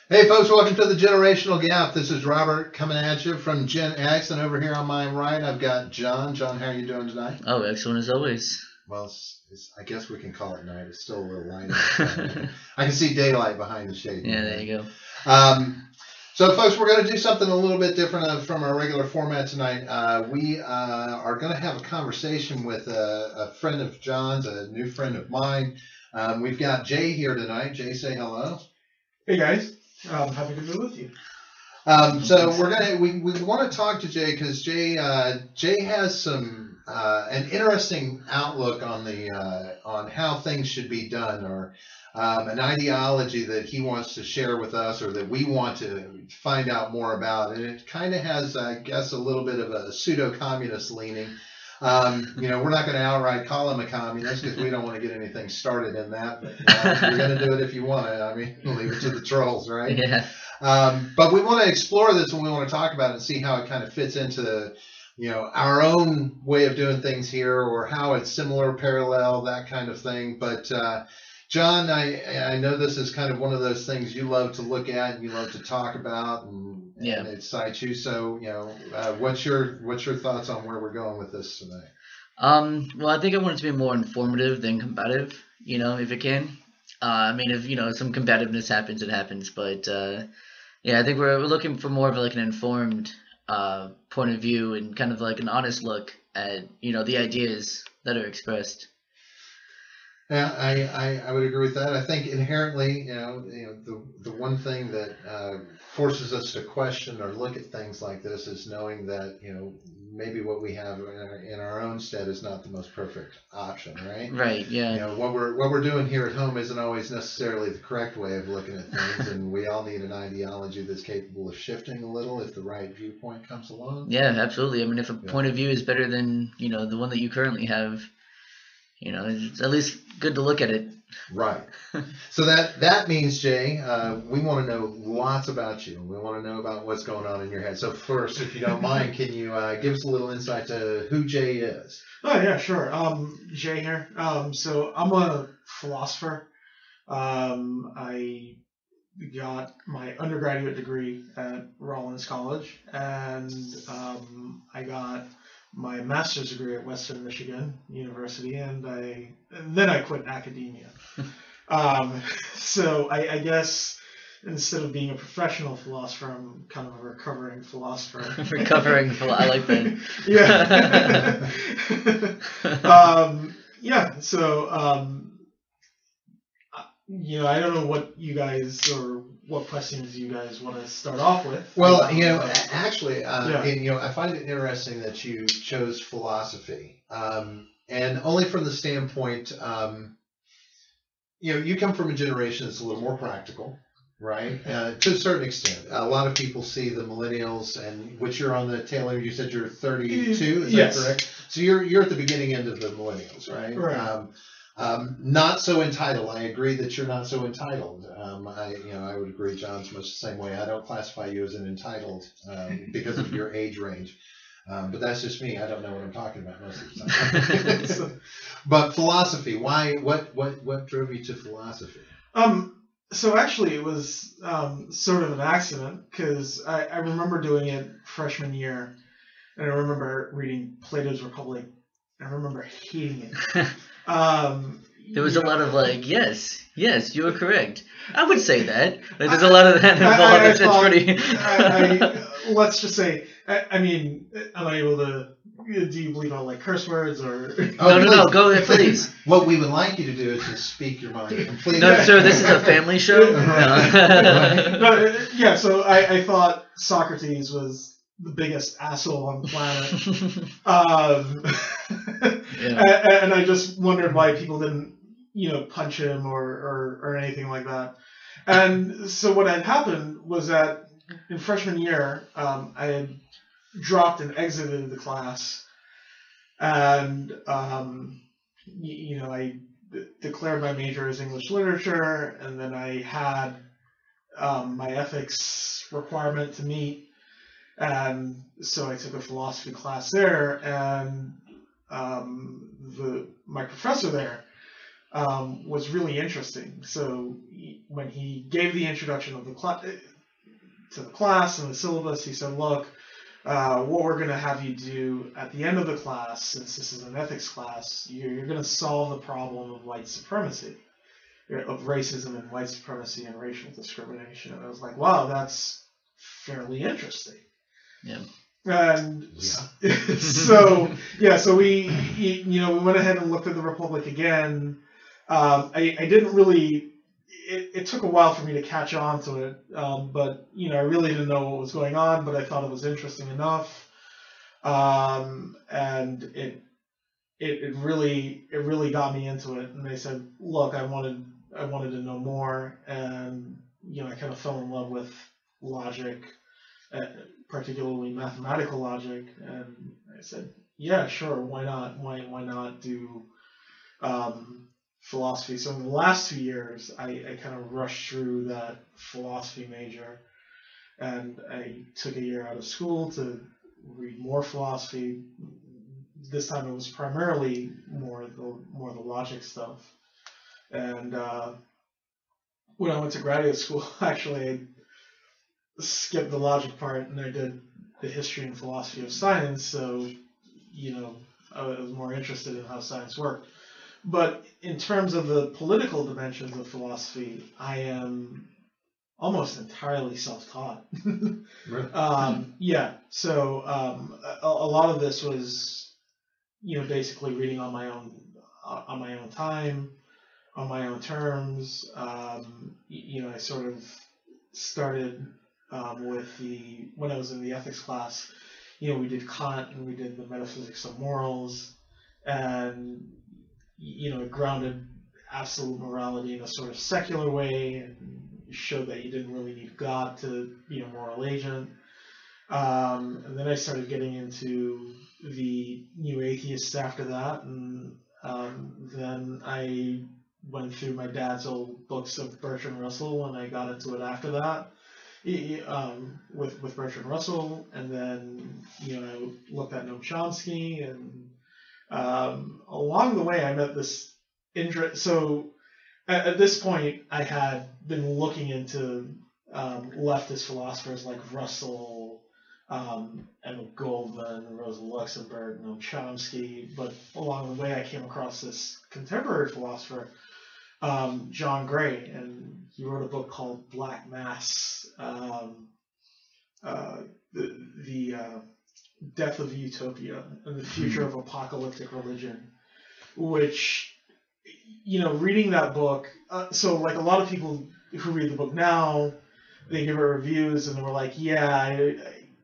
Hey folks, welcome to the Generational Gap. This is Robert coming at you from Gen X, and over here on my right, I've got John. John, how are you doing tonight? Oh, excellent as always. Well, I guess we can call it night. It's still a little light outside. I can see daylight behind the shade. Yeah, there you go. So, folks, we're going to do something a little bit different from our regular format tonight. We are going to have a conversation with a friend of John's, a new friend of mine. We've got Jay here tonight. Jay, say hello. Hey guys, happy to be with you. So we want to talk to Jay because Jay has some an interesting outlook on how things should be done, or an ideology that he wants to share with us, or that we want to find out more about, and it kind of has, I guess, a little bit of a pseudo-communist leaning. We're not going to outright call him a communist because we don't want to get anything started in that. But you're going to do it if you want it. I mean, leave it to the trolls, right? Yeah. But we want to explore this, and we want to talk about it and see how it kind of fits into, our own way of doing things here, or how it's similar, parallel, that kind of thing. But John, I know this is kind of one of those things you love to look at and you love to talk about, and it excites you. So, what's your thoughts on where we're going with this tonight? Well, I think I want it to be more informative than combative, if it can. I mean, if, some combativeness happens, it happens. But, I think we're looking for more of like an informed point of view, and kind of like an honest look at, the ideas that are expressed. Yeah, I would agree with that. I think inherently, the one thing that forces us to question or look at things like this is knowing that, maybe what we have in our own stead is not the most perfect option, right? Right. Yeah. What we're doing here at home isn't always necessarily the correct way of looking at things, and we all need an ideology that's capable of shifting a little if the right viewpoint comes along. Yeah, absolutely. I mean, if a point of view is better than, the one that you currently have, it's at least good to look at it. Right. So that means, Jay, we want to know lots about you. We want to know about what's going on in your head. So first, if you don't mind, can you give us a little insight to who Jay is? Oh yeah, sure. Jay here. So I'm a philosopher. I got my undergraduate degree at Rollins College, and I got my master's degree at Western Michigan University, and then I quit academia. So I guess instead of being a professional philosopher, I'm kind of a recovering philosopher. I like that. Yeah. So I don't know what you guys, or what questions you guys want to start off with. Well, actually, I find it interesting that you chose philosophy, and only from the standpoint, you come from a generation that's a little more practical, right? To a certain extent. A lot of people see the millennials, and which you're on the tail end. You said you're 32, is yes. that correct? So you're at the beginning end of the millennials, right? Right. Not so entitled. I agree that you're not so entitled. I would agree, John's much the same way. I don't classify you as an entitled because of your age range. But that's just me. I don't know what I'm talking about most of the time. But philosophy, why? What drove you to philosophy? So actually, it was sort of an accident, because I remember doing it freshman year, and I remember reading Plato's Republic. I remember hating it. There was a lot of yes, you are correct. I would say that. Like, there's a lot of that involved. It's pretty. Let's just say, I mean, am I able to? Do you believe I'll curse words or? No, go ahead, please. What we would like you to do is to speak your mind completely. No, sir, this is a family show. Yeah, so I thought Socrates was the biggest asshole on the planet. And I just wondered why people didn't, punch him or anything like that. And so what had happened was that in freshman year, I had dropped and exited the class, and I declared my major as English literature, and then I had my ethics requirement to meet, and so I took a philosophy class there, and my professor there was really interesting. So when he gave the introduction of the to the class and the syllabus, he said, look, what we're going to have you do at the end of the class, since this is an ethics class, you're going to solve the problem of white supremacy, of racism and white supremacy and racial discrimination. And I was like, wow, that's fairly interesting. Yeah. And Yeah. so we went ahead and looked at the Republic again. I didn't really. It took a while for me to catch on to it, but I really didn't know what was going on. But I thought it was interesting enough, and it really got me into it. And they said, look, I wanted to know more, and I kind of fell in love with logic, particularly mathematical logic, and I said, yeah, sure, why not? Why not do philosophy? So in the last 2 years, I kind of rushed through that philosophy major, and I took a year out of school to read more philosophy. This time it was primarily more the logic stuff. And when I went to graduate school, actually, I skipped the logic part and I did the history and philosophy of science. So, I was more interested in how science worked. But in terms of the political dimensions of philosophy, I am almost entirely self-taught. Really? Yeah. So a lot of this was, basically reading on my own time, on my own terms. I sort of started when I was in the ethics class. We did Kant and we did the metaphysics of morals, and it grounded absolute morality in a sort of secular way and showed that you didn't really need God to be a moral agent. And then I started getting into the new atheists after that, and then I went through my dad's old books of Bertrand Russell, and I got into it after that with Bertrand Russell, and then I looked at Noam Chomsky, and along the way I met this interest. So at this point I had been looking into leftist philosophers like Russell, Emma Goldman, Rosa Luxemburg, Noam Chomsky, but along the way I came across this contemporary philosopher, John Gray, and he wrote a book called Black Mass, the Death of Utopia and the Future of Apocalyptic Religion, which, reading that book, so like a lot of people who read the book now, they give it reviews and they were like, yeah,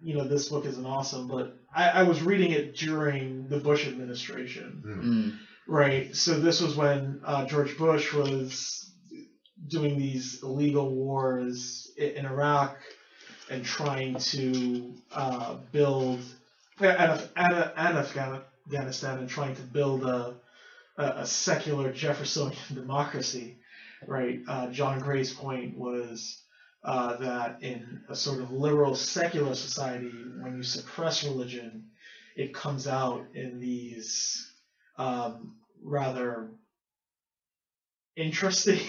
this book isn't awesome, but I was reading it during the Bush administration, right? So this was when George Bush was doing these illegal wars in Iraq and trying to build Afghanistan and trying to build a secular Jeffersonian democracy, right? John Gray's point was that in a sort of liberal secular society, when you suppress religion, it comes out in these rather interesting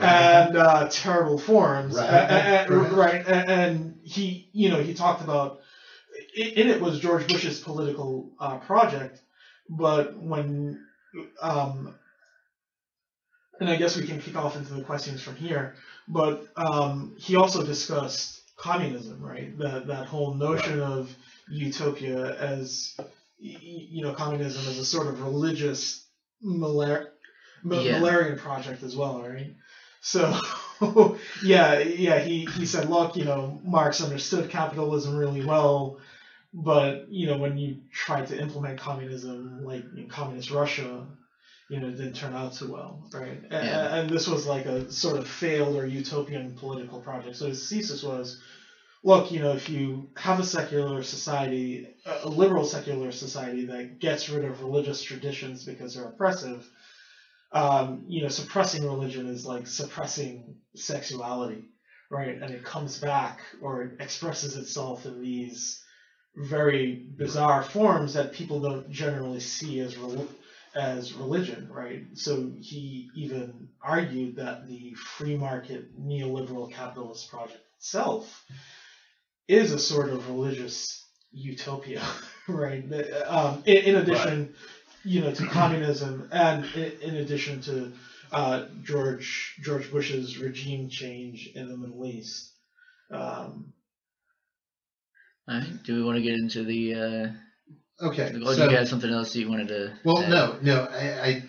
and terrible forms, right? And he talked about in it was George Bush's political project, but when and I guess we can kick off into the questions from here. But he also discussed communism, right? That whole notion of utopia as, communism as a sort of religious Malarian project as well, right? So, he said, look, Marx understood capitalism really well, but, when you tried to implement communism, like in communist Russia, it didn't turn out too well, right? And this was like a sort of failed or utopian political project. So his thesis was, look, if you have a secular society, a liberal secular society that gets rid of religious traditions because they're oppressive, suppressing religion is like suppressing sexuality, right? And it comes back or it expresses itself in these very bizarre forms that people don't generally see as religion, right? So he even argued that the free market neoliberal capitalist project itself is a sort of religious utopia, right? In addition, to communism, and in addition to George Bush's regime change in the Middle East. All right. Do we want to get into the? Okay. Or do you have something else you wanted to? Well, add? no. I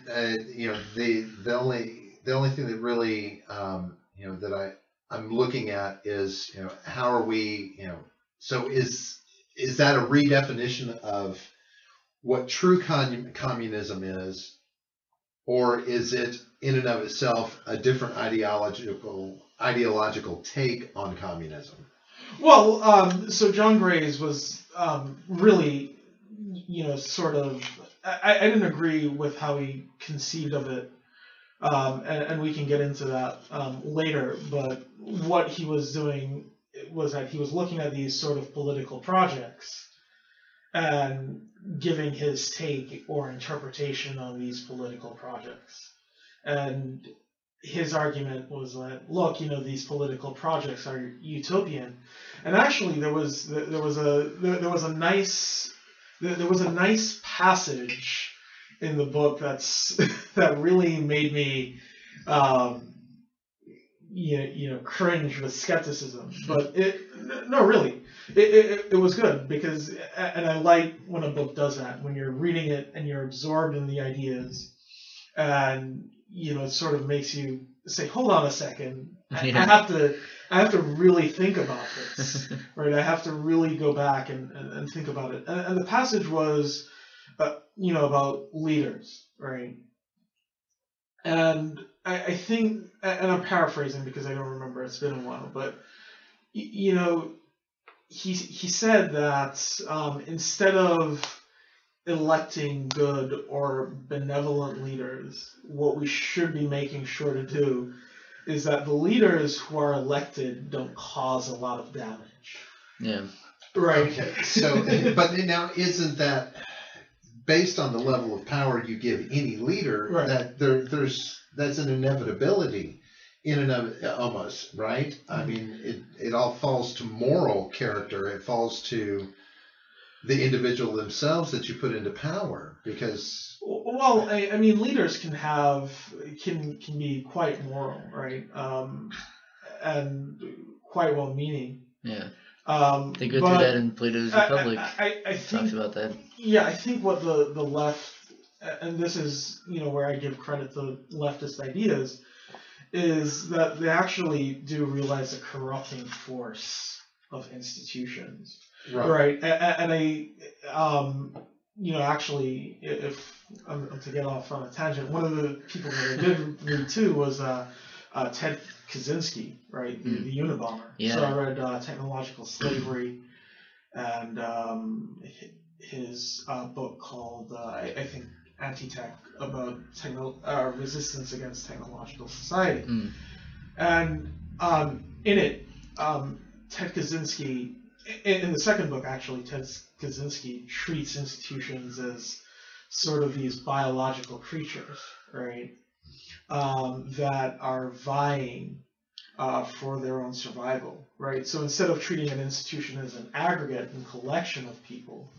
the only thing that really that I'm looking at is how are we so is that a redefinition of what true communism is, or is it in and of itself a different ideological take on communism? Well, so John Gray's was really, sort of. I didn't agree with how he conceived of it, and we can get into that later. But what he was doing was that he was looking at these sort of political projects and giving his take or interpretation on these political projects. And his argument was that, look, these political projects are utopian. And actually, there was a nice passage in the book that really made me cringe with skepticism. But it was good, because, and I like when a book does that, when you're reading it and you're absorbed in the ideas, and it sort of makes you say, hold on a second, I have to really think about this, right? I have to really go back and think about it. And the passage was, about leaders, right? And I think, and I'm paraphrasing because I don't remember, it's been a while, but, he said that instead of electing good or benevolent leaders, what we should be making sure to do is that the leaders who are elected don't cause a lot of damage. Yeah. Right. Okay. So, but now isn't that based on the level of power you give any leader, right, that that's an inevitability in and of almost, right? I mean, it all falls to moral character. It falls to the individual themselves that you put into power, because. Well, I mean, leaders can be quite moral, right? And quite well-meaning. Yeah. They go through that in Plato's Republic. I think, talks about that. Yeah, I think what the left, and this is where I give credit to leftist ideas, is that they actually do realize the corrupting force of institutions, right? And actually, if I'm to get off on a tangent, one of the people that I did read too was Ted Kaczynski, right, the Unabomber. Yeah. So I read Technological Slavery, and his book called I think Anti-Tech, about resistance against technological society. And in it, Ted Kaczynski, in the second book actually, Ted Kaczynski treats institutions as sort of these biological creatures, right, that are vying for their own survival, right? So instead of treating an institution as an aggregate and collection of people,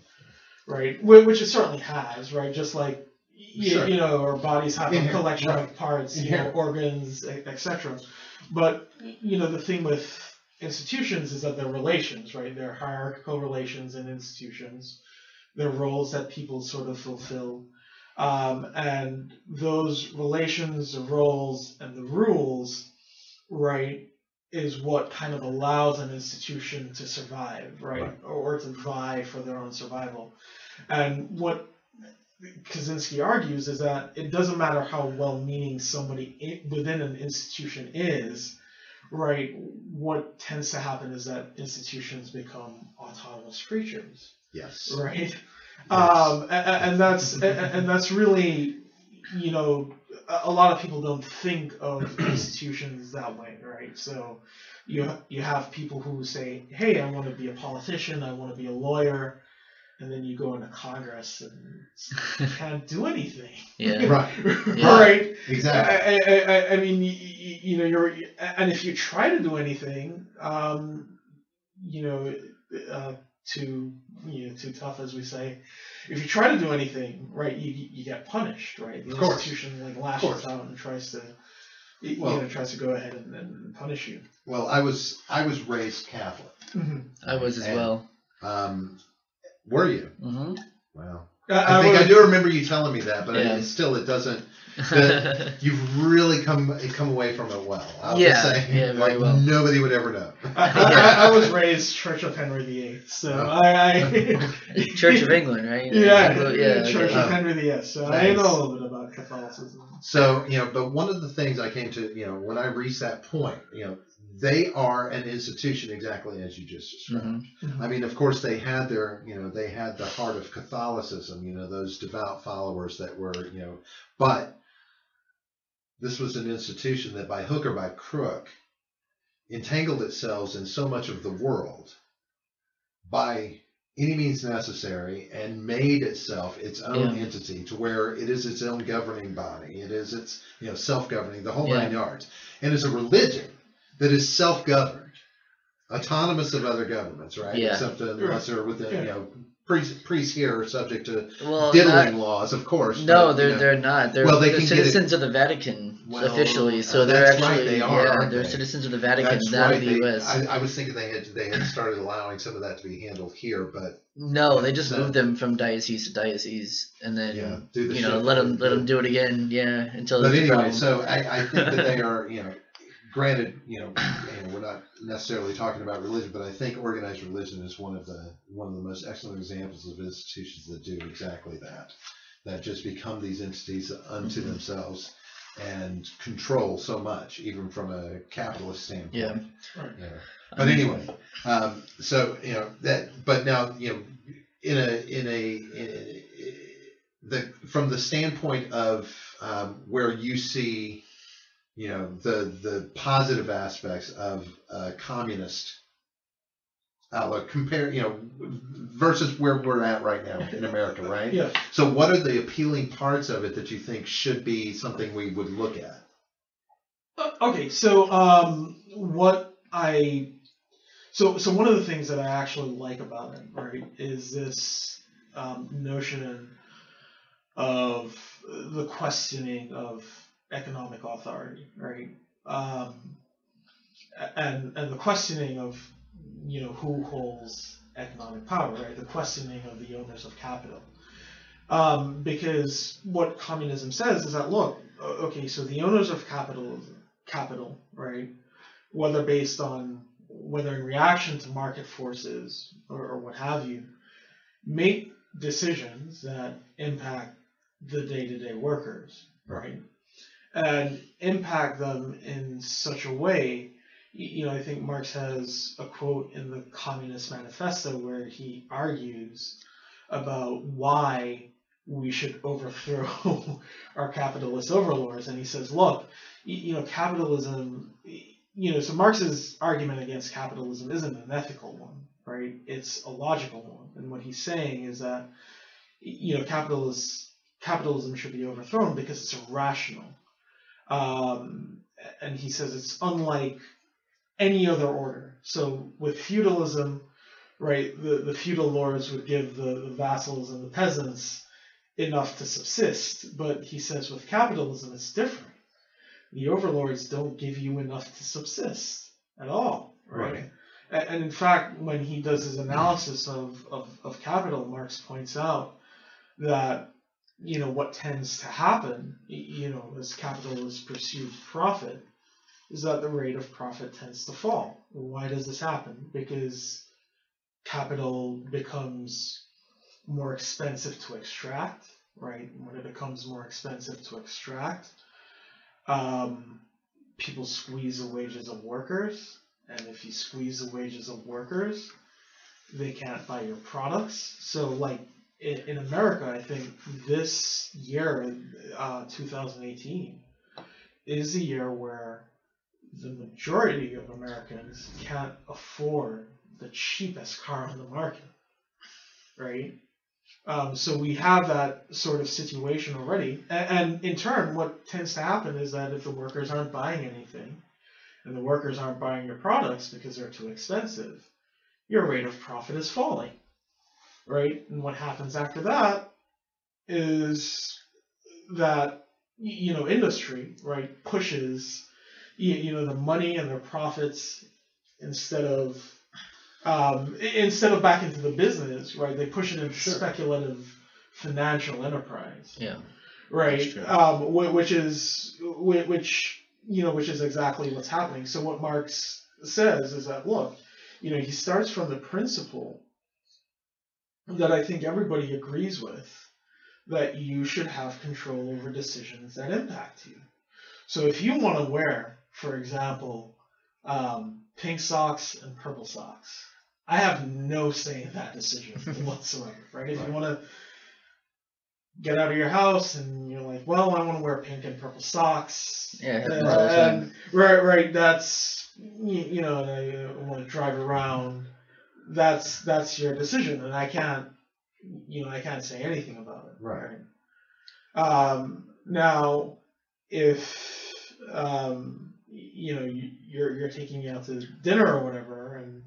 right, which it certainly has, right, just like our bodies have a collection of parts, organs, etc. But the thing with institutions is that they're relations, right? They're hierarchical relations in institutions. They're roles that people sort of fulfill. And those relations, the roles, and the rules, right, is what kind of allows an institution to survive, right? Or to vie for their own survival. And what Kaczynski argues is that it doesn't matter how well-meaning somebody within an institution is, right? What tends to happen is that institutions become autonomous creatures. Yes. Right. Yes. And that's really, a lot of people don't think of institutions that way, right? So you have people who say, hey, I want to be a politician, I want to be a lawyer, and then you go into Congress and can't do anything. Yeah. Right. Yeah. Right. Exactly. I mean, you know, and if you try to do anything, you know, too tough, as we say. If you try to do anything, right, you get punished, right? The Of course. institution like lashes out and tries to, tries to go ahead and punish you. Well, I was raised Catholic. I was as And- well. Were you? Mm-hmm. Wow. I think I do remember you telling me that, but Yeah. it doesn't. You've really come away from it well. I'll Yeah, just say, yeah, very like well. nobody would ever know. I was raised Church of Henry VIII, so I Church of England, right? yeah, Church okay. of Henry VIII. So I Nice. know a little bit about Catholicism. So, but one of the things I came to, when I reached that point, they are an institution exactly as you just described. Mhm. I mean, of course, they had they had the heart of Catholicism, those devout followers that were, but this was an institution that by hook or by crook entangled itself in so much of the world by any means necessary and made itself its own Yeah. entity to where it is its own governing body. It is its, self-governing, the whole Yeah. 9 yards. And it's a religion that is self-governed, autonomous of other governments, right? Yeah. Except unless they're within, Yeah. priests here are subject to Well, diddling not- laws, of course. no, but, they're not. They're, Well, they they're can get it- citizens of the Vatican Well, officially, so they're that's right, actually they are, aren't they're they? citizens of the Vatican, That's not right. of the U.S. I was thinking they had started allowing some of that to be handled here, but No, they just No. moved them from diocese to diocese, and then yeah, do the you know shit let that them they do. do it again, yeah, until. But there's a anyway, problem. so I think that they are, granted, we're not necessarily talking about religion, but I think organized religion is one of the most excellent examples of institutions that do exactly that just become these entities unto Mhm. themselves and control so much, even from a capitalist standpoint. Yeah. Yeah. But anyway, so but now from the standpoint of where you see the positive aspects of communist outlook versus where we're at right now in America, right? Yeah. So what are the appealing parts of it that you think should be something we would look at? Okay, so so one of the things that I actually like about it, right, is this notion of the questioning of economic authority, right, and the questioning of who holds economic power, right, the questioning of the owners of capital, because what communism says is that look, okay, so the owners of capital, right, whether in reaction to market forces or what have you, make decisions that impact the day-to-day workers, right, and impact them in such a way. I think Marx has a quote in the Communist Manifesto where he argues about why we should overthrow our capitalist overlords, and he says, look, capitalism, so Marx's argument against capitalism isn't an ethical one, right? It's a logical one. And what he's saying is that, capitalism should be overthrown because it's irrational. And he says it's unlike any other order. So with feudalism, right, the feudal lords would give the vassals and the peasants enough to subsist. But he says with capitalism, it's different. The overlords don't give you enough to subsist at all, right? And in fact, when he does his analysis of capital, Marx points out that, what tends to happen, as capitalists pursue profit, is that the rate of profit tends to fall. Why does this happen? Because capital becomes more expensive to extract, right? When it becomes more expensive to extract, people squeeze the wages of workers, and if you squeeze the wages of workers, they can't buy your products. So, like in America, I think this year, 2018, is a year where the majority of Americans can't afford the cheapest car on the market, right? So we have that sort of situation already. And in turn, what tends to happen is that if the workers aren't buying anything, and the workers aren't buying your products because they're too expensive, your rate of profit is falling, right? And what happens after that is that, industry, right, pushes, the money and their profits instead of back into the business, right? They push it into speculative financial enterprise. Yeah. Right. That's true. Which is exactly what's happening. So what Marx says is that, look, he starts from the principle that I think everybody agrees with, that you should have control over decisions that impact you. So if you want to wear, for example, pink socks and purple socks, I have no say in that decision whatsoever, right? If you want to get out of your house and you're like, well, I want to wear pink and purple socks, and right, that's, and I want to drive around, that's your decision, and I can't say anything about it, Right. Now, if you're taking me out to dinner or whatever, and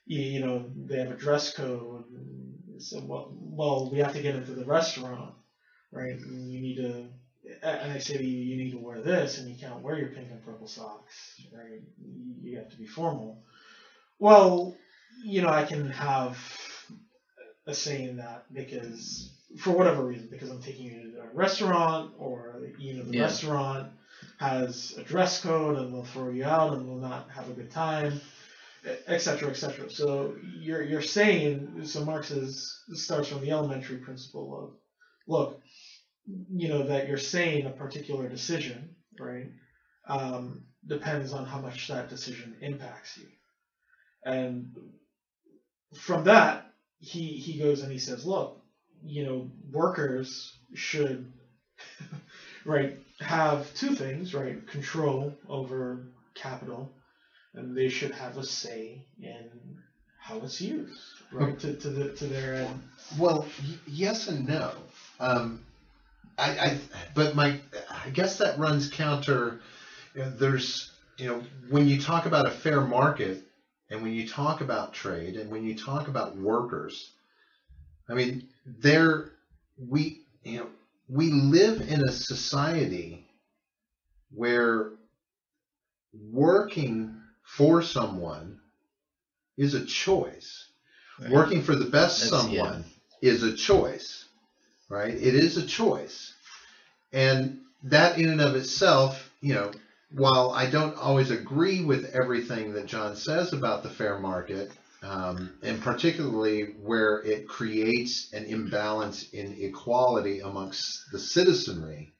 they have a dress code, and so well, we have to get into the restaurant, right? And you need to, and I say to you, you need to wear this, and you can't wear your pink and purple socks, right? You have to be formal. Well, I can have a say in that because, for whatever reason, because I'm taking you to a restaurant, or the restaurant has a dress code and they'll throw you out and we'll not have a good time, etc., etc. So you're saying, so Marx starts from the elementary principle of, look, that you're saying a particular decision, right, depends on how much that decision impacts you. And from that, he goes and he says, look, workers should right, have two things, right, control over capital, and they should have a say in how it's used, right, to their end. Well, yes and no. But I guess that runs counter. There's, when you talk about a fair market, and when you talk about trade, and when you talk about workers, I mean, we live in a society where working for someone is a choice. Right. Working for the best someone is a choice, right? It is a choice. And that in and of itself, while I don't always agree with everything that John says about the fair market, and particularly where it creates an imbalance in equality amongst the citizenry,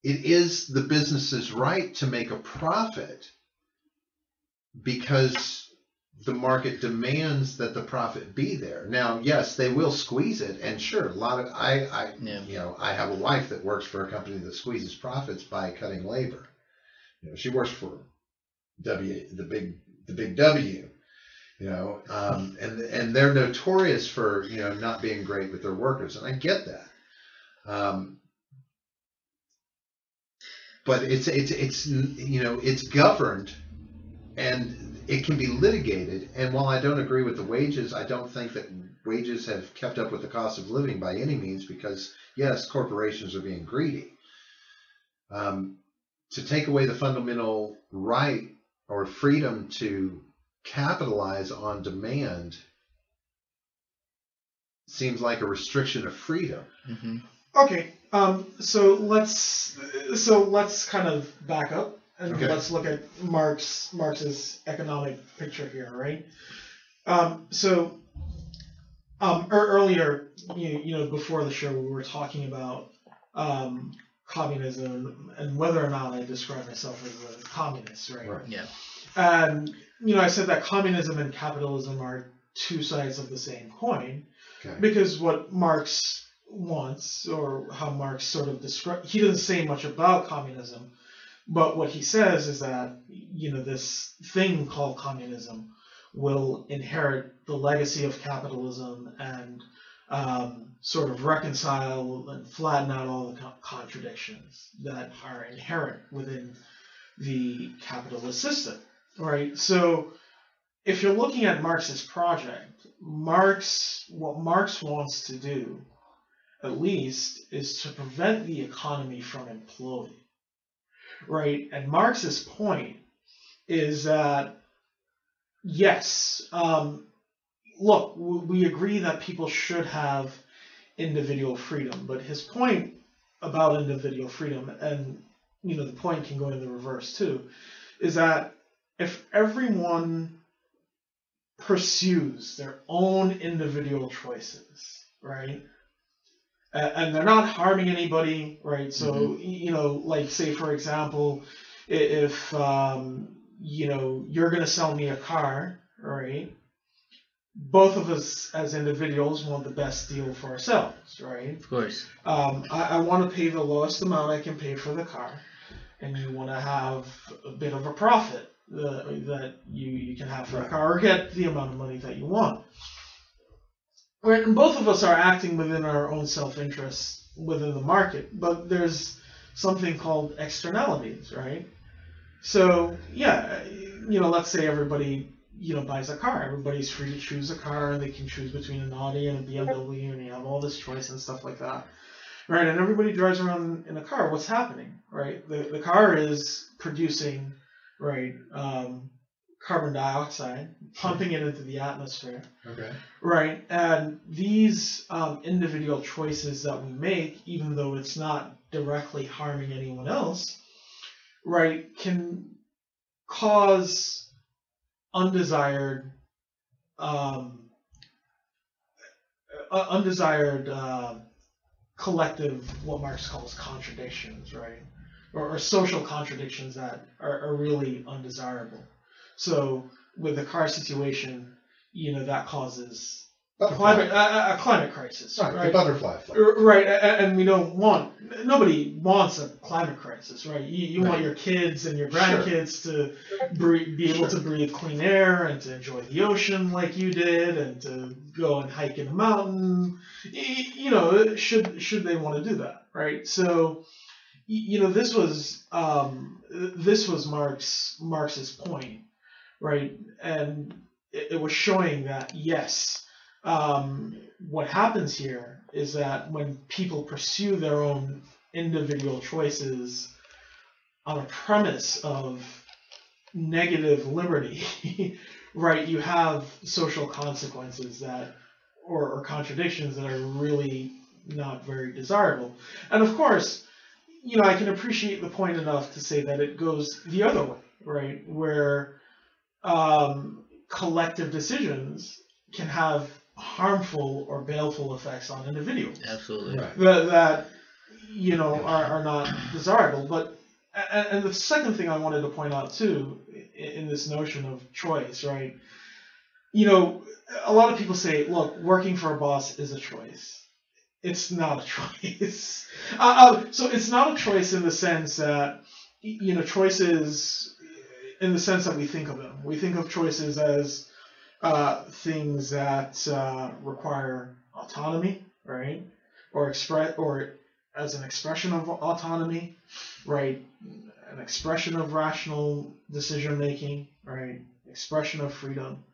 it is the business's right to make a profit because the market demands that the profit be there. Now, yes, they will squeeze it, and sure, I have a wife that works for a company that squeezes profits by cutting labor. She works for the big W, and they're notorious for not being great with their workers, and I get that. But it's governed, and it can be litigated. And while I don't agree with the wages, I don't think that wages have kept up with the cost of living by any means, because yes, corporations are being greedy. To take away the fundamental right or freedom to capitalize on demand seems like a restriction of freedom. Mm-hmm. Okay, so let's kind of back up and let's look at Marx's economic picture here, right? Earlier, before the show, we were talking about communism and whether or not I describe myself as a communist, right? Yeah. And I said that communism and capitalism are two sides of the same coin, because what Marx wants, or how Marx sort of describes, he doesn't say much about communism, but what he says is that this thing called communism will inherit the legacy of capitalism and sort of reconcile and flatten out all the contradictions that are inherent within the capitalist system, right? So if you're looking at Marx's project, what Marx wants to do, at least, is to prevent the economy from imploding, right? And Marx's point is that, yes, look, we agree that people should have individual freedom, but his point about individual freedom, and the point can go in the reverse too, is that if everyone pursues their own individual choices, right, and they're not harming anybody, right? So, like, say, for example, if, you're going to sell me a car, right? Both of us as individuals want the best deal for ourselves, right? Of course. I want to pay the lowest amount I can pay for the car, and you want to have a bit of a profit that you can have for a car, or get the amount of money that you want. Right, and both of us are acting within our own self-interest within the market, but there's something called externalities, right? So, yeah, let's say everybody, buys a car. Everybody's free to choose a car, and they can choose between an Audi and a BMW, and you have all this choice and stuff like that, right? And everybody drives around in a car. What's happening, right? The car is producing, right, carbon dioxide, pumping it into the atmosphere. Okay. Right, and these individual choices that we make, even though it's not directly harming anyone else, right, can cause undesired collective, what Marx calls contradictions, right, or social contradictions that are really undesirable. So with the car situation, that causes a climate crisis, right? The butterfly effect. Right, and nobody wants a climate crisis, right? You want your kids and your grandkids to be able to breathe clean air and to enjoy the ocean like you did, and to go and hike in a mountain, should they want to do that, right? So, this was Marx's point, right? And it was showing that, yes, what happens here is that when people pursue their own individual choices on a premise of negative liberty, right, you have social consequences or contradictions that are really not very desirable. And of course, I can appreciate the point enough to say that it goes the other way, right, where collective decisions can have harmful or baleful effects on individuals. Absolutely. Right. That are not desirable. But and the second thing I wanted to point out too in this notion of choice, right? A lot of people say, look, working for a boss is a choice. It's not a choice. So it's not a choice in the sense that choices in the sense that we think of them. We think of choices as things that require autonomy, right? Or as an expression of autonomy, right? An expression of rational decision making, right? Expression of freedom.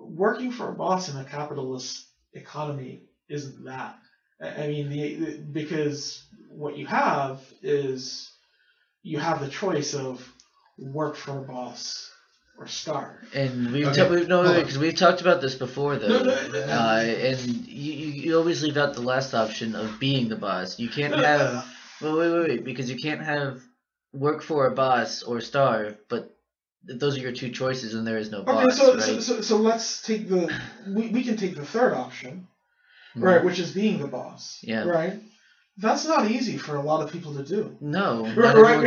Working for a boss in a capitalist economy isn't that. I mean, because what you have is you have the choice of work for a boss or starve. And we've talked about this before, though. And you always leave out the last option of being the boss. You can't have wait, because you can't have work for a boss or starve, but those are your two choices, and there is no boss. Okay, so let's take we can take the third option, right, which is being the boss. Yeah. Right. That's not easy for a lot of people to do. No, right?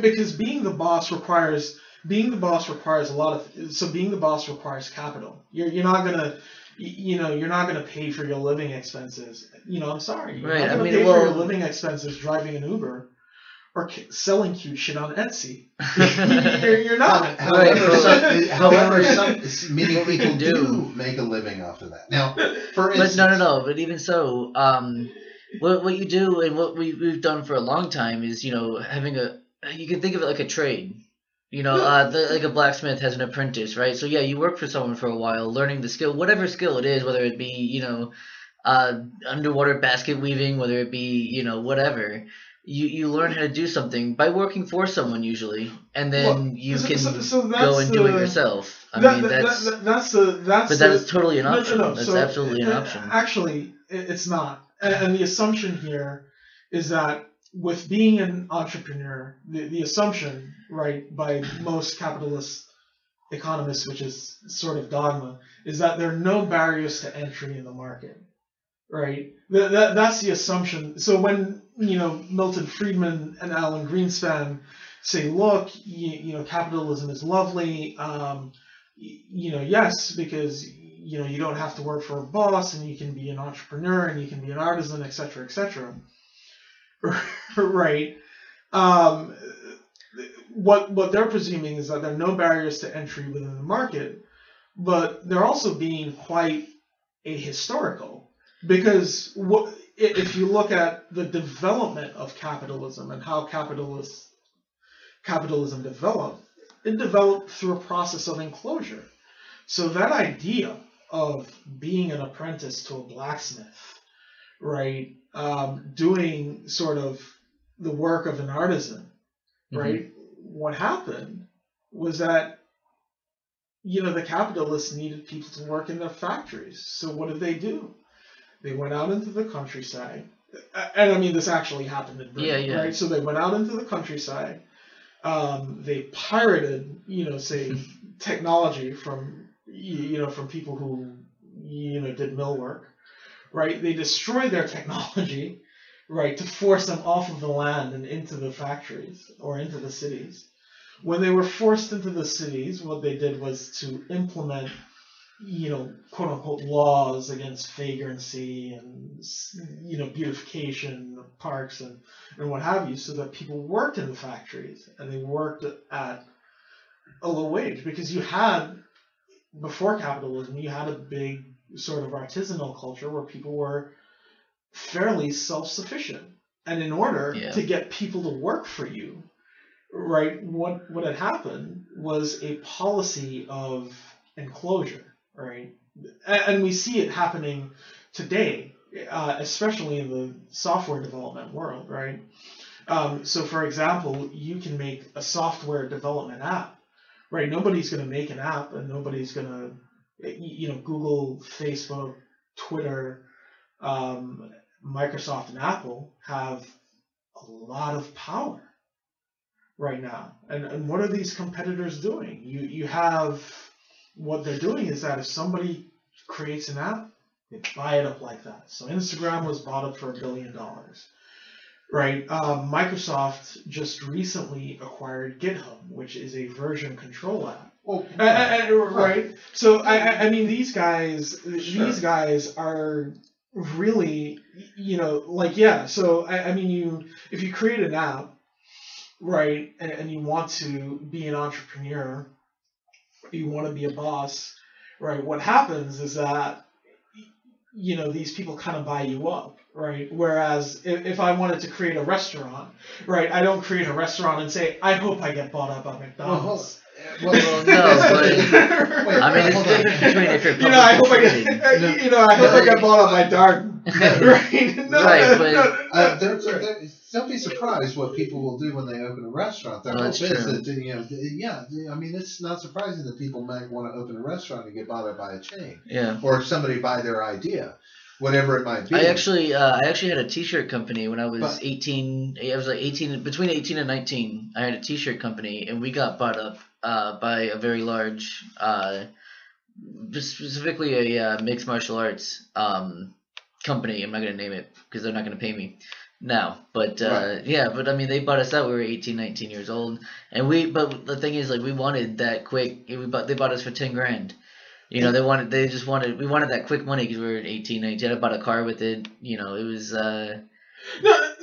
Because being the boss requires a lot of. So being the boss requires capital. You're not gonna. You're not gonna pay for your living expenses. I'm sorry. You're not gonna pay for your living expenses driving an Uber, or selling cute shit on Etsy. You're not. However, many What we people can do do- make a living off of that. Now, for But instance, no. But even so, what you do and what we've done for a long time is, you know, having you can think of it like a trade. You know, like a blacksmith has an apprentice, right? So yeah, you work for someone for a while, learning the skill, whatever skill it is, whether it be, you know, underwater basket weaving, whether it be, you know, whatever. You learn how to do something by working for someone usually, and then you can go and do it yourself. I mean, that's but that's totally an option. No. That's So, absolutely an option. Actually, it's not. And the assumption here is that with being an entrepreneur, the assumption, right, by most capitalist economists, which is sort of dogma, is that there are no barriers to entry in the market, right? That's the assumption. So when, you know, Milton Friedman and Alan Greenspan say, look, you know, capitalism is lovely, you know, yes, because, you know, you don't have to work for a boss, and you can be an entrepreneur, and you can be an artisan, etc., etc. Right? What they're presuming is that there are no barriers to entry within the market, but they're also being quite ahistorical, because if you look at the development of capitalism and how capitalism developed, it developed through a process of enclosure. So that idea of being an apprentice to a blacksmith, right, doing sort of the work of an artisan, right? What happened was that, you know, the capitalists needed people to work in their factories. So what did they do? They went out into the countryside, and I mean, this actually happened in Britain, right? So they went out into the countryside. They pirated, you know, say, technology from, you know, from people who, you know, did mill work, right? They destroyed their technology, right, to force them off of the land and into the factories or into the cities. When they were forced into the cities, what they did was to implement, you know, quote unquote laws against vagrancy and, you know, beautification of parks and what have you, so that people worked in the factories and they worked at a low wage, because you had, before capitalism, you had a big sort of artisanal culture where people were fairly self-sufficient. And in order to get people to work for you, right, what had happened was a policy of enclosure, right? And we see it happening today, especially in the software development world, right? So for example, you can make a software development app, right? Nobody's going to make an app, and nobody's going to, you know, Google, Facebook, Twitter, Microsoft, and Apple have a lot of power right now. And what are these competitors doing? You have, what they're doing is that if somebody creates an app, they buy it up like that. So Instagram was bought up for $1 billion, right? Microsoft just recently acquired GitHub, which is a version control app. Right. So I mean, these guys are really, you know, like, yeah. So I mean, if you create an app, right, and you want to be an entrepreneur, you want to be a boss, right? What happens is that, you know, these people kind of buy you up, right? Whereas if I wanted to create a restaurant, right, I don't create a restaurant and say, I hope I get bought up by McDonald's. Well, no, but I mean, it's different between if you're public, you know, I hope I get bought up by Darden, right? Don't be surprised what people will do when they open a restaurant. Their hope is that, you know, I mean, it's not surprising that people might want to open a resturant and get bought up by a chain, or somebody buy their idea, whatever it might be. I actually had a T-shirt company when I was 18. I was like 18, between 18 and 19. I had a T-shirt company, and we got bought up by a very large, specifically a mixed martial arts company. I'm not going to name it because they're not going to pay me now. But but I mean, they bought us out. We were 18, 19 years old, and but the thing is, like, we wanted that quick. They bought us for $10,000. You know, we wanted that quick money because we were 18, 19. I bought a car with it. You know, it was.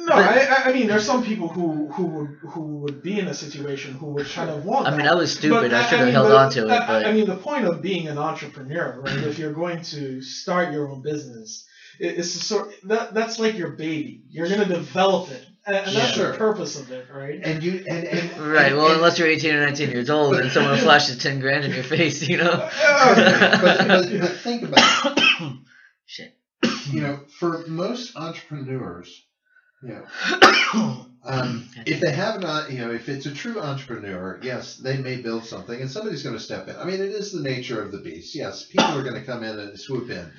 No, I mean, there's some people who would be in a situation who would kind of want. I mean, that. I was stupid. But, I should have mean, held on to it. But I mean, the point of being an entrepreneur, right? If you're going to start your own business, it's a that's like your baby. You're going to develop it, and that's the purpose of it, right? Right. Well, unless you're 18 or 19 years old and someone flashes 10 grand in your face, you know. but think about it. Shit. You know, for most entrepreneurs, you know, if they have not, you know, if it's a true entrepreneur, yes, they may build something and somebody's going to step in. I mean, it is the nature of the beast. Yes, people are going to come in and swoop in.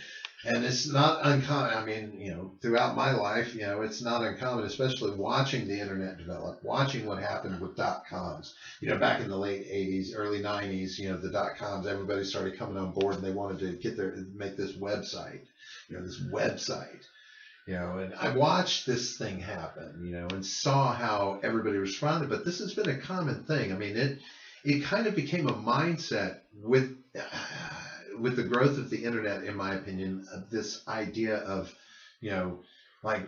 And it's not uncommon. I mean, you know, throughout my life, you know, it's not uncommon, especially watching the internet develop, watching what happened with .coms. You know, back in the late 80s, early 90s, you know, the .coms, everybody started coming on board and they wanted to make this website. You know, this website, you know, and I watched this thing happen, you know, and saw how everybody responded. But this has been a common thing. I mean, it kind of became a mindset with the growth of the internet, in my opinion, of this idea of, you know, like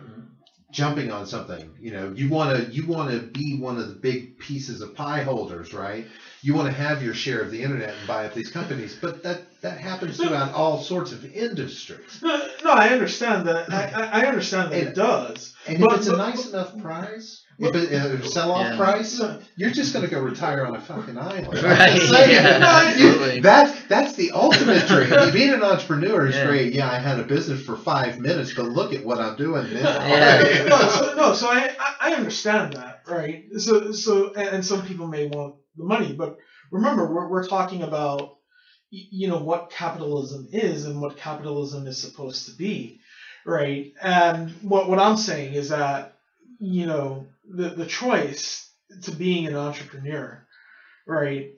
jumping on something. You know, you want to be one of the big pieces of pie holders, right? You want to have your share of the internet and buy up these companies, but that happens throughout all sorts of industries. No, I understand that. I understand that it does. And if it's a nice enough price, if it's a sell-off price, you're just going to go retire on a fucking island. Right. Absolutely. That's the ultimate dream. Being an entrepreneur is great. Yeah, I had a business for 5 minutes, but look at what I'm doing now. So I understand that, right? So and some people may want the money, but remember, we're talking about, you know, what capitalism is and what capitalism is supposed to be, right? And what I'm saying is that, you know, the choice to being an entrepreneur, right,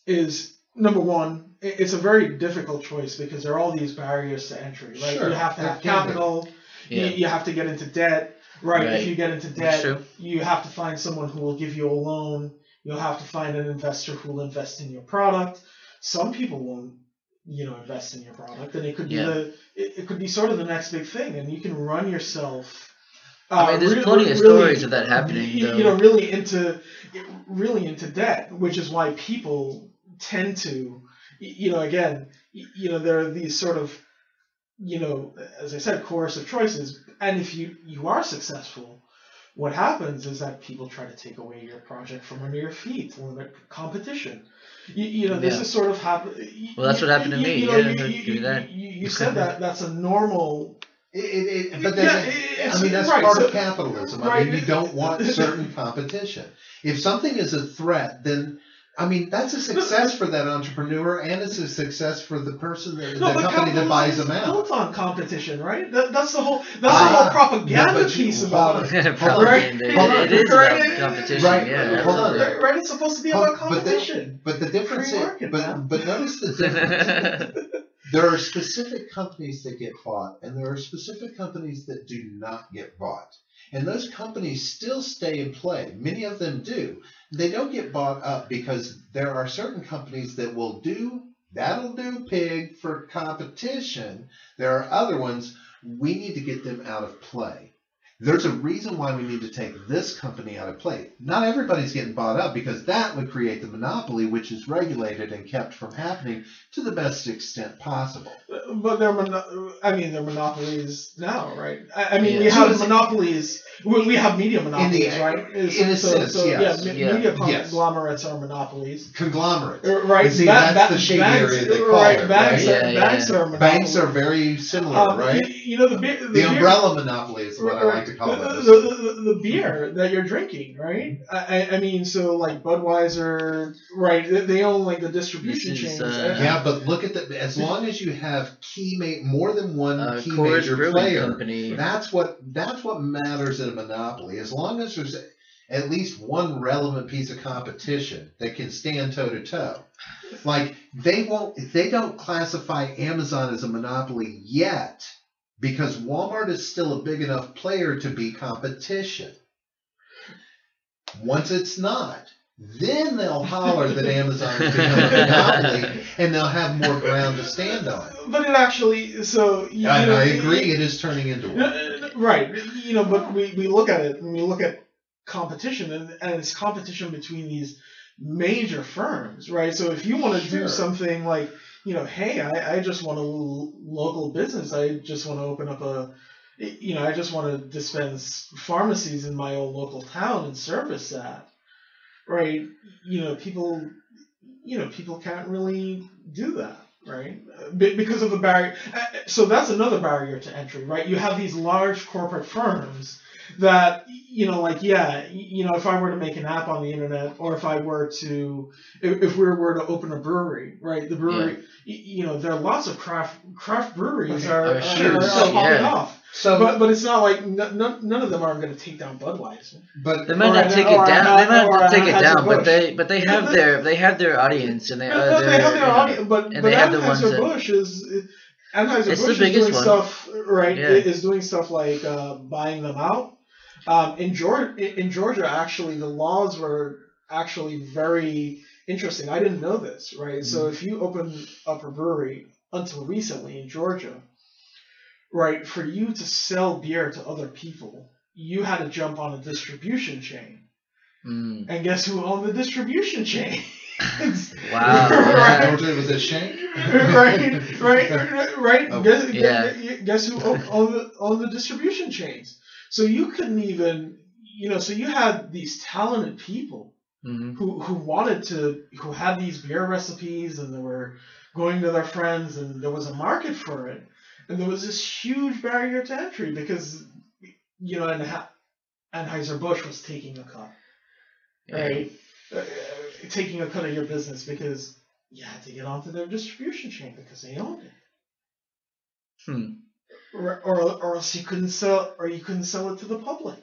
is, number one, it's a very difficult choice because there are all these barriers to entry. Like you have to have capital, you have to get into debt, right? If you get into debt, you have to find someone who will give you a loan. You'll have to find an investor who will invest in your product. Some people won't, you know, invest in your product, and it could be it could be sort of the next big thing, and you can run yourself. I mean, there's plenty of stories of that happening. You know, really into debt, which is why people tend to, you know, again, you know, there are these sort of, you know, as I said, coercive choices, and if you are successful, what happens is that people try to take away your project from under your feet, or the competition. You know, this is sort of happen. Well, that's what happened to me. You said that's a normal. I mean, that's part of capitalism. I mean, you don't want certain competition. If something is a threat, then, I mean, that's a success for that entrepreneur, and it's a success for the person, the company that buys them out. Built on competition, right? That's the whole propaganda piece about it. It is about competition, right? Hold on, right? It's supposed to be about competition. But the difference is, but notice the difference. There are specific companies that get bought, and there are specific companies that do not get bought. And those companies still stay in play. Many of them do. They don't get bought up because there are certain companies that that'll do pig for competition. There are other ones, we need to get them out of play. There's a reason why we need to take this company out of play. Not everybody's getting bought up because that would create the monopoly, which is regulated and kept from happening to the best extent possible. But they're monopolies now, right? I mean, we have monopolies. We have media monopolies, right? In a sense, yes. Media conglomerates are monopolies. Conglomerates. Right. See, that's the shady area they call it. Banks are monopolies. Banks are very similar, right? You know, the umbrella monopoly is what I like to call it. The beer that you're drinking, right? I mean, so like Budweiser, right? They own like the distribution chains. But look at as long as you have more than one key major player, company. That's what matters in a monopoly. As long as there's at least one relevant piece of competition that can stand toe to toe. Like they don't classify Amazon as a monopoly yet, because Walmart is still a big enough player to be competition. Once it's not, then they'll holler that Amazon has become a monopoly, and they'll have more ground to stand on. But it actually, I agree, it is turning into one. Right. But we look at it and we look at competition, and it's competition between these major firms, right? So if you want to do something like, hey, I just want a local business. I just want to open up I just want to dispense pharmacies in my own local town and service that, right? People can't really do that, right? Because of the barrier. So that's another barrier to entry, right? You have these large corporate firms that, if I were to make an app on the internet, or if we were to open a brewery, right? The brewery, there are lots of craft breweries are popping off. So, but it's not like none of them are going to take down Budweiser. But they might not take it down. They might not take it down, but they have their audience, and they have their audience. But Anheuser-Busch is doing stuff, right? Yeah. Is doing stuff like buying them out. In Georgia, actually, the laws were actually very interesting. I didn't know this, right? Mm-hmm. So if you open up a brewery until recently in Georgia, right, for you to sell beer to other people, you had to jump on a distribution chain. Mm. And guess who owned the distribution chain? Wow. Right? It was a shame. Right. Oh. Guess who owned the distribution chains? So you couldn't even, so you had these talented people mm-hmm. who had these beer recipes, and they were going to their friends, and there was a market for it. And there was this huge barrier to entry because, Anheuser-Busch was taking a cut, right? Taking a cut of your business because you had to get onto their distribution chain because they owned it. Or else you couldn't sell it to the public,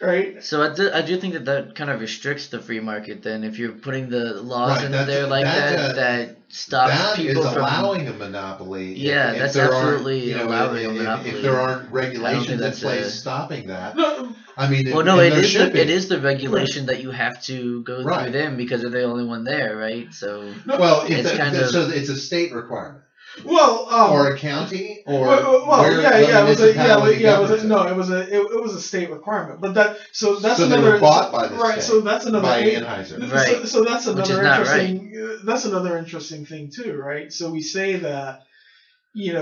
right? So I do think that kind of restricts the free market. Then, if you're putting the laws in there like that stops people from allowing a monopoly. Yeah, that's absolutely allowing a monopoly. If there aren't regulations in place stopping that. No. I mean, it is the regulation that you have to go through them because they're the only one there, right? So it's a state requirement. Well, or a county, or it was a state requirement, but that's another. They were bought by the right. state, So that's another by Anheuser. Right. So that's another interesting. Right. That's another interesting thing too, right? So we say that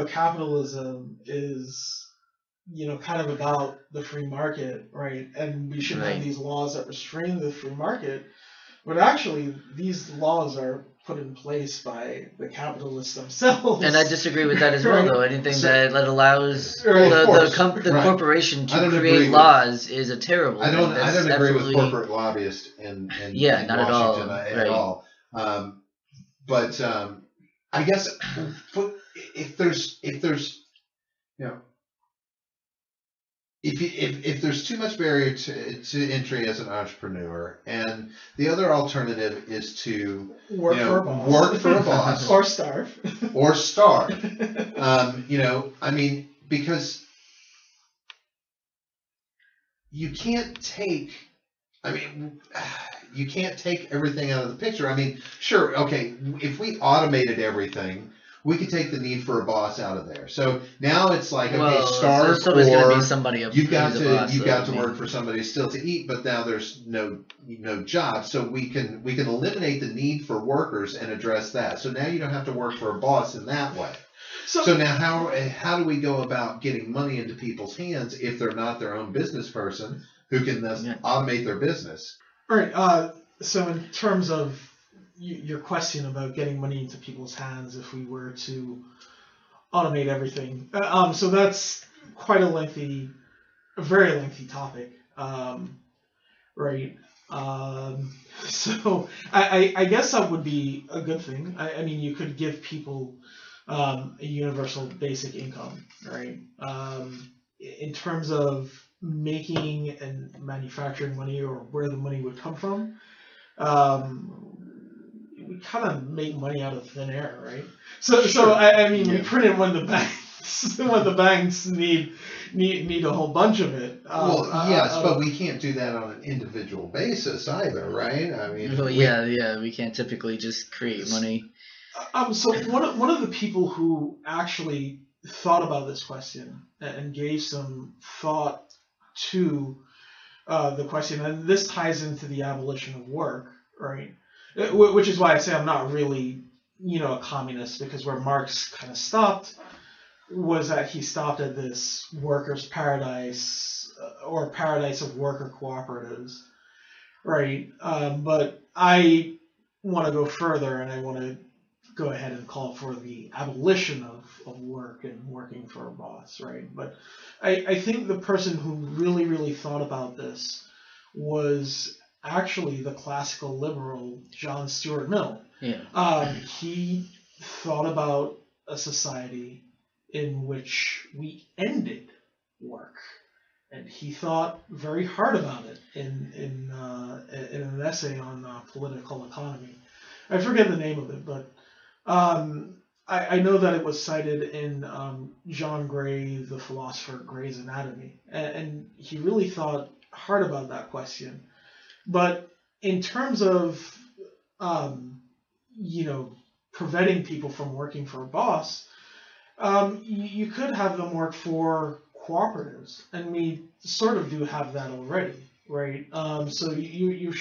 capitalism is kind of about the free market, right? And we should have these laws that restrain the free market, but actually these laws are put in place by the capitalists themselves. And I disagree with that as well, though. Anything that allows the corporation to create laws is a terrible thing. I don't agree with corporate lobbyists in Washington at all. But I guess if there's if there's too much barrier to entry as an entrepreneur, and the other alternative is to work for a boss or starve, because you can't take everything out of the picture. I mean, sure, okay, if we automated everything, we could take the need for a boss out of there. So now it's like, starve, so there's going to be somebody up. You've got to work for somebody still to eat, but now there's no job. So we can eliminate the need for workers and address that. So now you don't have to work for a boss in that way. So now how do we go about getting money into people's hands if they're not their own business person who can automate their business? All right. So in terms of your question about getting money into people's hands if we were to automate everything. So that's quite a very lengthy topic, right? So I guess that would be a good thing. I mean, you could give people a universal basic income, right? In terms of making and manufacturing money or where the money would come from, we kind of make money out of thin air, right? So I mean, we print it when the banks need a whole bunch of it. But we can't do that on an individual basis either, right? I mean, we can't typically just create money. So one of the people who actually thought about this question and gave some thought to the question, and this ties into the abolition of work, right? Which is why I say I'm not really, a communist, because where Marx kind of stopped was that he stopped at this workers' paradise, or paradise of worker cooperatives, right? But I want to go further, and I want to go ahead and call for the abolition of work and working for a boss, right? But I think the person who really, really thought about this was actually the classical liberal John Stuart Mill. Yeah. He thought about a society in which we ended work, and he thought very hard about it in an essay on political economy. I forget the name of it, but I know that it was cited in John Gray, the philosopher, Gray's Anatomy, and he really thought hard about that question. But in terms of preventing people from working for a boss, you could have them work for cooperatives, and we sort of do have that already, right? So de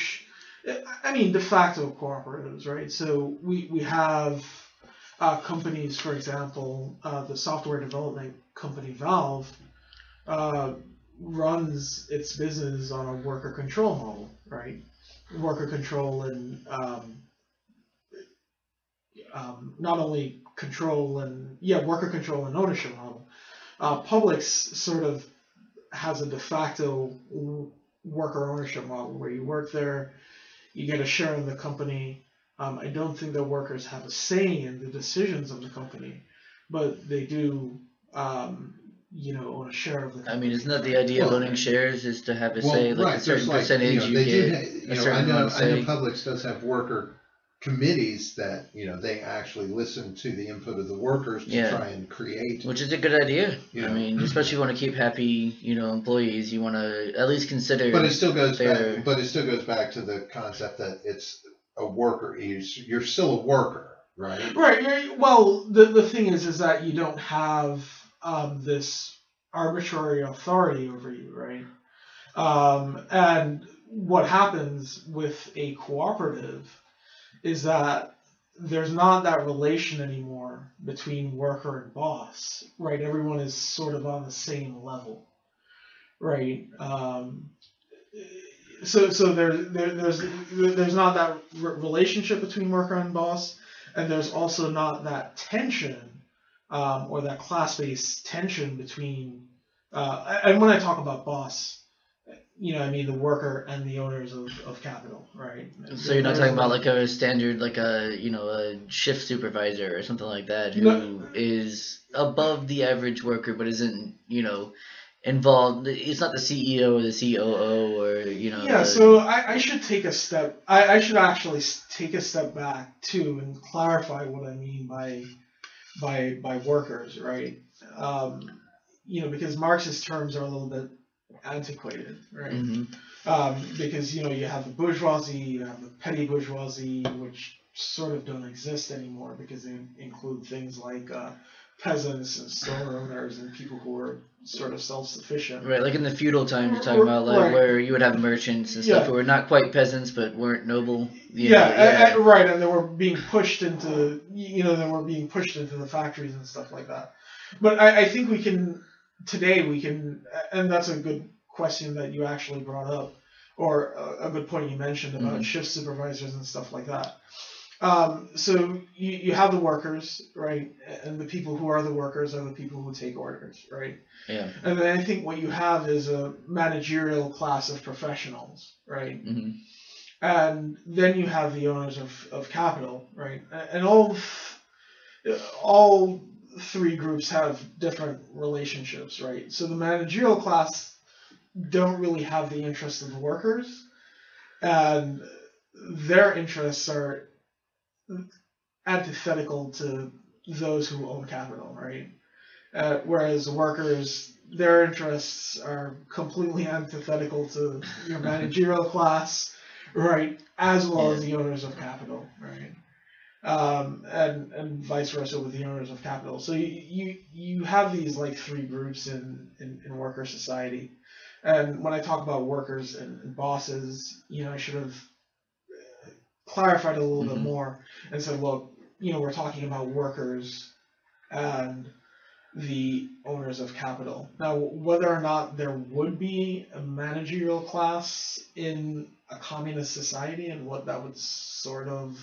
facto cooperatives, right? So we have companies, for example, the software development company Valve runs its business on a worker control model, right? Worker control and not only worker control and ownership model. Publix sort of has a de facto worker ownership model where you work there, you get a share in the company. I don't think that workers have a say in the decisions of the company, but they do, own a share of the company. I mean, isn't that the idea of owning shares, is to have a say, like right, a certain like, percentage they get do, a certain I know say? Publix does have worker committees that they actually listen to the input of the workers to try and create. Which is a good idea. I mean, especially when you want to keep happy, employees, you want to at least consider. But it still goes back. But it still goes back to the concept that it's a worker. You're still a worker, right? Right. Well, the thing is that you don't have this arbitrary authority over you, right? And what happens with a cooperative is that there's not that relation anymore between worker and boss, right? Everyone is sort of on the same level, right? So there's not that relationship between worker and boss, and there's also not that tension or that class-based tension between. And when I talk about boss, I mean the worker and the owners of capital, right? So you're not talking about like a standard, like a shift supervisor or something like that, who is above the average worker but isn't involved. It's not the CEO or the COO or Yeah. So I should take a step. I should actually take a step back too and clarify what I mean by workers, right? Because Marx's terms are a little bit antiquated, right? Mm-hmm. Because you have the bourgeoisie, you have the petty bourgeoisie, which sort of don't exist anymore because they include things like peasants and store owners and people who are sort of self-sufficient. Right, like in the feudal times, you're talking about, like, right, where you would have merchants and stuff who were not quite peasants but weren't noble. Right, and they were being pushed into, the factories and stuff like that. But I think today we can, and that's a good question that you actually brought up, or a good point you mentioned about shift supervisors and stuff like that. So you have the workers, right? And the people who are the workers are the people who take orders, right? Yeah. And then I think what you have is a managerial class of professionals, right? Mm-hmm. And then you have the owners of capital, right? And all three groups have different relationships, right? So the managerial class don't really have the interests of the workers, and their interests are antithetical to those who own capital, right? Whereas the workers, their interests are completely antithetical to your managerial class, right? As well as the owners of capital, right? and vice versa with the owners of capital. So you have these like three groups in worker society. And when I talk about workers and bosses, I should have clarified a little bit more and said, look, we're talking about workers and the owners of capital. Now, whether or not there would be a managerial class in a communist society and what that would sort of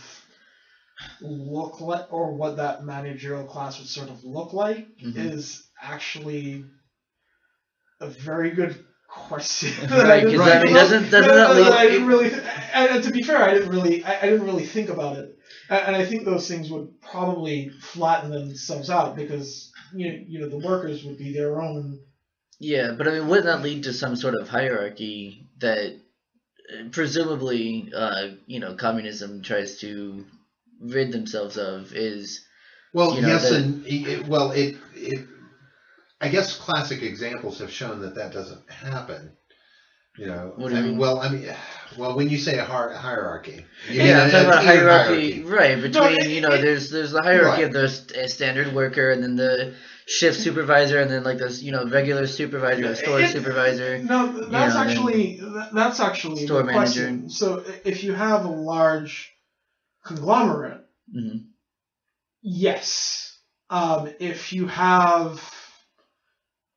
look like, or what that managerial class would sort of look like, is actually a very good question. Right, because I mean, doesn't that lead? I didn't really, and to be fair, I didn't really think about it, and I think those things would probably flatten themselves out because the workers would be their own. Yeah, but I mean, wouldn't that lead to some sort of hierarchy that presumably, communism tries to rid themselves of? Well, yes, and it I guess classic examples have shown that doesn't happen. What do you mean? Well, when you say a hierarchy, I'm talking about a hierarchy, right? Between there's the hierarchy of the standard worker, and then the shift supervisor, and then like this regular supervisor, the store supervisor. No, that's actually store the manager. question. So if you have a large conglomerate, yes. If you have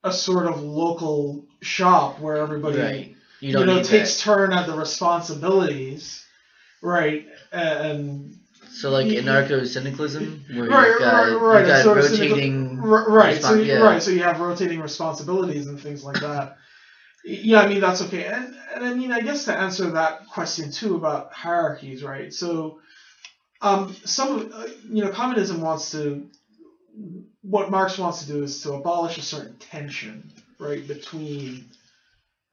a sort of local shop where everybody takes turn at the responsibilities, right? And so like anarcho-syndicalism, where right, you've got sort of rotating so you have rotating responsibilities and things like that. Yeah, I mean that's okay, and I mean I guess to answer that question too about hierarchies, right? So communism wants to. What Marx wants to do is to abolish a certain tension, right, between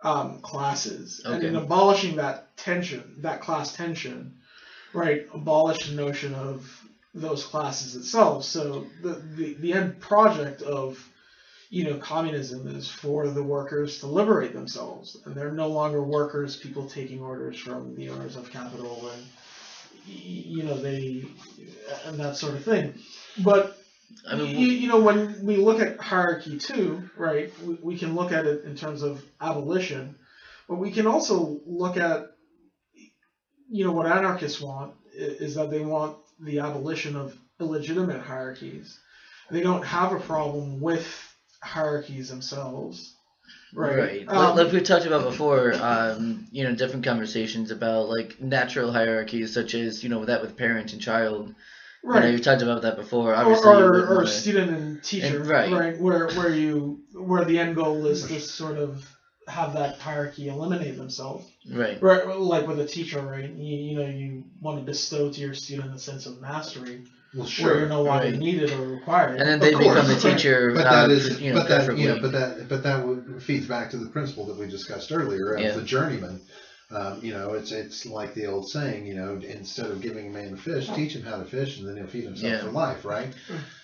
classes. Okay. And in abolishing that tension, that class tension, right, abolish the notion of those classes itself. So the end project of communism is for the workers to liberate themselves, and they're no longer workers, people taking orders from the owners of capital, and they and that sort of thing. But I mean, when we look at hierarchy too, right, we can look at it in terms of abolition, but we can also look at, what anarchists want is that they want the abolition of illegitimate hierarchies. They don't have a problem with hierarchies themselves, right? Like we've talked about before, different conversations about like natural hierarchies, such as, that with parent and child. Right, you've talked about that before. Obviously, or student and teacher, right? Where the end goal is to sort of have that hierarchy eliminate themselves, right? Like with a teacher, right? You want to bestow to your student a sense of mastery, where you're no longer needed or required, and then they become the teacher. But that feeds back to the principle that we discussed earlier of the journeyman. It's like the old saying, instead of giving a man a fish, teach him how to fish, and then he'll feed himself for life, right?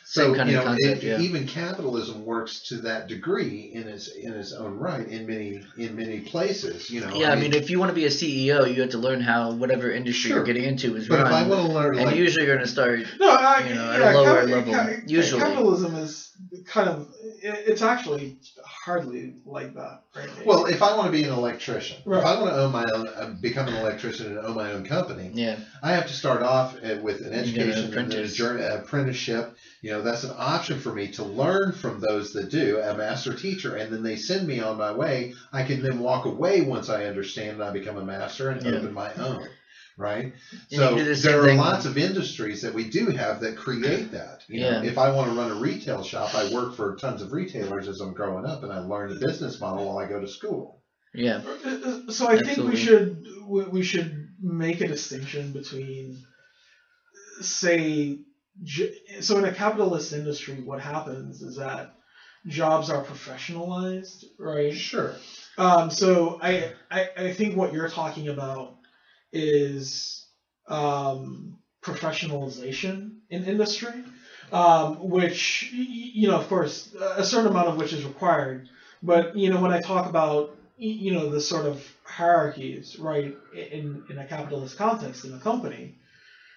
Same kind of concept, even capitalism works to that degree in its own right in many places. I mean, if you want to be a CEO, you have to learn how whatever industry you're getting into is run. But if I want to learn, and usually you're going to start, at a lower level. Usually, capitalism is kind of. It's actually hardly like that, right? Well, if I want to be an electrician, if I want to own my own, become an electrician and own my own company, I have to start off with an education and an apprenticeship. That's an option for me to learn from those that do, a master teacher, and then they send me on my way. I can then walk away once I understand and I become a master and open my own. Right? So there are lots of industries that we do have that create that. If I want to run a retail shop, I work for tons of retailers as I'm growing up, and I learn the business model while I go to school. Yeah. So I think we should make a distinction between, say, so in a capitalist industry, what happens is that jobs are professionalized, right? Sure. So I think what you're talking about is professionalization in industry, which, of course, a certain amount of which is required. But, when I talk about, the sort of hierarchies, right, in a capitalist context in a company,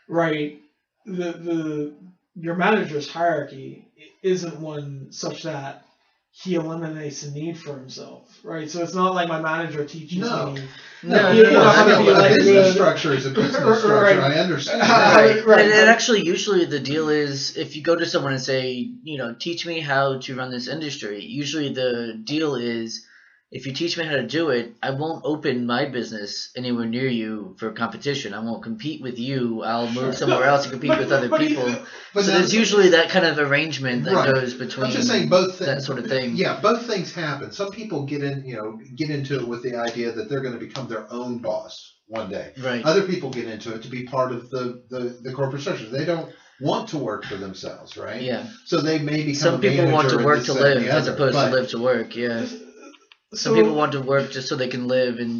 right, your manager's hierarchy isn't one such that he eliminates the need for himself, right? So it's not like my manager teaches No. me. No, You know, I how to know, be a like business good. structure is a business structure. Right. I understand. Right. Right. And actually, usually the deal is if you go to someone and say, teach me how to run this industry, usually the deal is if you teach me how to do it, I won't open my business anywhere near you for competition. I won't compete with you. I'll move somewhere else and compete with other people. But So now- there's usually that kind of arrangement that Right. goes between I'm just saying both things. that sort of thing. Yeah, both things happen. Some people get into it with the idea that they're going to become their own boss one day. Right. Other people get into it to be part of the corporate structure. They don't want to work for themselves, right? Yeah. So they may become Some a people want manager to and work this, to that, and live the as other. opposed But- to live to work. Yeah. Some So, people want to work just so they can live and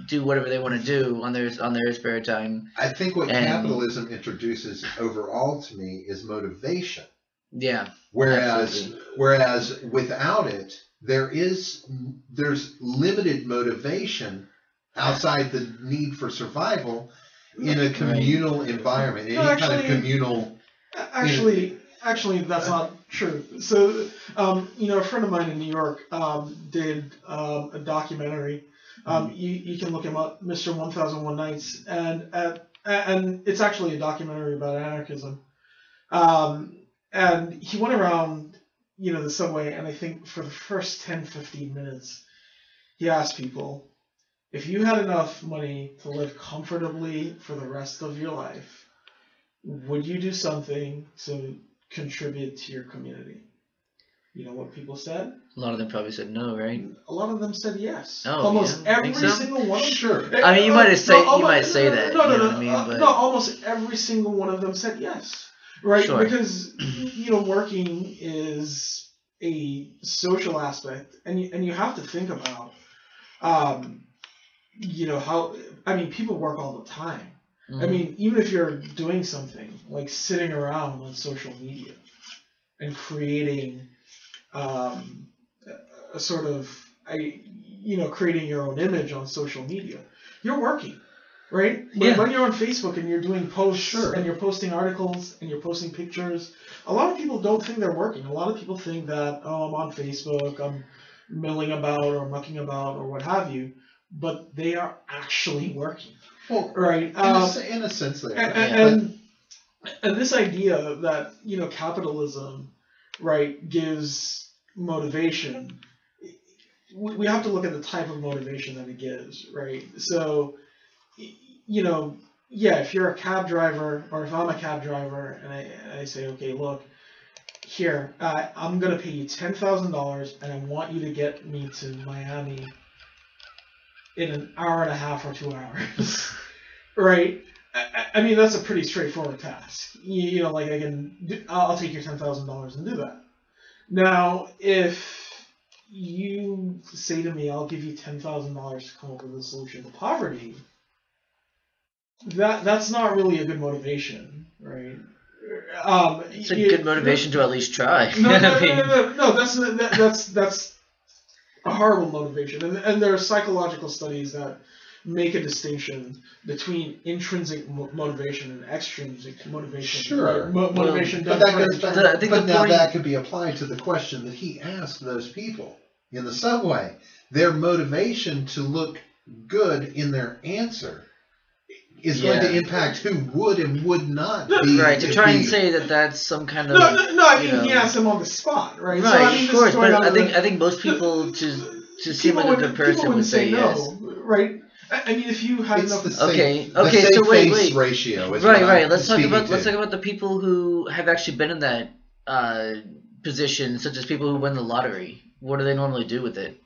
do whatever they want to do on their spare time. I think what And- capitalism introduces overall to me is motivation. Yeah. Whereas Absolutely. without it, there's limited motivation outside the need for survival in a communal environment, any kind of actually- communal. Actually, that's not true. So, a friend of mine in New York did a documentary. You can look him up, Mr. 1001 Nights, and it's actually a documentary about anarchism. And he went around, the subway, and I think for the first 10-15 minutes, he asked people, if you had enough money to live comfortably for the rest of your life, would you do something to contribute to your community? You know what people said? A lot of them probably said no, right? A lot of them said yes. Oh, Almost yeah? every Think so? single one. Sure. I mean, you might say No, you might say that. No, you know no, what I mean? But no. Almost every single one of them said yes, right? Sure. Because working is a social aspect, and you have to think about, how. I mean, people work all the time. I mean, even if you're doing something like sitting around on social media and creating a sort of, creating your own image on social media, you're working, right? Yeah. When you're on Facebook and you're doing posts Sure. and you're posting articles and you're posting pictures, a lot of people don't think they're working. A lot of people think that, I'm on Facebook, I'm milling about or mucking about or what have you, but they are actually working. Well, Right. in a sense, they are. And this idea that capitalism, right, gives motivation. We have to look at the type of motivation that it gives, right? So, if you're a cab driver, or if I'm a cab driver, and I say, okay, look, here, I'm gonna pay you $10,000, and I want you to get me to Miami in an hour and a half or 2 hours. Right? I mean, that's a pretty straightforward task. Like I'll take your $10,000 and do that. Now, if you say to me, I'll give you $10,000 to come up with a solution to poverty, that's not really a good motivation, right? it's a good motivation to at least try. No, I mean, that's a horrible motivation, and there are psychological studies that make a distinction between intrinsic motivation and extrinsic motivation. Sure. Right? Motivation. But done that goes for- back. I think But the now point- that could be applied to the question that he asked those people in the subway. Their motivation to look good in their answer is going to Yeah. impact who would and would not No, be. right, to try and be- say that that's some kind of No. I mean, you he know. asked them on the spot, right? Right, So, I mean, of this course, is going but on I with- think most people to seem people like a good would- person people would say yes. no, right? I mean, if you had It's enough. the same, Okay, the okay, same so wait, face wait. ratio. Is Right, what right. I'm Let's talk speaking to. about the people who have actually been in that position, such as people who win the lottery. What do they normally do with it?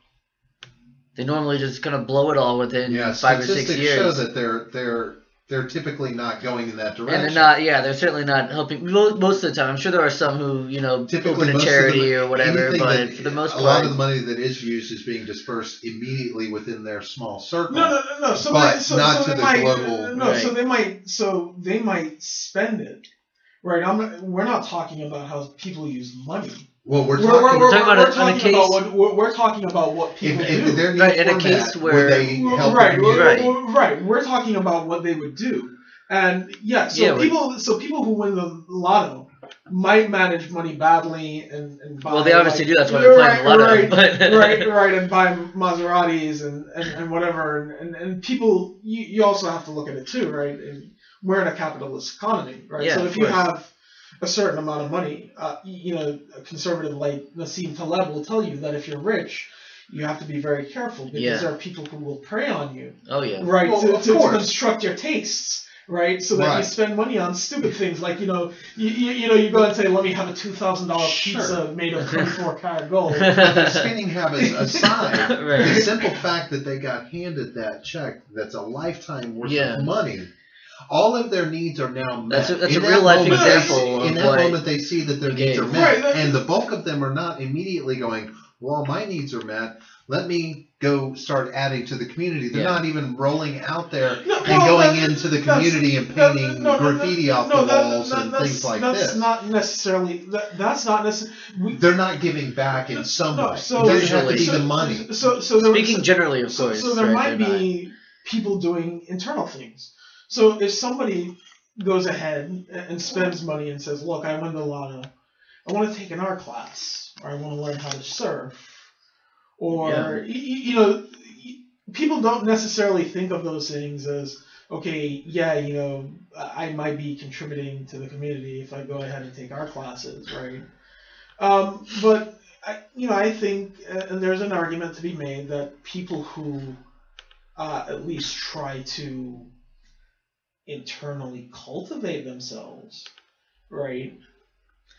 They normally just kind of blow it all within Yeah, 5 or 6 statistics years. show that they're typically not going in that direction. And they're not, yeah, they're certainly not helping. Most of the time, I'm sure there are some who, Typically, open a most of charity the- or whatever, anything but that- for the most a lot part, of the money that is used is being dispersed immediately within their small circle. No. So But they, so, not so to they the might, global- No, Right. so they might spend it, right? We're not talking about how people use money. Well, we're We're talking. talking about we're on a talking case- about we're talking about what people if do. they're Right, in a format, case would where- they help Right, the community? Right. right. We're talking about what they would do. And so Yeah, people who win the lotto might manage money badly and buy, well, they obviously do. That's why they're playing the lotto. right, but right, and buy Maseratis and whatever. And people, you also have to look at it too, right? And we're in a capitalist economy, right? Yeah, so of if you course. have a certain amount of money, a conservative like Nassim Taleb will tell you that if you're rich, you have to be very careful because there are people who will prey on you, Oh yeah. right? Well, to course. construct your tastes. Right, so that you Right. spend money on stupid things like you go and say, let me have a $2,000 Sure. pizza made of 24-karat gold. But their spending habits aside, Right. the simple fact that they got handed that check that's a lifetime worth Yeah. of money, all of their needs are now met. That's a In that real life moment, example In of that what moment, they see that their you needs are gave. met, Right, and the bulk of them are not immediately going, well, my needs are met. Let me go start adding to the community. They're Yeah. not even rolling out there No, and well, going that- into the that's- community and painting graffiti off the walls and things like that's this. not necessarily. That's not necessarily. They're not giving back in some No, way. so- It doesn't have to be so- the money. So Speaking generally, of course. So there right, might they're not. be people doing internal things. So if somebody goes ahead and spends money and says, "Look, I won the lotto. I want to take an art class, or I want to learn how to surf," or people don't necessarily think of those things as, okay, I might be contributing to the community if I go ahead and take art classes, right? But I think, and there's an argument to be made that people who at least try to internally cultivate themselves, right,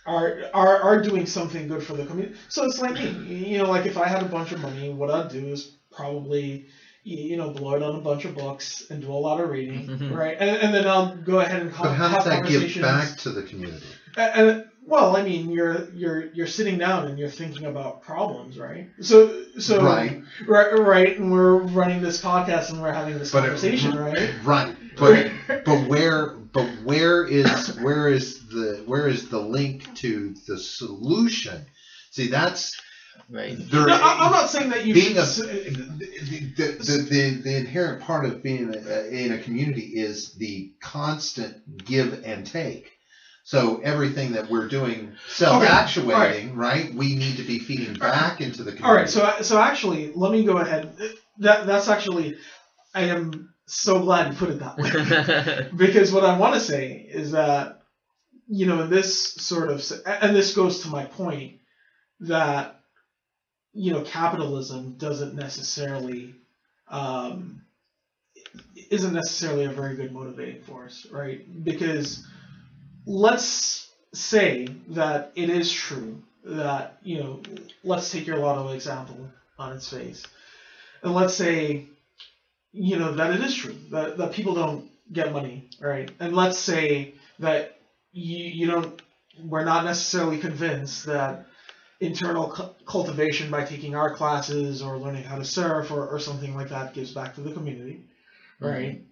are doing something good for the community. So it's like me, like if I had a bunch of money, what I'd do is probably blow it on a bunch of books and do a lot of reading, right? And then I'll go ahead and But how have does that give conversations. back to the community? And well, I mean, you're sitting down and you're thinking about problems, right? So Right. right, and we're running this podcast and we're having this conversation, right? Right. But where is the link to the solution? See, that's Right. there. No, I'm not saying that you being should. the inherent part of being in a community is the constant give and take. So everything that we're doing self-actuating, right? We need to be feeding back into the community. All right, so actually, let me go ahead. That's actually, I am so glad you put it that way. Because what I want to say is that, in this sort of, and this goes to my point, that, capitalism doesn't necessarily, isn't necessarily a very good motivating force, right? Because let's say that it is true that, let's take your lotto example on its face. And let's say, that it is true that people don't get money, right? And let's say that we're not necessarily convinced that internal cultivation by taking art classes or learning how to surf or something like that gives back to the community, right?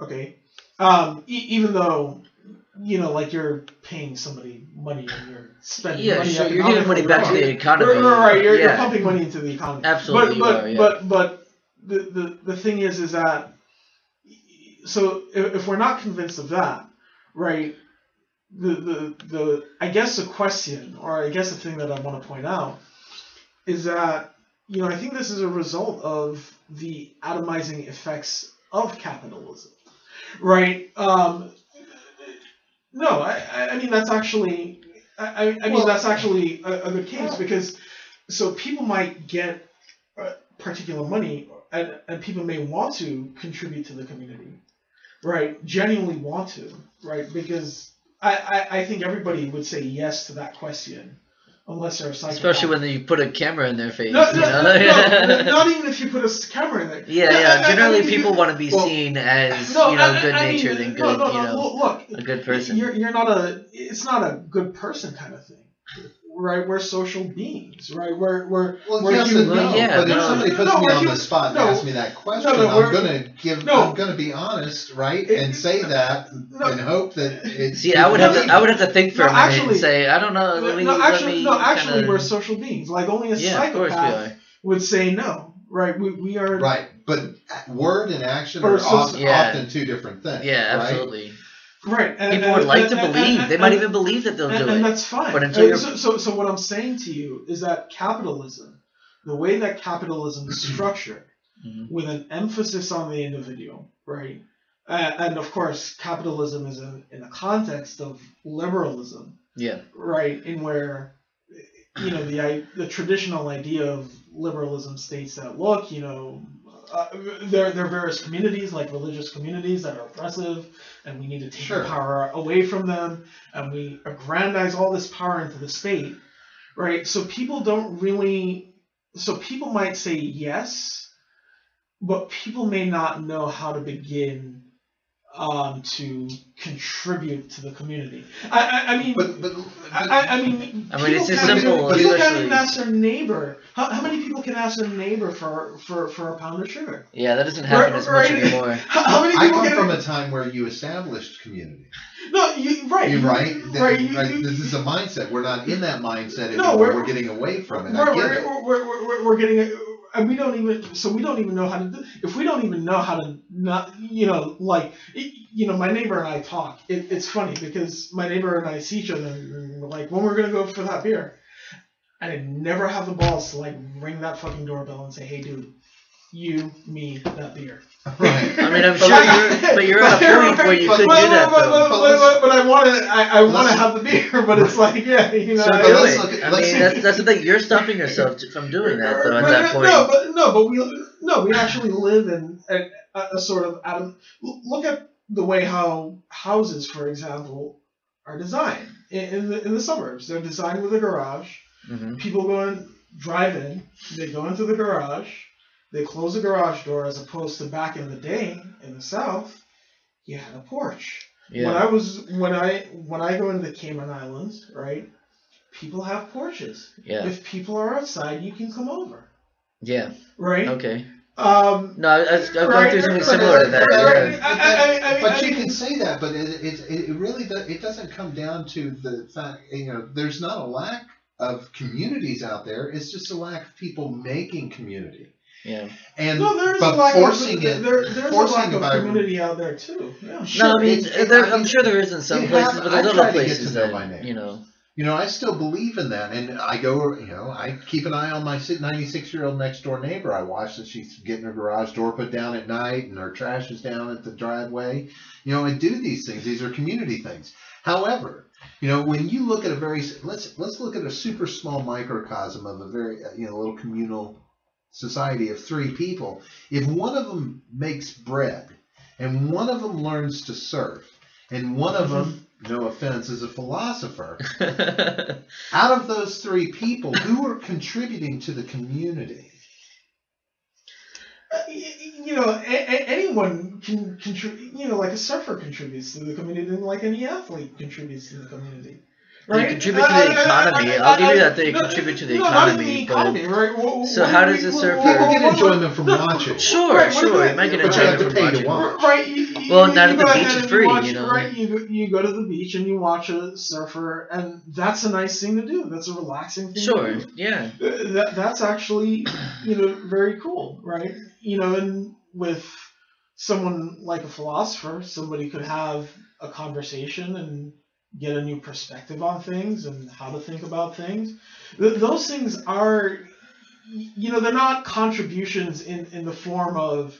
Okay. Even though, like you're paying somebody money and you're spending money. Sure, you're giving money back to the right? economy. Right, you're pumping money into the economy. Absolutely, But the thing is that, so if we're not convinced of that, right? The I guess the question, or I guess the thing that I want to point out, is that I think this is a result of the atomizing effects of capitalism, right? No, I mean that's actually that's actually a good case, because so people might get particular money and people may want to contribute to the community, right? Genuinely want to, right? Because I think everybody would say yes to that question, unless they're a psychopath. Especially when you put a camera in their face. No, not even if you put a camera in there. Yeah. Generally, people want to be seen as good-natured and good, look, a good person. You're not it's not a good person kind of thing, right? We're social beings, right? We're yes human and no. beings. Yeah, but if somebody puts me on the spot and asks me that question, I'm gonna be honest, right, and say that and hope that it's. See, I would have to think for a minute and say, I don't know. Actually, we're social beings. Like only a psychopath would say no, right? We are right, but word and action are often two different things. Yeah, right? absolutely. Right. People would like to believe. They might even believe that they'll do it. And that's fine. But until you're... So what I'm saying to you is that capitalism, the way that capitalism is structured, with an emphasis on the individual, right? And of course, capitalism is in a context of liberalism, yeah, right? In where, you know, the traditional idea of liberalism states that, look, you know, there are various communities, like religious communities, that are oppressive, and we need to take the power away from them, and we aggrandize all this power into the state, right? So people don't really, so people might say yes, but people may not know how to begin to contribute to the community. I mean, it's just simple. People can't even ask their neighbor. How many people can ask their neighbor for a pound of sugar? Yeah, that doesn't happen as much anymore. How many people I come from a time where you established community. No, right. This is a mindset. We're not in that mindset anymore. No, we're getting away from it. We're getting. And we don't even know how to do. If we don't even know how to not, you know, like, you know, my neighbor and I talk. It's funny because my neighbor and I see each other and we're like, when we're gonna go for that beer, and I never have the balls to like ring that fucking doorbell and say, hey, dude, you, me, that beer. Right. I mean, I'm sure you're at a point where you could do that. But I want to have the beer. But it's like, yeah, you know. So do it. I mean, that's the thing. You're stopping yourself from doing that, though. At that point. We actually live in a sort of look at the way how houses, for example, are designed in the suburbs. They're designed with a garage. Mm-hmm. People go and drive in. They go into the garage. They close the garage door, as opposed to back in the day in the South, you had a porch. Yeah. When I go into the Cayman Islands, right? People have porches. Yeah. If people are outside, you can come over. Yeah. Right. Okay. No, I've gone through something similar to that. But you can say that, but it really doesn't come down to the fact, you know, there's not a lack of communities out there. It's just a lack of people making community. Yeah. And there's a lack of community out there too. Yeah. Sure, no, I mean, I'm sure there is in some places, but there's other places that, you know. You know, I still believe in that, and I go, you know, I keep an eye on my 96-year-old next door neighbor. I watch that she's getting her garage door put down at night, and her trash is down at the driveway. You know, I do these things. These are community things. However, you know, when you look at a very, let's look at a super small microcosm of a very, you know, little communal society of 3 people. If one of them makes bread, and one of them learns to surf, and one of them, no offense, is a philosopher, out of those 3 people, who are contributing to the community? You know, anyone can contribute. You know, like a surfer contributes to the community, and like any athlete contributes to the community. Right? They contribute to the economy. I'll give you that. They contribute to the economy. Right? So how does a surfer... People get enjoyment from watching. Sure. You might get enjoyment from watching. Right. Well, not at the beach is free, you know. Right. You go to the beach and you watch a surfer, and that's a nice thing to do. That's a relaxing thing to do. Yeah. That's actually, you know, very cool, right? You know, and with someone like a philosopher, somebody could have a conversation and get a new perspective on things and how to think about things. Those things are, you know, they're not contributions in the form of,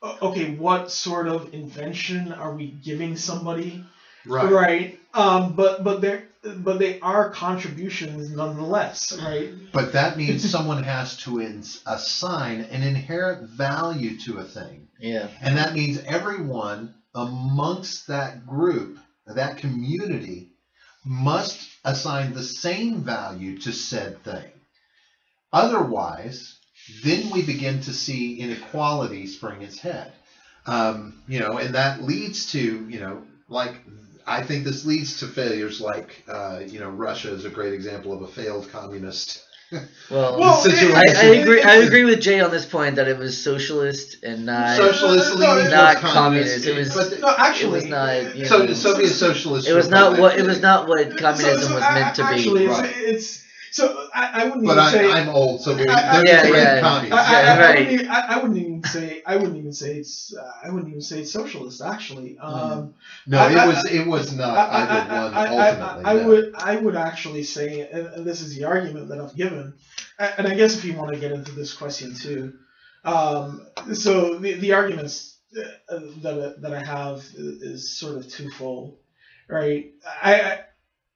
okay, what sort of invention are we giving somebody? Right. But they are contributions nonetheless, right? But that means someone has to assign an inherent value to a thing. Yeah. And that means everyone amongst that group, that community, must assign the same value to said thing. Otherwise, then we begin to see inequality spring its head. You know, and that leads to, you know, like, I think this leads to failures like, you know, Russia is a great example of a failed communist. I agree with Jay on this point that it was socialist and not communist. It was not. You know, Soviet socialist. It was not what communism was meant to be. Actually, So I wouldn't But even say. I'm old, so they're I- just Yeah, red yeah. commies. Right. I wouldn't even say. I wouldn't even say it's. I wouldn't even say it's socialist. Actually, No, it was not either one ultimately. I would actually say, and this is the argument that I've given, and I guess if you want to get into this question too, so the arguments that I have is sort of twofold, right?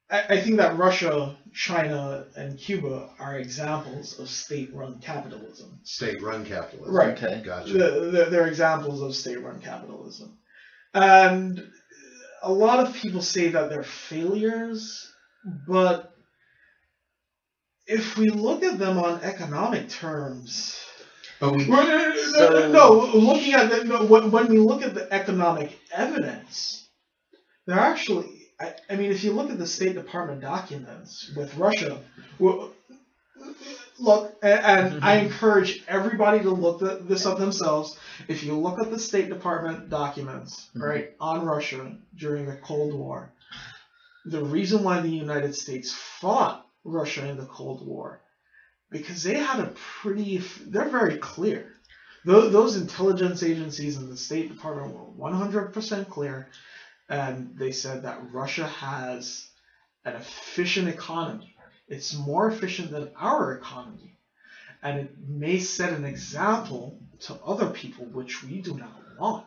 I think that Russia, China, and Cuba are examples of state-run capitalism. State-run capitalism. Right. Okay. Gotcha. They're examples of state-run capitalism. And a lot of people say that they're failures, but if we look at them on economic terms, But we looking at when we look at the economic evidence, they're actually. I mean, if you look at the State Department documents with Russia, look, and I encourage everybody to look this up themselves. If you look at the State Department documents, right, on Russia during the Cold War, the reason why the United States fought Russia in the Cold War, because they had they're very clear. Those intelligence agencies in the State Department were 100% clear. And they said that Russia has an efficient economy. It's more efficient than our economy. And it may set an example to other people, which we do not want.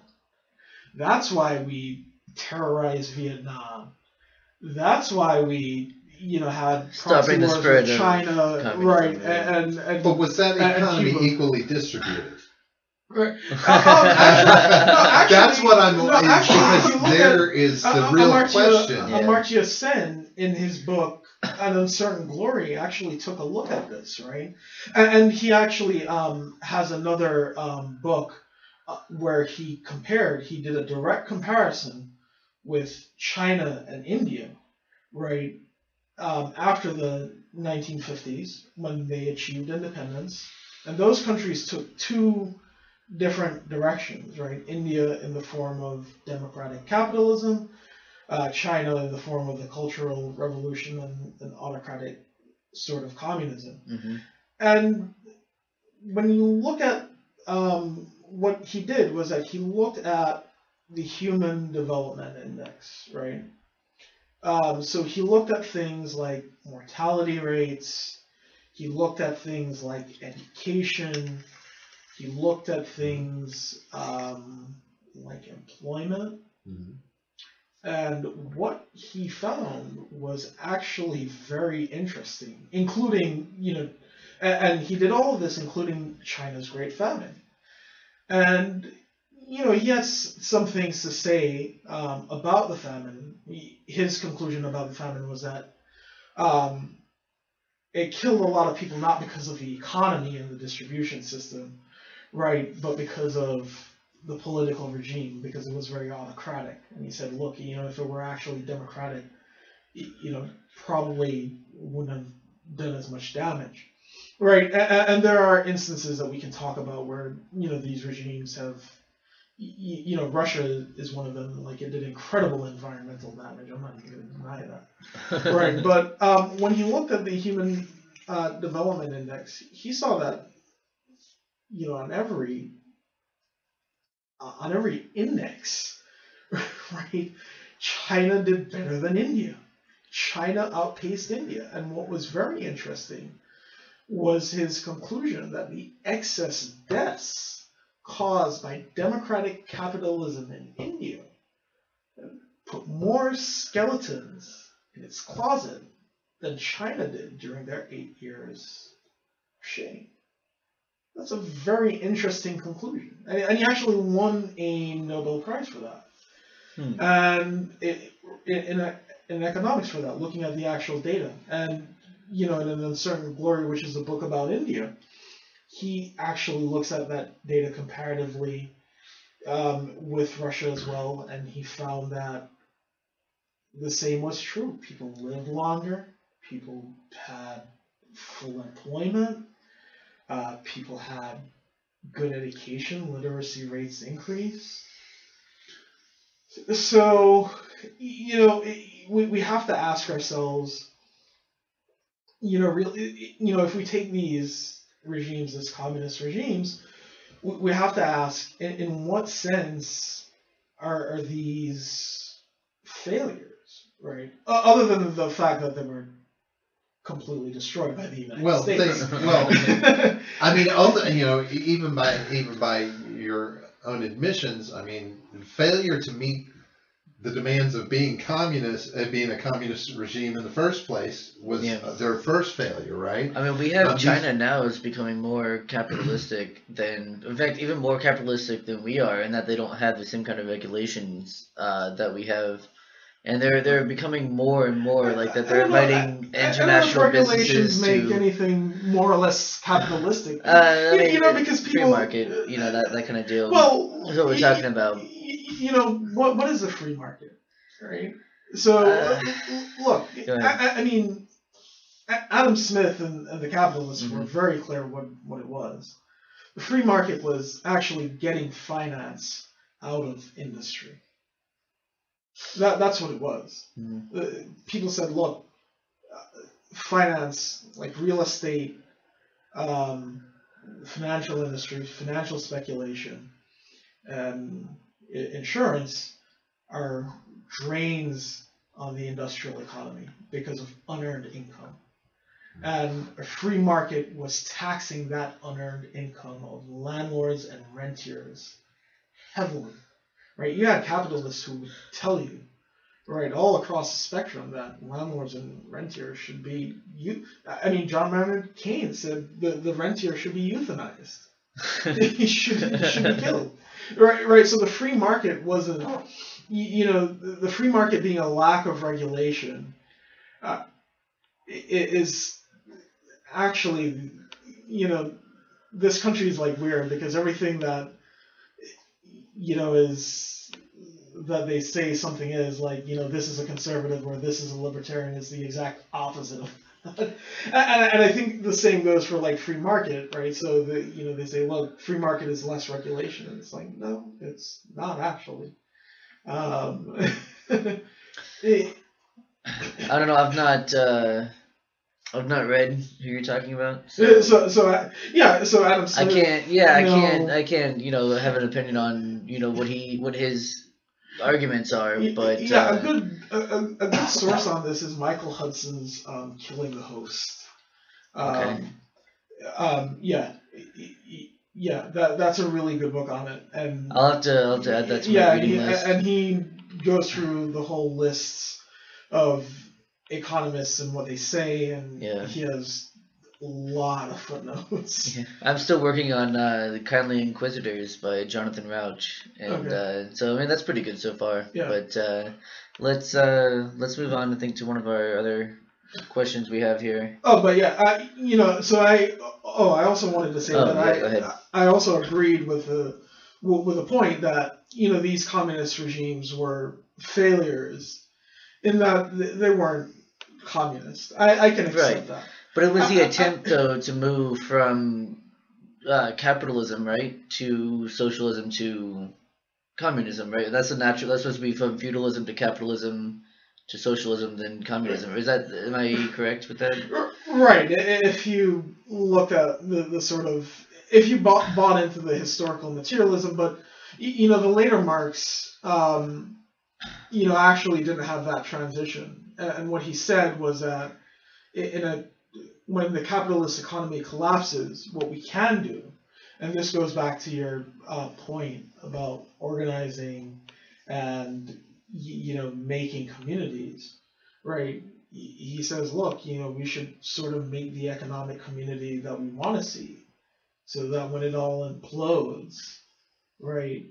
That's why we terrorized Vietnam. That's why we, had Stopping the wars spread with of China, communism, right? yeah. And But was that economy Cuba. equally distributed? Right. That's what I'm. Actually, Because there is the real question. Amartya Sen, in his book An Uncertain Glory, actually took a look at this, right? And he actually has another book where he did a direct comparison with China and India, right? After the 1950s, when they achieved independence, and those countries took two different directions, right? India in the form of democratic capitalism, China in the form of the Cultural Revolution and autocratic sort of communism. Mm-hmm. And when you look at what he did was that he looked at the Human Development Index, right? So he looked at things like mortality rates, he looked at things like education, he looked at things like employment, and what he found was actually very interesting, including, and he did all of this including China's Great Famine. And, he has some things to say about the famine. His conclusion about the famine was that it killed a lot of people not because of the economy and the distribution system, right, but because of the political regime, because it was very autocratic. And he said, look, if it were actually democratic, probably wouldn't have done as much damage. Right, and there are instances that we can talk about where, these regimes have, Russia is one of them, like it did incredible environmental damage. I'm not even going to deny that. Right, but when he looked at the Human Development Index, he saw that, on every index, right, China did better than India. China outpaced India. And what was very interesting was his conclusion that the excess deaths caused by democratic capitalism in India put more skeletons in its closet than China did during their 8 years of shame. That's a very interesting conclusion. And he actually won a Nobel Prize for that. And in economics for that, looking at the actual data. And, in An Uncertain Glory, which is a book about India, he actually looks at that data comparatively with Russia as well, and he found that the same was true. People lived longer, people had full employment, people had good education, literacy rates increased. So, we have to ask ourselves, really, if we take these regimes as communist regimes, we have to ask, in what sense are these failures, right? Other than the fact that they were completely destroyed by the United States. I mean, even by your own admissions, I mean, failure to meet the demands of being communist, being a communist regime in the first place, was their first failure, right? I mean, we have China now is becoming more capitalistic than, in fact, even more capitalistic than we are, in that they don't have the same kind of regulations that we have. And they're becoming more and more like that. They're inviting international businesses to make anything more or less capitalistic. Because people, free market, that kind of deal. Well, is what we're talking about. What is a free market, right? So look, I mean, Adam Smith and the capitalists were very clear what it was. The free market was actually getting finance out of industry. That's what it was. People said, look, finance, like real estate, financial industry, financial speculation, and insurance are drains on the industrial economy because of unearned income. And a free market was taxing that unearned income of landlords and rentiers heavily. Right, you had capitalists who would tell you, right, all across the spectrum that landlords and rentiers should be. John Maynard Keynes said the rentier should be euthanized. he should be killed. Right. So the free market wasn't, the free market being a lack of regulation, is actually, this country is like weird because everything that is that they say something is like, this is a conservative or this is a libertarian is the exact opposite of that. And I think the same goes for like free market, right? So they say, well, free market is less regulation, and it's like, no, it's not actually. I don't know. I've not read who you're talking about. So Adam Smith. I can't have an opinion on what his arguments are, but a good source on this is Michael Hudson's Killing the Host. That's a really good book on it, and I'll have to add that to my reading list. And he goes through the whole lists of economists and what they say, and he has a lot of footnotes. I'm still working on The Kindly Inquisitors by Jonathan Rauch, and so I mean that's pretty good so far. But let's move on, I think, to one of our other questions we have here. So I also wanted to say I also agreed with the point that these communist regimes were failures in that they weren't communist. I can accept that. But it was the attempt, though, to move from capitalism, right, to socialism to communism, right? That's supposed to be from feudalism to capitalism to socialism, then communism. Am I correct with that? Right. If you look at the sort of, if you bought into the historical materialism, but the later Marx, actually didn't have that transition. And what he said was that when the capitalist economy collapses, what we can do, and this goes back to your point about organizing and making communities, right? He says, look, we should sort of make the economic community that we want to see, so that when it all implodes, right,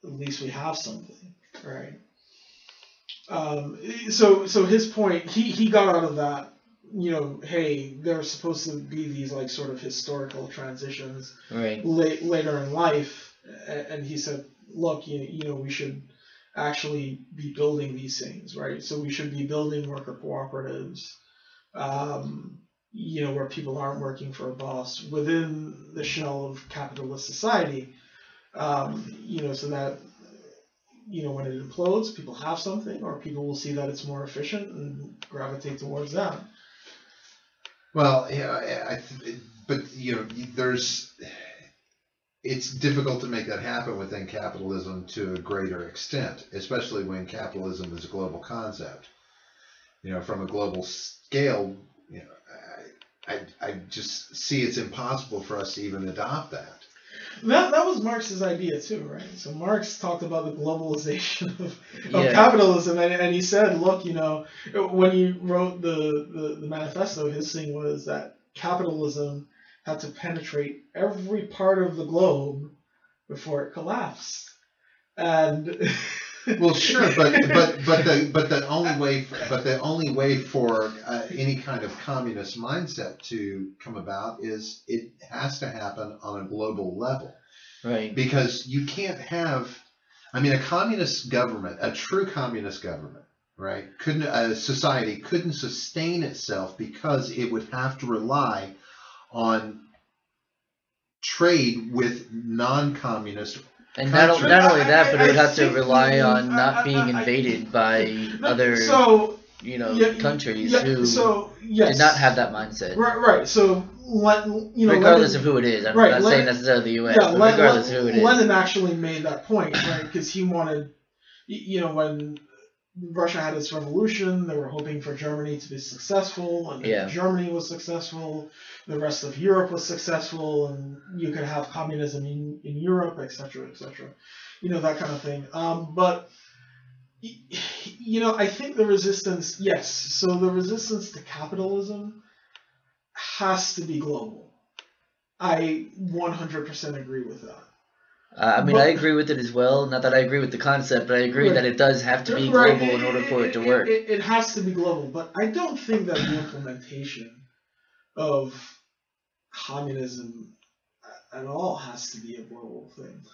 at least we have something, right? So his point, he got out of that, hey, there's supposed to be these like sort of historical transitions later in life, and he said, look, we should actually be building these things, right? So we should be building worker cooperatives, where people aren't working for a boss within the shell of capitalist society, so that when it implodes, people have something, or people will see that it's more efficient and gravitate towards that. Well, yeah, but it's difficult to make that happen within capitalism to a greater extent, especially when capitalism is a global concept. From a global scale, I just see it's impossible for us to even adopt that. That was Marx's idea too, right? So Marx talked about the globalization of Yeah. capitalism, and he said, look, when he wrote the manifesto, his thing was that capitalism had to penetrate every part of the globe before it collapsed. And well, sure, but the only way for any kind of communist mindset to come about is it has to happen on a global level, Right. because you can't have, a communist government, a true communist government, right? Society couldn't sustain itself because it would have to rely on trade with non-communist. And not only that, but it would have to rely on not being invaded by other countries who did not have that mindset. Right. So regardless of who it is, I'm not saying necessarily the U.S. but regardless of who it is. Lenin actually made that point, right? Because he wanted, when Russia had its revolution, they were hoping for Germany to be successful, and if Germany was successful, the rest of Europe was successful, and you could have communism in Europe, etc., etc. That kind of thing. But I think the resistance, yes. So the resistance to capitalism has to be global. I 100% agree with that. I agree with it as well. Not that I agree with the concept, but I agree that it does have to be global in order for it to work. It has to be global, but I don't think that the implementation of communism at all has to be a global thing.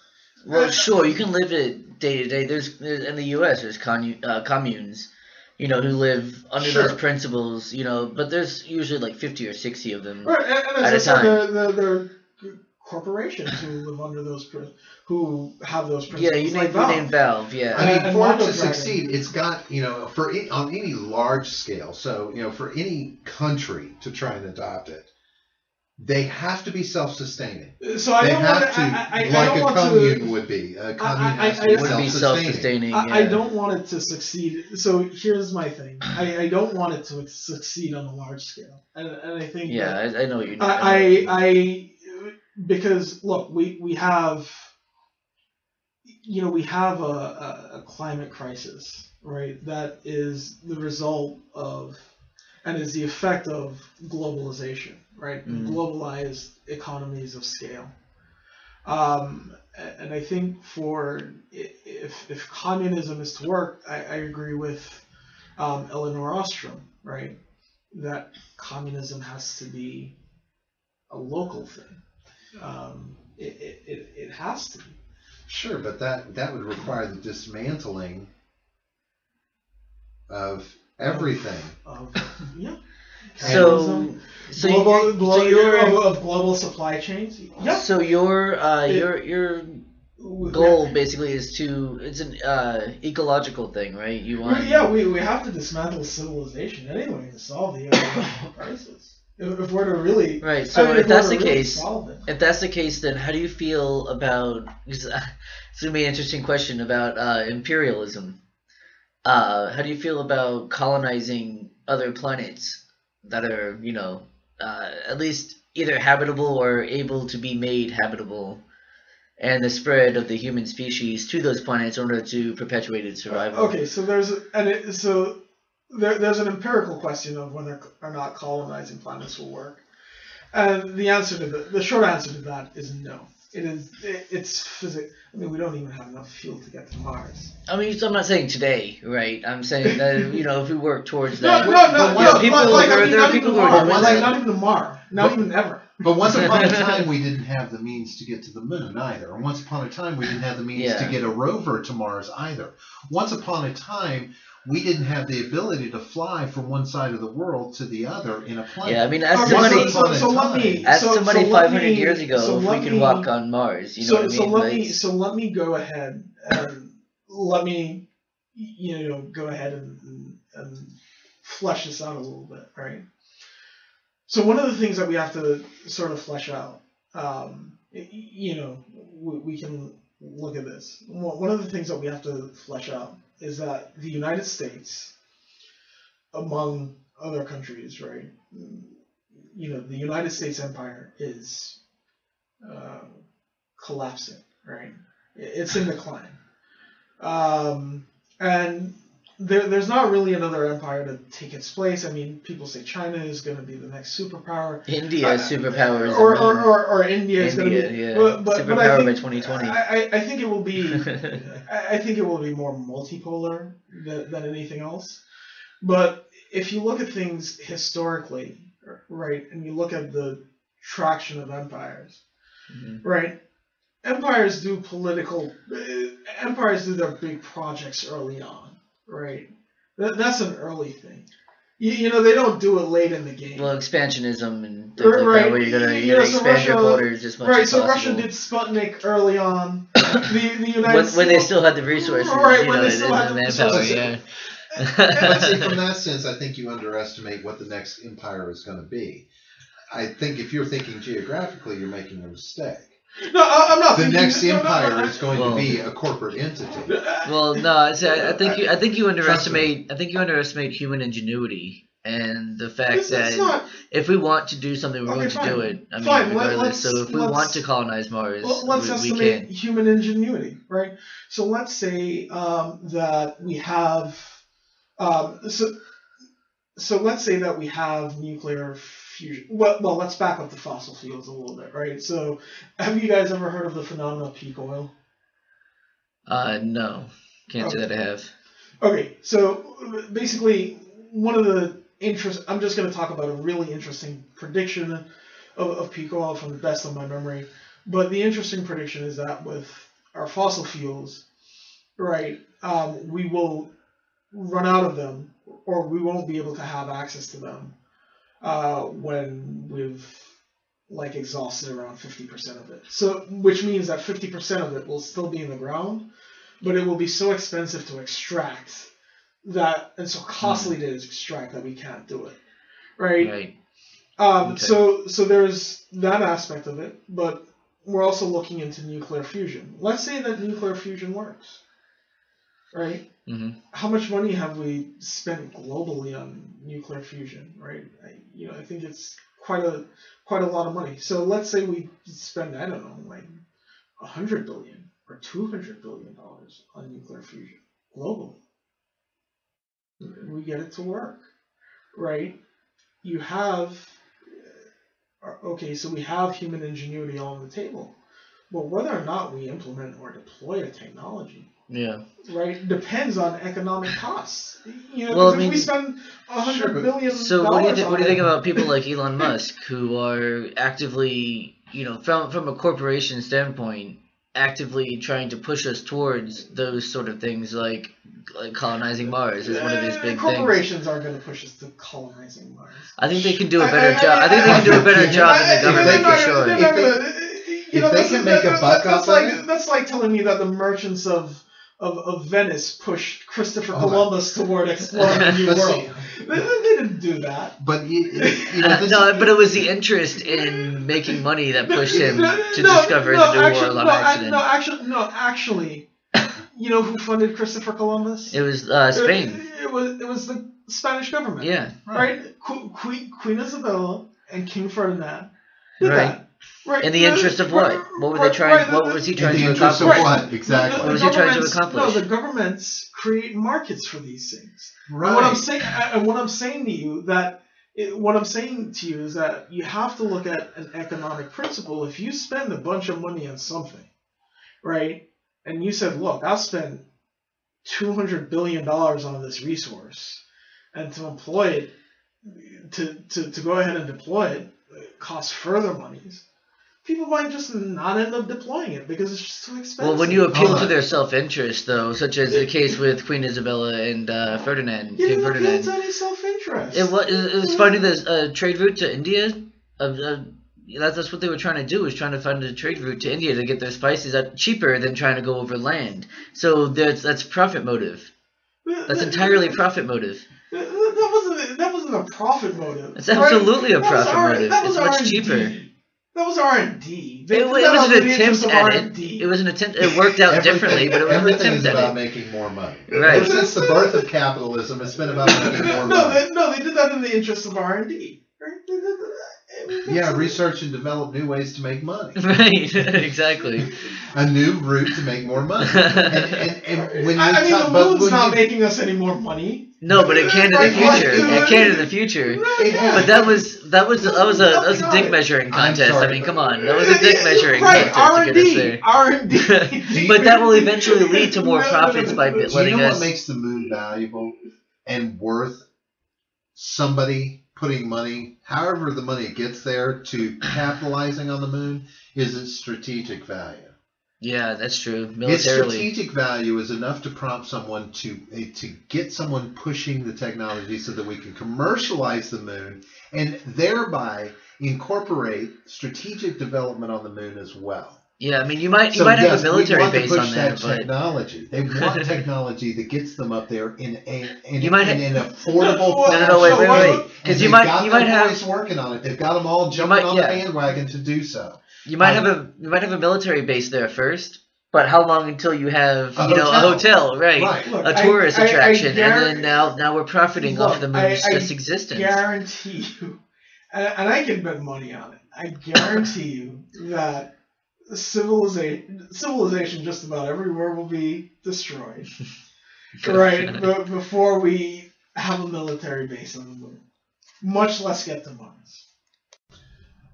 Well, sure, you can live it day to day. There's in the U.S. there's communes, who live under those principles, but there's usually like 50 or 60 of them at a time. They're corporations who live under who have those principles. Yeah, you named Valve. Yeah, for it to succeed, it's got on any large scale. So for any country to try and adopt it, they have to be self-sustaining. So I don't want to, like a commune would be. A commune has to be self-sustaining. I don't want it to succeed. So here's my thing. I don't want it to succeed on a large scale, and I think. Yeah, I know what you mean. Because look, we have a climate crisis, right? That is the result of and is the effect of globalization, right? Globalized economies of scale. And I think if communism is to work, I agree with Elinor Ostrom, right? That communism has to be a local thing. It has to be. Sure, but that would require the dismantling of everything. So global supply chains. Yeah. So your goal basically is it's an ecological thing, right? You want. Yeah, we have to dismantle civilization anyway to solve the crisis. If we're to really right, so if that's the case, then how do you feel about? It's gonna be an interesting question about imperialism. How do you feel about colonizing other planets that are, at least either habitable or able to be made habitable, and the spread of the human species to those planets in order to perpetuate its survival? Okay, so there's an empirical question of whether or not colonizing planets will work, and the short answer to that is no. It's physics. We don't even have enough fuel to get to Mars. So I'm not saying today, right? I'm saying that if we work towards that. Not even to Mars, not even ever. But once upon a time, we didn't have the means to get to the moon either. And once upon a time, we didn't have the means to get a rover to Mars either. Once upon a time, we didn't have the ability to fly from one side of the world to the other in a plane. Yeah, ask somebody 500 years ago if we could walk on Mars. Let me go ahead and go ahead and flesh this out a little bit, right? So one of the things that we have to sort of flesh out, we can look at this. One of the things that we have to flesh out is that the United States, among other countries, right? The United States empire is collapsing, right? It's in decline. And there's not really another empire to take its place. I mean, people say China is going to be the next superpower. India superpower is or India is going to be superpower by 2020. I think it will be I think it will be more multipolar than anything else. But if you look at things historically, right, and you look at the traction of empires, right? Empires do their big projects early on, right? That's an early thing. They don't do it late in the game. Well, expansionism and things like that, where you're gonna expand your borders as much as possible. Right, so Russia did Sputnik early on. The United States, when they still had the resources, when they still had the manpower, yeah. But see, from that sense, I think you underestimate what the next empire is going to be. I think if you're thinking geographically, you're making a mistake. No, I'm not. The next empire is going to be a corporate entity. Well, no, see, I think you underestimate. I think you underestimate human ingenuity and the fact that if we want to do something, we're going to do it. I mean, regardless. So if we want to colonize Mars, let's we estimate can. Human ingenuity, right? So let's say that we have. So let's say that we have nuclear fusion. Well, let's back up the fossil fuels a little bit, right? So, have you guys ever heard of the phenomenon of peak oil? No, can't say that I have. Okay, so basically, one of the I'm just going to talk about a really interesting prediction of peak oil from the best of my memory. But the interesting prediction is that with our fossil fuels, right, we will run out of them, or we won't be able to have access to them when we've exhausted around 50% of it. So, which means that 50% of it will still be in the ground, but it will be so expensive to extract and so costly to extract that we can't do it, right? Right. Okay. So there's that aspect of it, but we're also looking into nuclear fusion. Let's say that nuclear fusion works, right? Mm-hmm. How much money have we spent globally on nuclear fusion, right? I think it's quite a lot of money. So let's say we spend, I don't know, $100 billion or $200 billion on nuclear fusion globally. We get it to work, right? You have, so we have human ingenuity all on the table, but whether or not we implement or deploy a technology, right, depends on economic costs. If we spend $100 billion. So what do you think about people like Elon Musk, who are actively, from a corporation standpoint, actively trying to push us towards those sort of things, like colonizing Mars is one of his big corporations aren't going to push us to colonizing Mars. I think they can do a better job. I think they can do a better job than the government for sure. If they can make a buck off of it, that's like telling me that the merchants of Venice pushed Christopher Columbus toward exploring the New World. They didn't do that. But but it was the interest in making money that pushed him to discover the New World on accident. Actually, you know who funded Christopher Columbus? It was Spain. It was the Spanish government. Yeah. Right. Queen Isabella and King Ferdinand did that. Right. In the interest of what? What were they trying? What was he trying to accomplish? In the interest of what? Exactly. What was he trying to accomplish? No, the governments create markets for these things. Right. And what I'm saying to you is that you have to look at an economic principle. If you spend a bunch of money on something, right, and you said, look, I'll spend $200 billion on this resource, and to employ it, to go ahead and deploy it, costs further monies. People might just not end up deploying it because it's just too expensive. Well, when you appeal to their self-interest, though, such as the case with Queen Isabella and Ferdinand, you King didn't Ferdinand, appeal to any self-interest. It was funny. There's a trade route to India. That's what they were trying to do. Was trying to find a trade route to India to get their spices cheaper than trying to go over land. So that's profit motive. That's entirely profit motive. That that wasn't a profit motive. It's absolutely a profit motive. That was It's much R&D. cheaper. That was R&D. It was an attempt at it. It was an attempt. It worked out differently, but it was an everything is attempt about at it. making more money. Right. Ever since the birth of capitalism, it's been about making more money. No, they did that in the interest of R&D. Right? Yeah, research and develop new ways to make money. Right. Exactly. A new route to make more money. And when you I mean, talk, the but moon's when not you, making us any more money. No, but it can in the future. It can in the future. But that was a dick measuring contest. I mean, come on, that was a dick measuring Right, contest to get us there. R&D. But that will eventually lead to more profits by do you letting know us. what makes the moon valuable and worth somebody putting money, however the money gets there, to capitalizing on the moon, is its strategic value. Yeah, that's true. Its Militarily. strategic value is enough to prompt someone to get someone pushing the technology so that we can commercialize the moon and thereby incorporate strategic development on the moon as well. Yeah, I mean, you might So have yes, a military we want base to push on that, that but technology. They want technology that gets them up there in You might an affordable No, no, wait, fashion. because And you they've might got you their might have boys working on it. They've got them all jumping on the bandwagon to do so. you might have a military base there first. But how long until you have A a hotel, right? Right. Look, A tourist attraction, and guarantee- then now we're profiting off the moon's I just existence. guarantee you, and I can bet money on it. I guarantee you that civilization just about everywhere will be destroyed, right? Before we have a military base on the moon, much less get to Mars.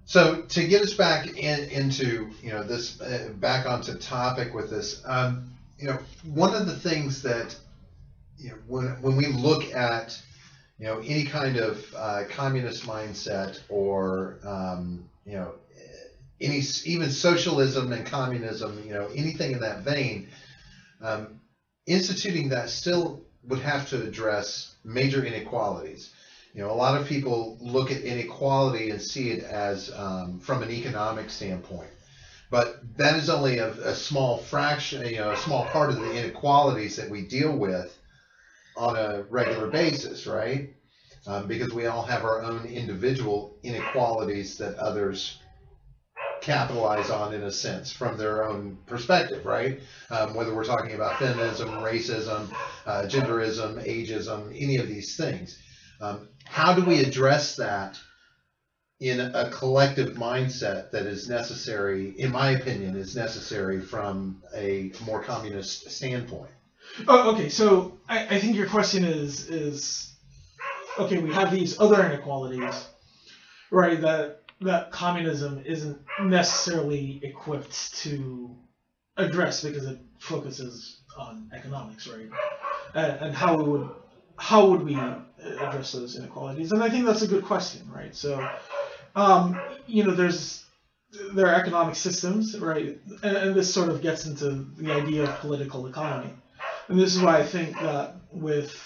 So to get us back into this back onto topic with this, one of the things that when we look at any kind of communist mindset or any even socialism and communism, anything in that vein, instituting that still would have to address major inequalities. A lot of people look at inequality and see it as from an economic standpoint, but that is only a small fraction, a small part of the inequalities that we deal with on a regular basis, right? Because we all have our own individual inequalities that others capitalize on, in a sense, from their own perspective, right? Whether we're talking about feminism, racism, genderism, ageism, any of these things. How do we address that in a collective mindset that is necessary, in my opinion, is necessary from a more communist standpoint? Oh, okay. So I think your question is okay. We have these other inequalities, right? That communism isn't necessarily equipped to address because it focuses on economics, right? And how would we address those inequalities? And I think that's a good question, right? So, there are economic systems, right? And this sort of gets into the idea of political economy. And this is why I think that with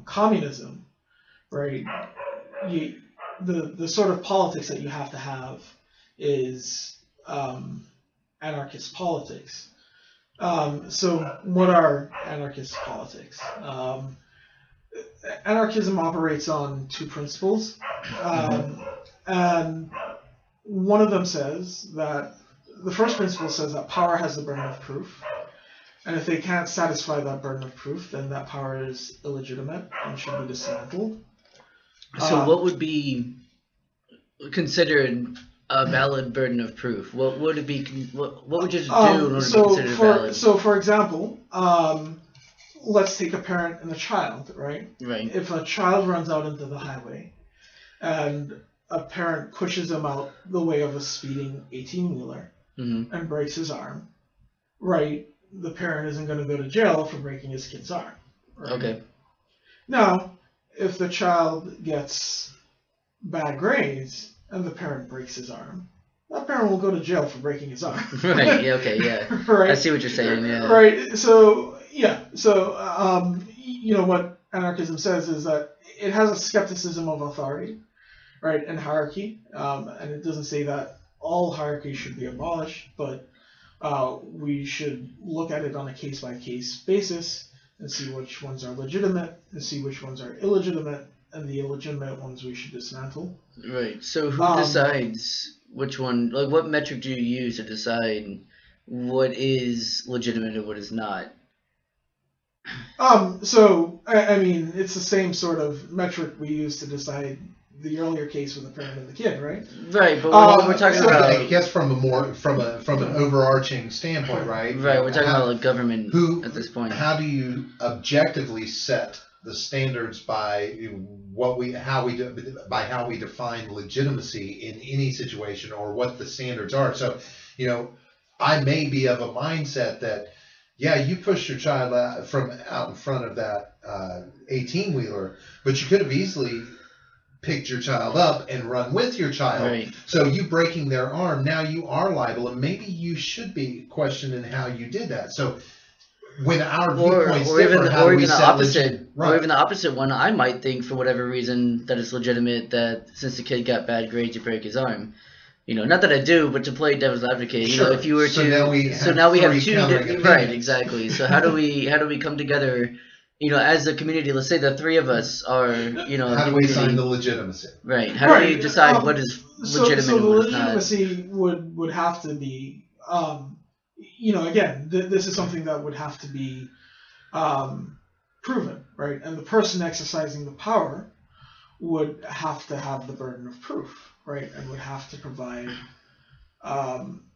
communism, right, the sort of politics that you have to have is anarchist politics. So what are anarchist politics? Anarchism operates on two principles, and one of them says that the first principle says that power has the burden of proof, and if they can't satisfy that burden of proof, then that power is illegitimate and should be dismantled. So what would be considered a valid burden of proof? What would it be? What would you do in order to consider it valid? So, for example, let's take a parent and a child, right? Right. If a child runs out into the highway and a parent pushes him out the way of a speeding 18-wheeler and breaks his arm, right, the parent isn't going to go to jail for breaking his kid's arm. Right? Okay. Now, if the child gets bad grades and the parent breaks his arm, that parent will go to jail for breaking his arm. Right. Yeah. Okay. Yeah. Right. I see what you're saying. Yeah. Right. So yeah. So what anarchism says is that it has a skepticism of authority, right, and hierarchy, and it doesn't say that all hierarchy should be abolished, but we should look at it on a case-by-case basis and see which ones are legitimate and see which ones are illegitimate, and the illegitimate ones we should dismantle. Right. So who Um, decides which one? Like, what metric do you use to decide what is legitimate and what is not? So I mean, it's the same sort of metric we use to decide the earlier case with the parent and the kid, right? Right, but we're talking So I about guess from an overarching standpoint, right? right. We're talking How- about like government who at this point. How do you objectively set the standards by how we define legitimacy in any situation, or what the standards are? So, I may be of a mindset that, yeah, you pushed your child out in front of that 18-wheeler, but you could have easily picked your child up and run with your child. Right. So you breaking their arm, now you are liable, and maybe you should be questioned in how you did that. So when our viewpoints differ, how do we set or even the opposite one, I might think for whatever reason that it's legitimate that since the kid got bad grades, you break his arm. Not that I do, but to play devil's advocate, Sure. if you were So to, now we have have two, countering right, opinions. exactly. So how do we come together, as a community? Let's say the three of us are, How do we community, assign the legitimacy? right? How do we decide what is legitimate So and the what is not? legitimacy would have to be, again, this is something that would have to be proven, right? And the person exercising the power would have to have the burden of proof, right? And would have to provide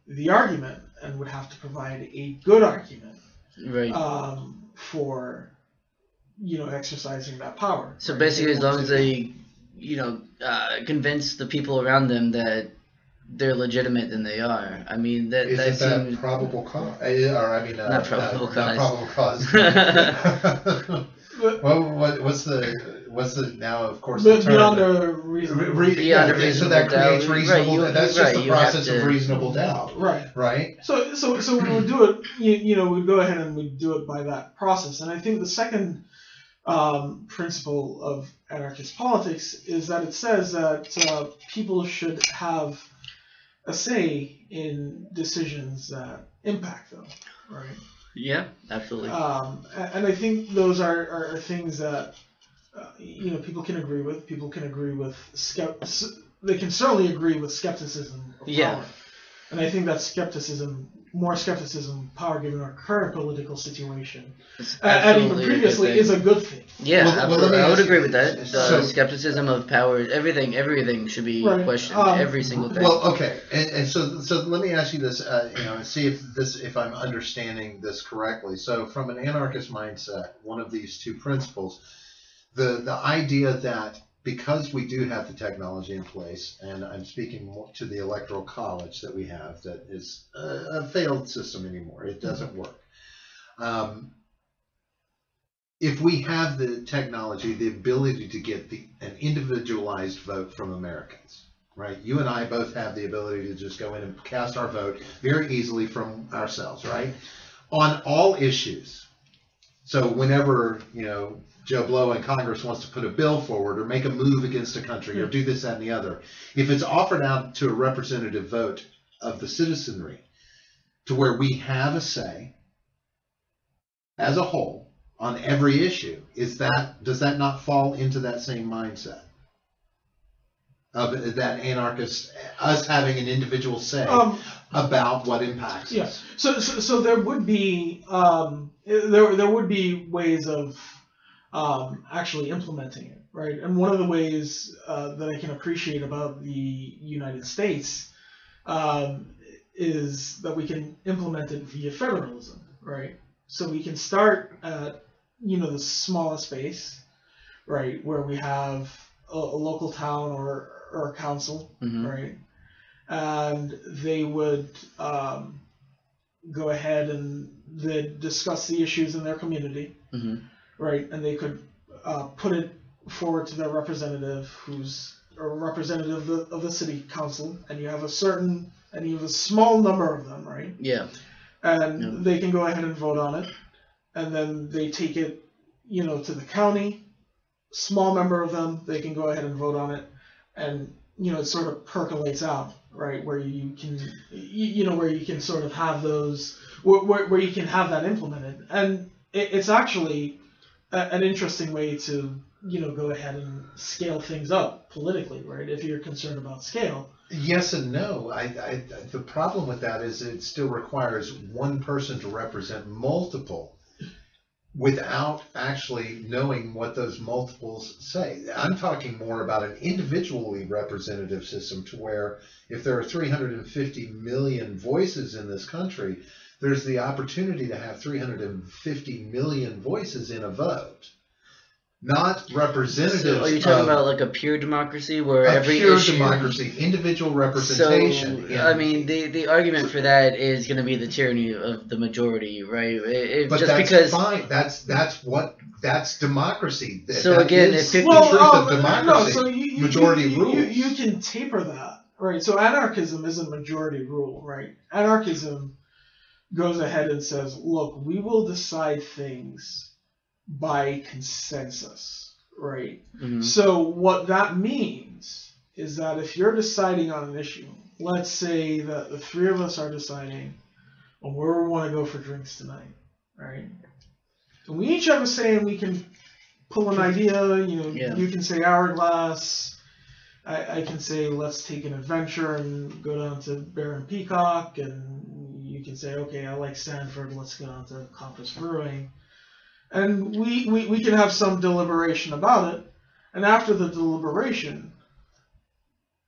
the argument, and would have to provide a good argument Right. for exercising that power. So right? basically, as long want as to- they, convince the people around them that they're legitimate, then they are. I mean, that Isn't that seems probable cause? Or I mean, Not probable cause. Not probable cause. Well, what's the now? Of course, the term. beyond a reasonable. Beyond a So reasonable that creates doubt. reasonable. Right, That's right, just the you have process to- of reasonable doubt, Right. right? So we would do it. We'd go ahead and we'd do it by that process. And I think the second principle of anarchist politics is that it says that people should have a say in decisions that impact them, right? yeah, absolutely. And I think those are things that people can agree with. People can agree with they can certainly agree with skepticism of Yeah. power. And I think that more skepticism, power given our current political situation, It's and even absolutely a good previously, thing. is a good thing. Yeah, Well, let me absolutely. I would ask agree you- with that. so- Skepticism of power, everything should be Right, questioned. Every single thing. Well, okay, and so let me ask you this, and see if I'm understanding this correctly. So, from an anarchist mindset, one of these two principles, the idea that because we do have the technology in place, and I'm speaking more to the electoral college that we have, that is a failed system anymore. It doesn't work. If we have the technology, the ability to get an individualized vote from Americans, right? You and I both have the ability to just go in and cast our vote very easily from ourselves, right? On all issues. So whenever, Joe Blow in Congress wants to put a bill forward or make a move against a country or do this, that, and the other, if it's offered out to a representative vote of the citizenry to where we have a say as a whole on every issue, does that not fall into that same mindset of that anarchist, us having an individual say about what impacts Yeah. us? So there would be there would be ways of actually implementing it, right? And one of the ways that I can appreciate about the United States is that we can implement it via federalism, right? So we can start at the smallest base, right, where we have a local town or a council, Mhm. right, and they would go ahead and they'd discuss the issues in their community, hmm right, and they could put it forward to their representative, who's a representative of the city council, and you have a small number of them, right, Yeah. and Yeah. they can go ahead and vote on it, and then they take it, to the county, small number of them, they can go ahead and vote on it, and it sort of percolates out, right, where you can, where you can sort of have those, where you can have that implemented, and it's actually an interesting way to, go ahead and scale things up politically, right? If you're concerned about scale. Yes and no. The problem with that is it still requires one person to represent multiple without actually knowing what those multiples say. I'm talking more about an individually representative system to where if there are 350 million voices in this country, there's the opportunity to have 350 million voices in a vote. Not representatives. So are you talking about like a pure democracy where a every pure issue... democracy, individual representation? So, I mean, the argument for that is going to be the tyranny of the majority, right? But just that's because... fine. That's democracy. So that again, is if the truth of democracy. No, so majority rules. You can taper that, right? So anarchism isn't majority rule, right? Anarchism goes ahead and says, look, we will decide things by consensus, right? Mm-hmm. So what that means is that if you're deciding on an issue, let's say that the three of us are deciding on where we want to go for drinks tonight, right? And we each have a say, and we can pull an idea. You can say Hourglass. I can say let's take an adventure and go down to Bear and Peacock, and you can say, okay, I like Sanford. Let's go down to Compass Brewing. And we can have some deliberation about it. And after the deliberation,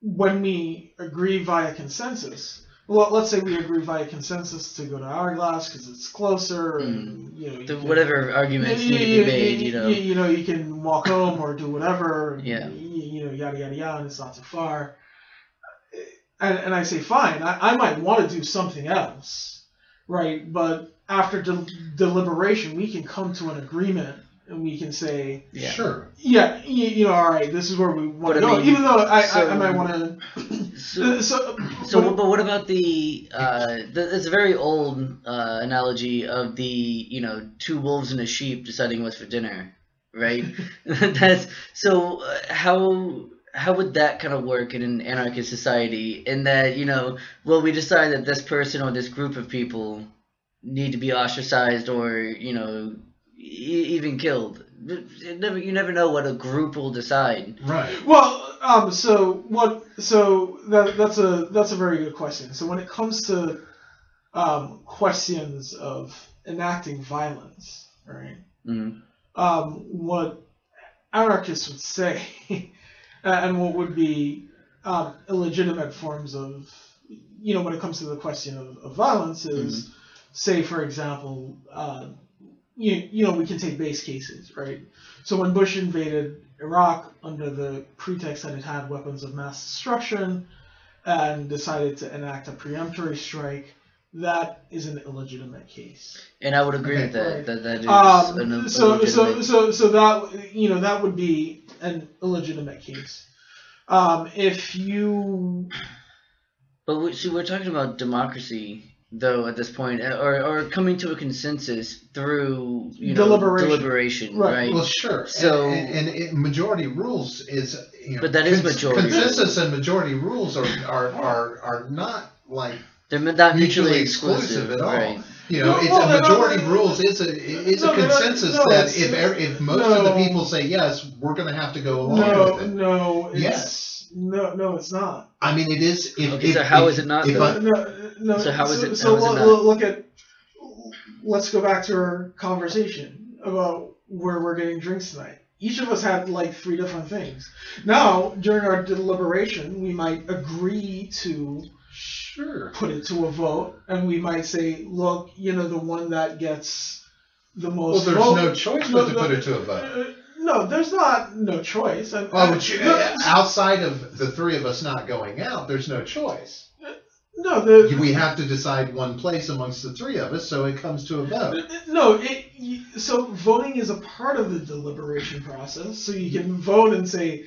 when we agree via consensus, well, let's say we agree via consensus to go to Hourglass because it's closer, and whatever arguments need to be made, you can walk home or do whatever. Yeah. Yada yada yada, and it's not too far. And I say fine. I might want to do something else, right? But after deliberation, we can come to an agreement, and we can say, sure, all right, this is where we want to go. Even though I might want to. But what about it's a very old analogy of the two wolves and a sheep deciding what's for dinner, right? How would that kind of work in an anarchist society? In that we decide that this person or this group of people need to be ostracized or even killed. You never know what a group will decide. Right. Well, that's a very good question. So when it comes to questions of enacting violence, right? Mm-hmm. What anarchists would say, and what would be illegitimate forms of, when it comes to the question of violence is. Mm-hmm. Say, for example, we can take base cases, right? So when Bush invaded Iraq under the pretext that it had weapons of mass destruction and decided to enact a preemptory strike, that is an illegitimate case. And I would agree with that. Right. That is so that that would be an illegitimate case. If you. But we're talking about democracy. Though at this point, or coming to a consensus through deliberation, right? Well, sure. So and majority rules is but that is majority. Consensus and majority rules are not like they're not mutually exclusive at all. Right. Majority rules is a consensus that if most of the people say yes, we're going to have to go along with it. Yes. No, it's not. I mean, it is. So how is it not? So how is it? So look at. Let's go back to our conversation about where we're getting drinks tonight. Each of us had like 3 different things. Now, during our deliberation, we might agree to put it to a vote, and we might say, look, the one that gets the most. Well, there's no choice but to put it to a vote. No, there's no choice. Outside of the 3 of us not going out, there's no choice. No, we have to decide one place amongst the 3 of us, so it comes to a vote. So voting is a part of the deliberation process. So you can vote and say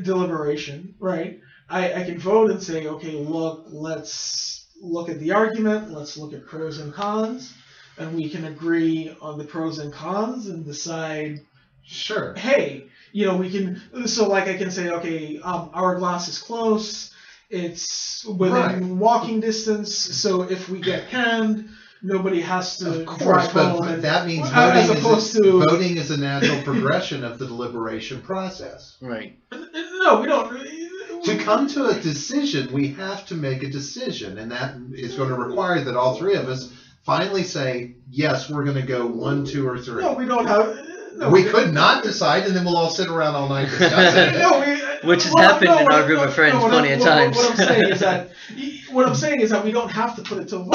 deliberation, right? I can vote and say, okay, look, let's look at the argument, let's look at pros and cons, and we can agree on the pros and cons and decide. Sure. Hey, we can. So, like, I can say, okay, Hourglass is close. It's within walking distance. So, if we get canned, nobody has to Of course, drive home. but And, that means as opposed to voting is a natural progression of the deliberation process. Right. no, we don't. To come to a decision, we have to make a decision, and that is going to require that all three of us finally say, yes, we're going to go 1, 2, or 3. No, we don't have. No, we could not decide, and then we'll all sit around all night discussing it. No, Which has happened in our group of friends plenty of times. What I'm saying is that we don't have to put it to a vote.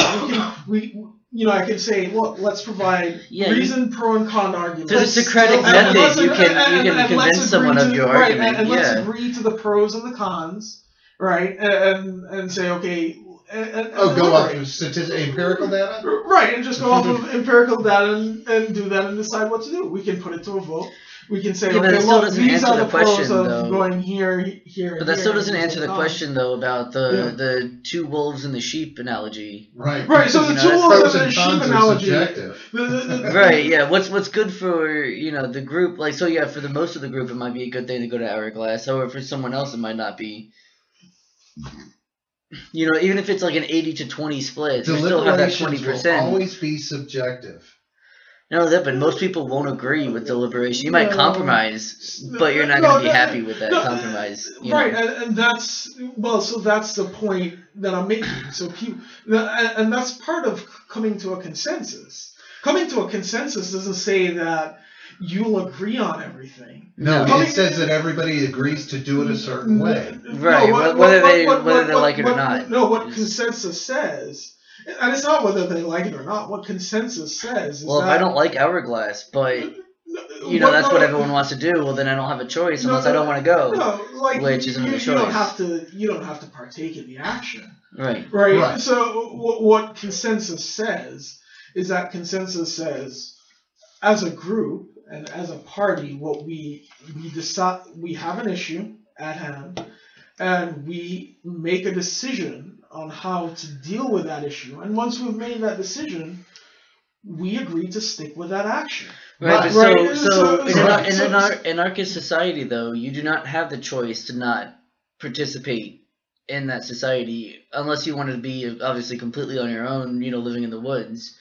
I can say, look, let's provide reason, pro and con arguments. Through the Socratic method, you can convince someone of your argument. And let's agree to the pros and the cons, right? And say, okay. Go off of empirical data? Right, and just go off of empirical data and do that and decide what to do. We can put it to a vote. We can say, okay, look, these are the pros of going here, here, but that still doesn't answer the question, though, about the two wolves and the sheep analogy. Right. Right. So the two wolves and the sheep analogy. Right. Yeah. What's good for the group? Like, so yeah, for the most of the group, it might be a good thing to go to Hourglass. However, for someone else, it might not be. Even if it's like an 80-20 split, you still have that 20%. Will always be subjective. No, but most people won't agree with deliberation. You might compromise, but you're not going to be happy with that compromise. Right, and that's the point that I'm making. So and that's part of coming to a consensus. Coming to a consensus doesn't say that you'll agree on everything. No, it says that everybody agrees to do it a certain way. Right, whether they like it or not. No, what consensus says. And it's not whether they like it or not. What consensus says is if I don't like Hourglass, but that's what everyone wants to do, well, then I don't have a choice unless I don't want to go. No, which isn't a choice. You don't have to partake in the action. Right. Right. So what consensus says is that consensus says, as a group and as a party, what we decide, we have an issue at hand, and we make a decision on how to deal with that issue. And once we've made that decision, we agree to stick with that action. Right. So in an anarchist society, though, you do not have the choice to not participate in that society unless you want to be obviously completely on your own, living in the woods.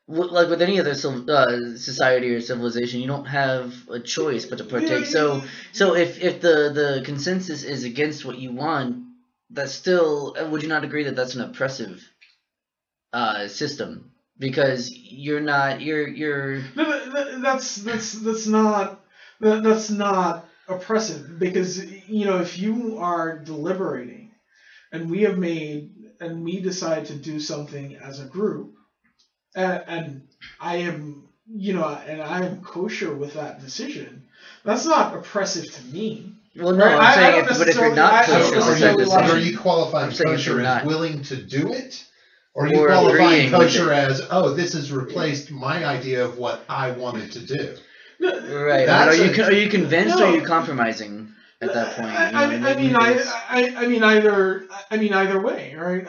Like with any other society or civilization, you don't have a choice but to partake. So if the consensus is against what you want, that's still, would you not agree that that's an oppressive system? Because you're not that's not oppressive, because if you are deliberating and we decide to do something as a group, and I am kosher with that decision, that's not oppressive to me. Well, no, I'm saying but if you're not kosher, are you qualifying kosher as willing to do it? Or are you qualifying kosher as, this has replaced my idea of what I wanted to do? Right. Are you convinced or are you compromising at that point? I mean either way, right?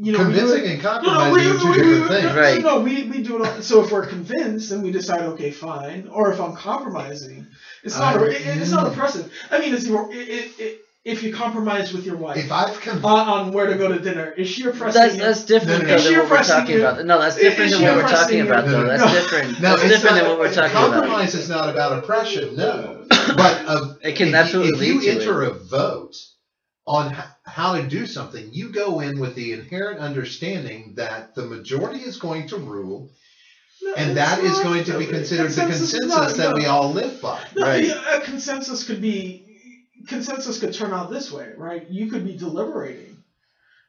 Convincing and compromising are two different things. Right. No, we do it. So if we're convinced and we decide, okay, fine, or if I'm compromising, it's not oppressive. I mean, if you compromise with your wife, if I've on where to go to dinner, is she oppressing? That's different than what we're talking about. No, that's different than what we're talking about, though. That's different. That's different than what we're talking about. Compromise is not about oppression, no. But it can absolutely if you enter a vote on how to do something, you go in with the inherent understanding that the majority is going to rule, and that is going to be considered the consensus that we all live by. Right. A consensus could turn out this way, right? You could be deliberating,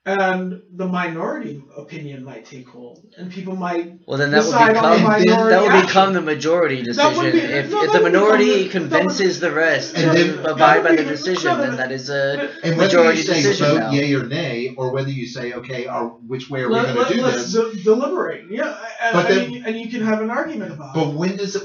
and the minority opinion might take hold, and people might that would become the majority decision. If the minority convinces the rest to abide by the decision, then that is a majority decision. And whether you say vote yay or nay, or whether you say, okay, which way are we going to do this? Let's deliberate. Yeah, and you can have an argument about it. But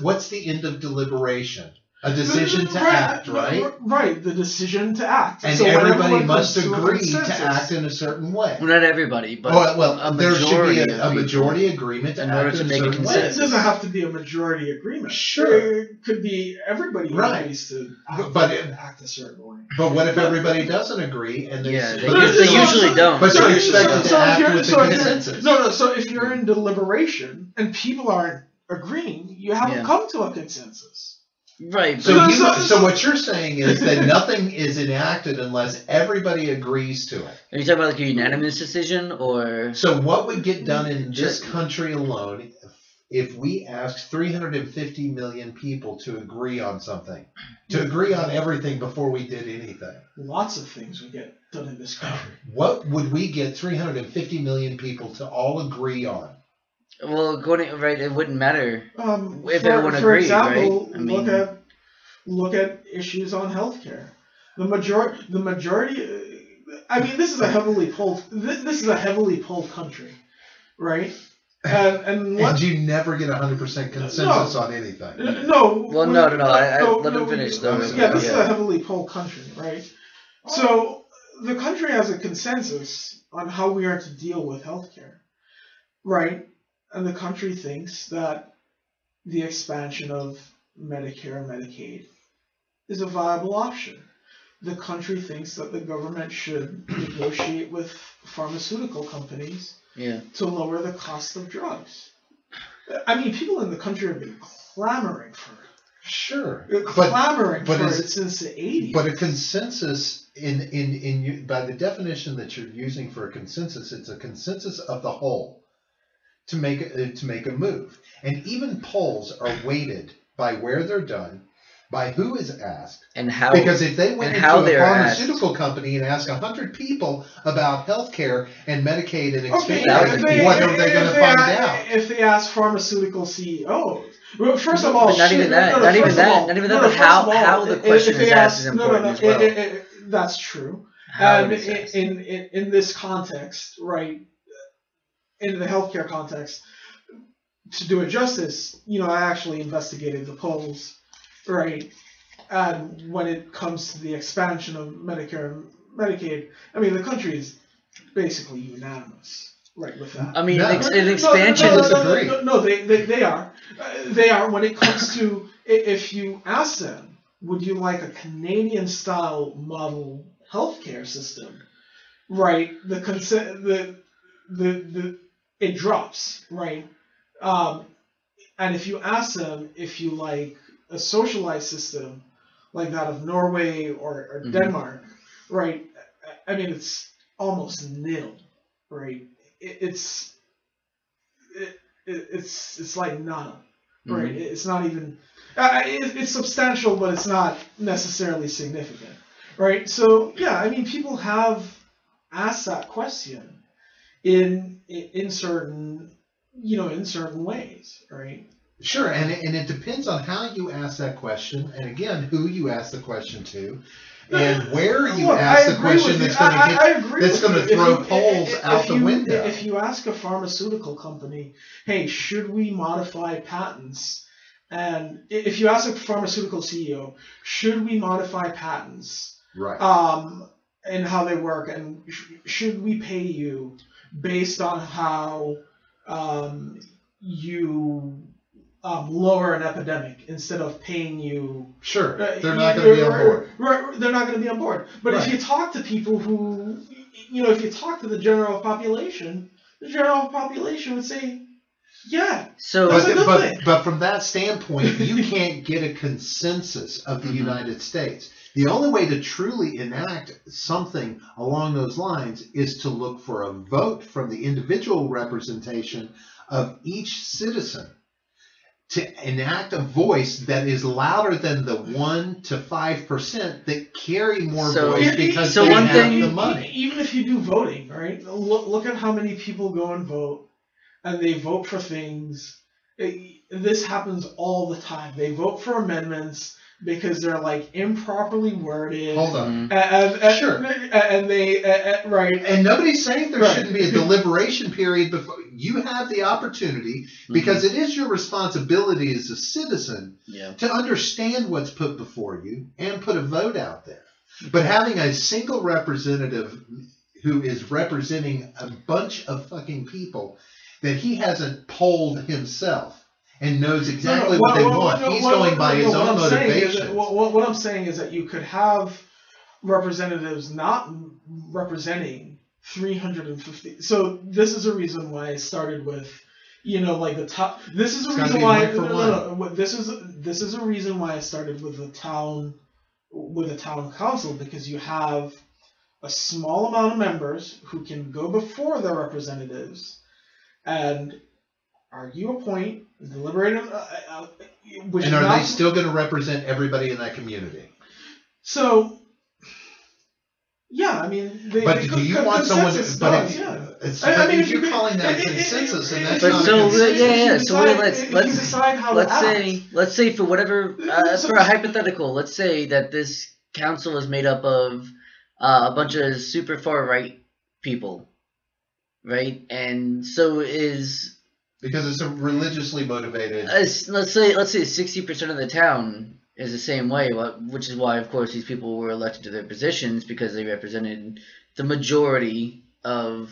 what's the end of deliberation? A decision to act, right? Right, the decision to act. And so everybody must agree to act in a certain way. Well, not everybody, but well, there should be a majority agreement in order to make a consensus. It doesn't have to be a majority agreement. Sure. It could be everybody agrees to act a certain way. But what if everybody doesn't agree and they usually don't. But they're expected to act with the consensus. No. So if you're in deliberation and people aren't agreeing, you haven't come to a consensus. Right. So what you're saying is that nothing is enacted unless everybody agrees to it. Are you talking about like a unanimous decision, or? So what would get done in this country alone if we asked 350 million people to agree on something, to agree on everything before we did anything? Lots of things would get done in this country. What would we get 350 million people to all agree on? Well, it wouldn't matter if everyone agreed, for example, right? I mean, look at issues on healthcare. The majority. I mean, this is a heavily polled. This is a heavily polled country, right? And you never get 100% consensus on anything. No. Well, no. Let him finish though. Yeah, this is a heavily polled country, right? So the country has a consensus on how we are to deal with healthcare, right? And the country thinks that the expansion of Medicare and Medicaid is a viable option. The country thinks that the government should negotiate with pharmaceutical companies to lower the cost of drugs. I mean, people in the country have been clamoring for it. Sure. Clamoring for it since the 80s. But a consensus, by the definition that you're using for a consensus, it's a consensus of the whole. To make a move, and even polls are weighted by where they're done, by who is asked, and how. Because if they went into a pharmaceutical company and asked 100 people about healthcare and Medicaid and expansion, what are they going to find out? If they ask pharmaceutical CEOs, well, first of all, not even that. But how the question is asked is important as well. That's true. And in this context, right? In the healthcare context, to do it justice, I actually investigated the polls, right? And when it comes to the expansion of Medicare and Medicaid, I mean, the country is basically unanimous, right, with that. I mean, an expansion is agreed. No, they are. They are when it comes to, if you ask them, would you like a Canadian-style model healthcare system, right? It drops, right? And if you ask them if you like a socialized system like that of Norway or Denmark, right? I mean, it's almost nil, right? It's like nada, right? It's not even. It's substantial, but it's not necessarily significant, right? So yeah, I mean, people have asked that question in certain ways, right? Sure, and it depends on how you ask that question, and again, who you ask the question to, and where you ask the question that's going to throw polls out the window. If you ask a pharmaceutical company, hey, should we modify patents? And if you ask a pharmaceutical CEO, should we modify patents? Right. And how they work, and should we pay you based on how you lower an epidemic instead of paying you? Sure, they're not going to be on board. Right, they're not going to be on board. But if you talk to people who, if you talk to the general population would say, yeah. So, that's a good thing. But from that standpoint, you can't get a consensus of the United States. The only way to truly enact something along those lines is to look for a vote from the individual representation of each citizen to enact a voice that is louder than the 1% to 5% that carry more voice because they have the money. Even if you do voting, right? Look at how many people go and vote, and they vote for things. This happens all the time. They vote for amendments because they're like improperly worded. Hold on. Sure. And they right. And nobody's saying there Right. shouldn't be a deliberation period before you have the opportunity, because it is your responsibility as a citizen Yeah. to understand what's put before you and put a vote out there. But having a single representative who is representing a bunch of fucking people that he hasn't polled himself and knows exactly what they want. He's going by his own motivation. What I'm saying is that you could have representatives not representing 350. So this is a reason why I started with, like the top. This is a It's gotta reason be why. one for No. This is a reason why I started with the town council, because you have a small amount of members who can go before their representatives and argue a point, deliberate, which And is are not, they still going to represent everybody in that community? So, yeah, I mean, But do you want someone? Consensus But does, if, yeah. it's, I but mean, if if you're you- calling that it- consensus, and it- that's it- not so, a consensus. yeah, If so you let's- decide- if you decide how to act, let's say for whatever So- for a hypothetical, let's say that this council is made up of a bunch of super far right people, right? And so is Because it's a religiously motivated. let's say 60% of the town is the same way, which is why, of course, these people were elected to their positions, because they represented the majority of.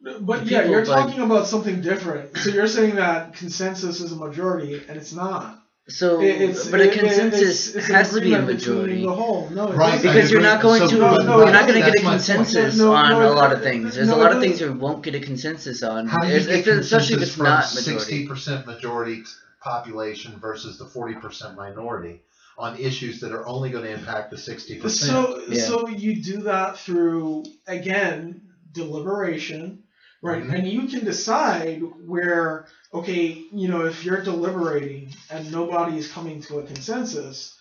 but the yeah, people, you're but- talking about something different. So you're saying that consensus is a majority, and it's not. So, It's but a consensus it's an has to be a agreement between majority. the whole. No, it Right, doesn't. Because you're not going to, no, you're not going to that's get a my point. consensus No, on no, a lot of things. There's no, a lot no, of things you won't get a consensus on, How do you get especially if consensus it's from not majority. 60% majority population versus the 40% minority on issues that are only going to impact the 60%? So you do that through, again, deliberation, right? Mhm. And you can decide where, okay, if you're deliberating and nobody is coming to a consensus,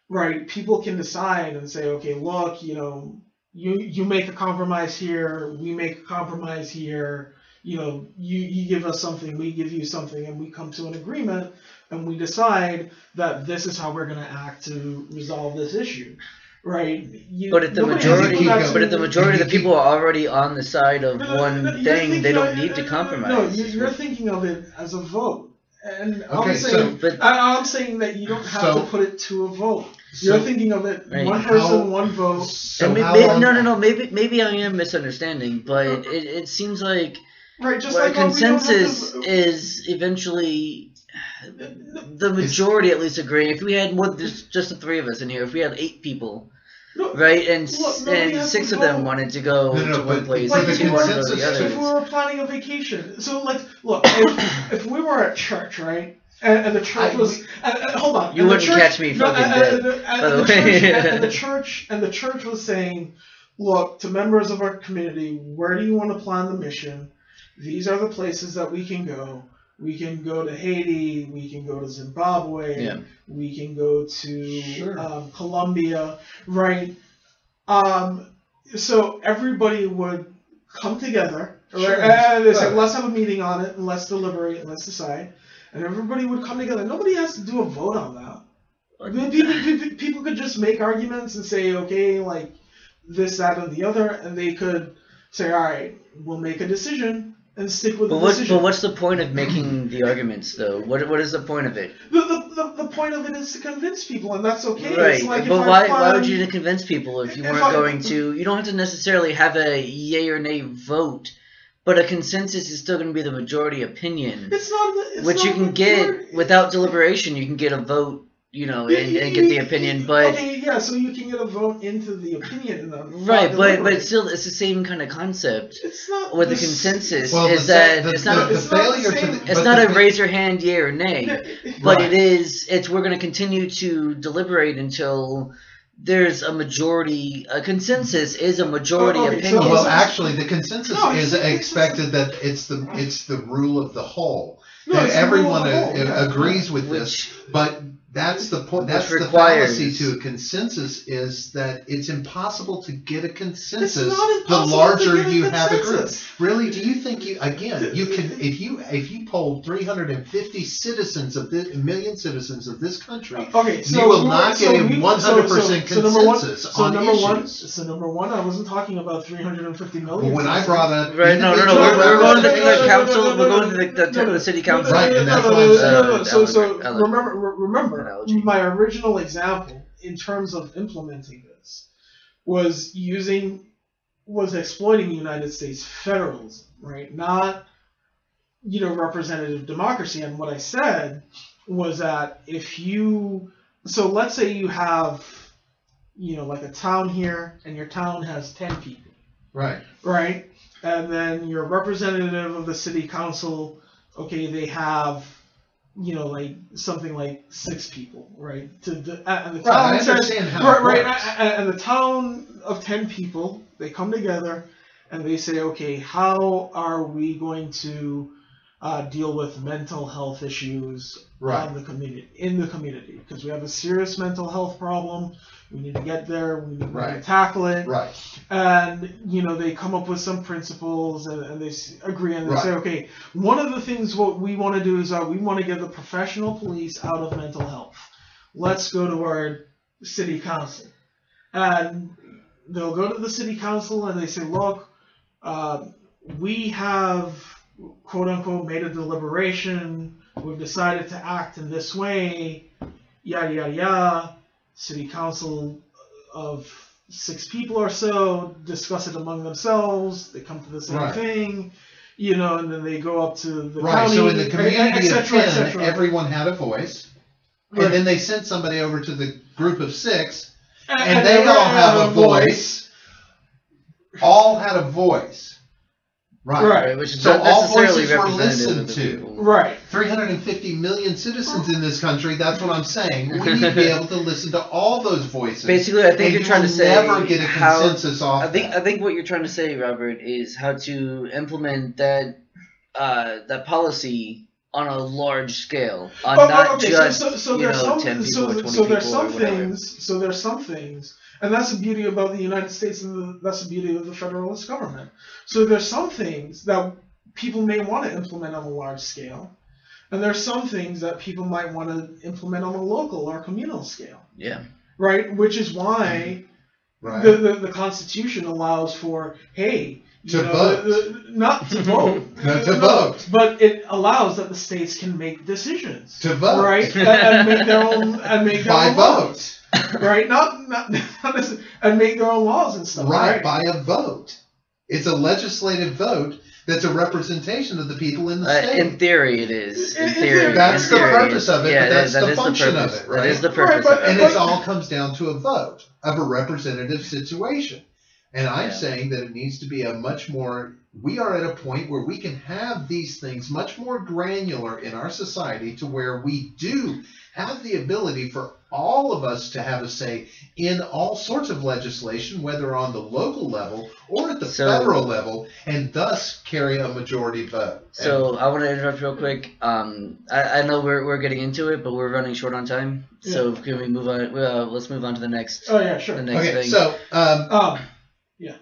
right? People can decide and say, okay, look, you make a compromise here, we make a compromise here. You give us something, we give you something, and we come to an agreement, and we decide that this is how we're going to act to resolve this issue, right? But if the nobody has to majority, go back but if the to- majority of the people are already on the side of No, no, one you're thing, thinking they don't of- need to No, compromise. you're thinking of it as a vote, and Okay, I'm saying, But I'm saying that you don't have So- to put it to a vote. So- You're thinking of it Right. one person, How- one vote. So and how maybe, long- no. Maybe I am misunderstanding, but it seems like Right, just what a like how we don't have consensus to- is eventually the majority at least agreeing. If we had more, just the three of us in here, if we had 8 people, No, right, and Look, nobody and has 6 to of them vote. wanted to go No, to one but place, like and the 2 wanted to go to consensus the If we other. were planning a vacation, so like, look, if we were at church, right, and the church was, hold on, You and the wouldn't church- catch me no, fucking and- dead, and the- and by the the way. church- and the church was saying, look, to members of our community, where do you want to plan the mission? These are the places that we can go. We can go to Haiti. We can go to Zimbabwe. Yeah. We can go to Sure. Colombia, right? So everybody would come together, right? Sure. And they say, Right. let's have a meeting on it, and let's deliberate, and let's decide. And everybody would come together. Nobody has to do a vote on that. I mean, people could just make arguments and say, okay, like this, that, and the other, and they could say, all right, we'll make a decision and stick with the decision. But what's the point of making the arguments, though? What is the point of it? The point of it is to convince people, and that's okay. Right, It's like if but I why would plan- you convince people if you If weren't I- going to? You don't have to necessarily have a yay or nay vote, but a consensus is still going to be the majority opinion, It's not. It's which not you can majority. get without deliberation. You can get a vote, and get the opinion, but. Okay, yeah, so you can get a vote into the opinion. Right, but still, it's the same kind of concept. It's not With the s- consensus, Well, is the- that the- it's not the it's not the failure to same- the- it's but not the a thing- raise your hand, yay or nay, but Right. it's we're going to continue to deliberate until there's a majority. A consensus is a majority Okay, so- opinion. Well, actually, the consensus No, is it's- expected that it's the rule of the whole. No, And it's the rule everyone of the whole, yeah. agrees with this, but that's the point. That's the requires- fallacy to a consensus, is that it's impossible to get a consensus. It's not The impossible larger to get a you have a group. consensus. Really? Do you think you can if you polled 350 citizens of this million citizens of this country, Okay, so you will not get a 100% so number one, consensus so on number one, issues. so number one, I wasn't talking about 350 million. But when I brought up Right, no, individual we're going to the representation- council, we're going to the city council. Right, and that's why I'm saying- So Elegant remember, analogy. my original example in terms of implementing this was exploiting United States federalism, right? Not, representative democracy. And what I said was that so let's say you have, like a town here, and your town has 10 people. Right. Right? And then your representative of the city council, okay, they have, like something like 6 people, right? And the town I says, understand how it right, works. and the town of 10 people, they come together and they say, okay, how are we going to deal with mental health issues Right. in the community? Because we have a serious mental health problem. We need to get there. We need Right. to tackle it. Right. And they come up with some principles, and they agree, and they Right. say, okay, one of the things what we want to do is we want to get the professional police out of mental health. Let's go to our city council, and they'll go to the city council and they say, look, we have quote unquote made a deliberation. We've decided to act in this way. Yada yada yada. City council of 6 people or so discuss it among themselves. They come to the same Right. thing, and then they go up to the Right. county. So in the community of 10, etc. everyone had a voice, Right. and then they sent somebody over to the group of 6, and And they they all have have a a voice. All had a voice. Right. Right. Which is So not all necessarily voices were representative of listened the to. people. Right. 350 million citizens in this country. That's what I'm saying. We need to be able to listen to all those voices. Basically, I think and you're you trying to will say never get a how- consensus off. I think that. what you're trying to say, Robert, is how to implement that policy on a large scale, on not Okay, just so there's 10 people or 20 so there's people or some whatever. things. So there's some things, and that's the beauty about the United States, and that's the beauty of the federalist government. So there's some things that people may want to implement on a large scale, and there's some things that people might want to implement on a local or communal scale. Yeah. Right, which is why Right. the Constitution allows for, hey, To vote. not to vote, To vote. but it allows that the states can make decisions, To vote. right, and make their own By laws, vote. right? Not necessarily, and make their own laws and stuff, Right, right? by a vote. It's a legislative vote that's a representation of the people in the state. In theory, it is. In In theory, theory. That's in the theory, purpose of it, yeah, but that's that the is function of purpose. it, right? That is the Right, purpose but- of And it. it all comes down to a vote of a representative situation. And I'm Yeah. saying that it needs to be we are at a point where we can have these things much more granular in our society, to where we do have the ability for all of us to have a say in all sorts of legislation, whether on the local level or at the federal level, and thus carry a majority vote. So I want to interrupt real quick. I know we're getting into it, but we're running short on time. So can we move on? Let's move on to the next. Oh yeah, sure. The next Okay, thing. so Yeah.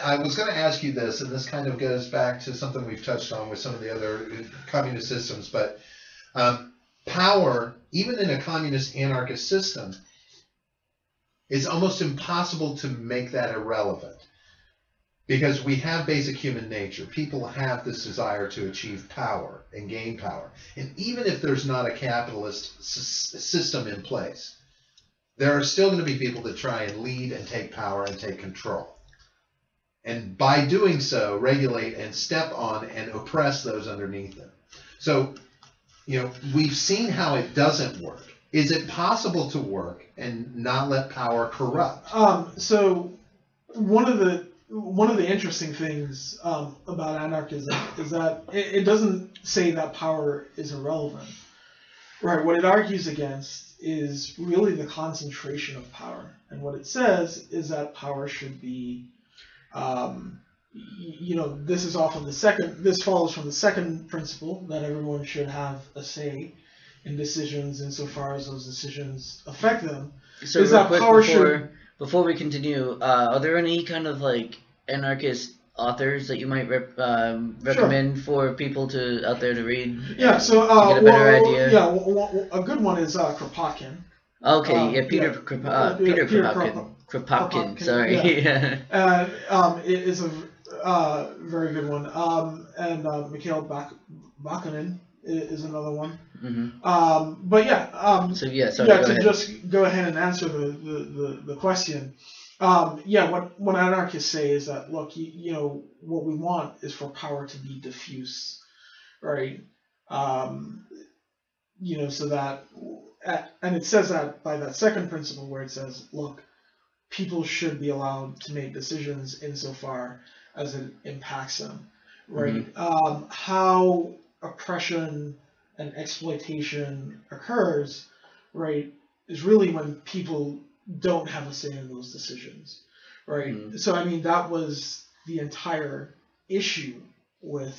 I was gonna ask you this, and this kind of goes back to something we've touched on with some of the other communist systems, but power, even in a communist anarchist system, is almost impossible to make that irrelevant. Because we have basic human nature. People have this desire to achieve power and gain power. And even if there's not a capitalist system in place, there are still going to be people that try and lead and take power and take control. And by doing so, regulate and step on and oppress those underneath them. So, we've seen how it doesn't work. Is it possible to work and not let power corrupt? So one of the interesting things about anarchism is that it doesn't say that power is irrelevant. Right. What it argues against is really the concentration of power. And what it says is that power should be, this is often this follows from the second principle that everyone should have a say in decisions insofar as those decisions affect them. So is real that quick, power before we continue, are there any kind of like anarchist authors that you might recommend for people out there to read? Yeah, so get a better idea. Yeah, a good one is Kropotkin. Okay, Peter Peter Kropotkin. Sorry. Yeah. It is a very good one. And Mikhail Bakunin is another one. Mm-hmm. But yeah. So yeah, sorry. Go ahead. Just go ahead and answer the question. What anarchists say is that, look, what we want is for power to be diffuse, right? So that, and it says that by that second principle where it says, look, people should be allowed to make decisions insofar as it impacts them, right? Mm-hmm. How oppression and exploitation occurs, right, is really when people don't have a say in those decisions, right? Mm-hmm. So, I mean, that was the entire issue with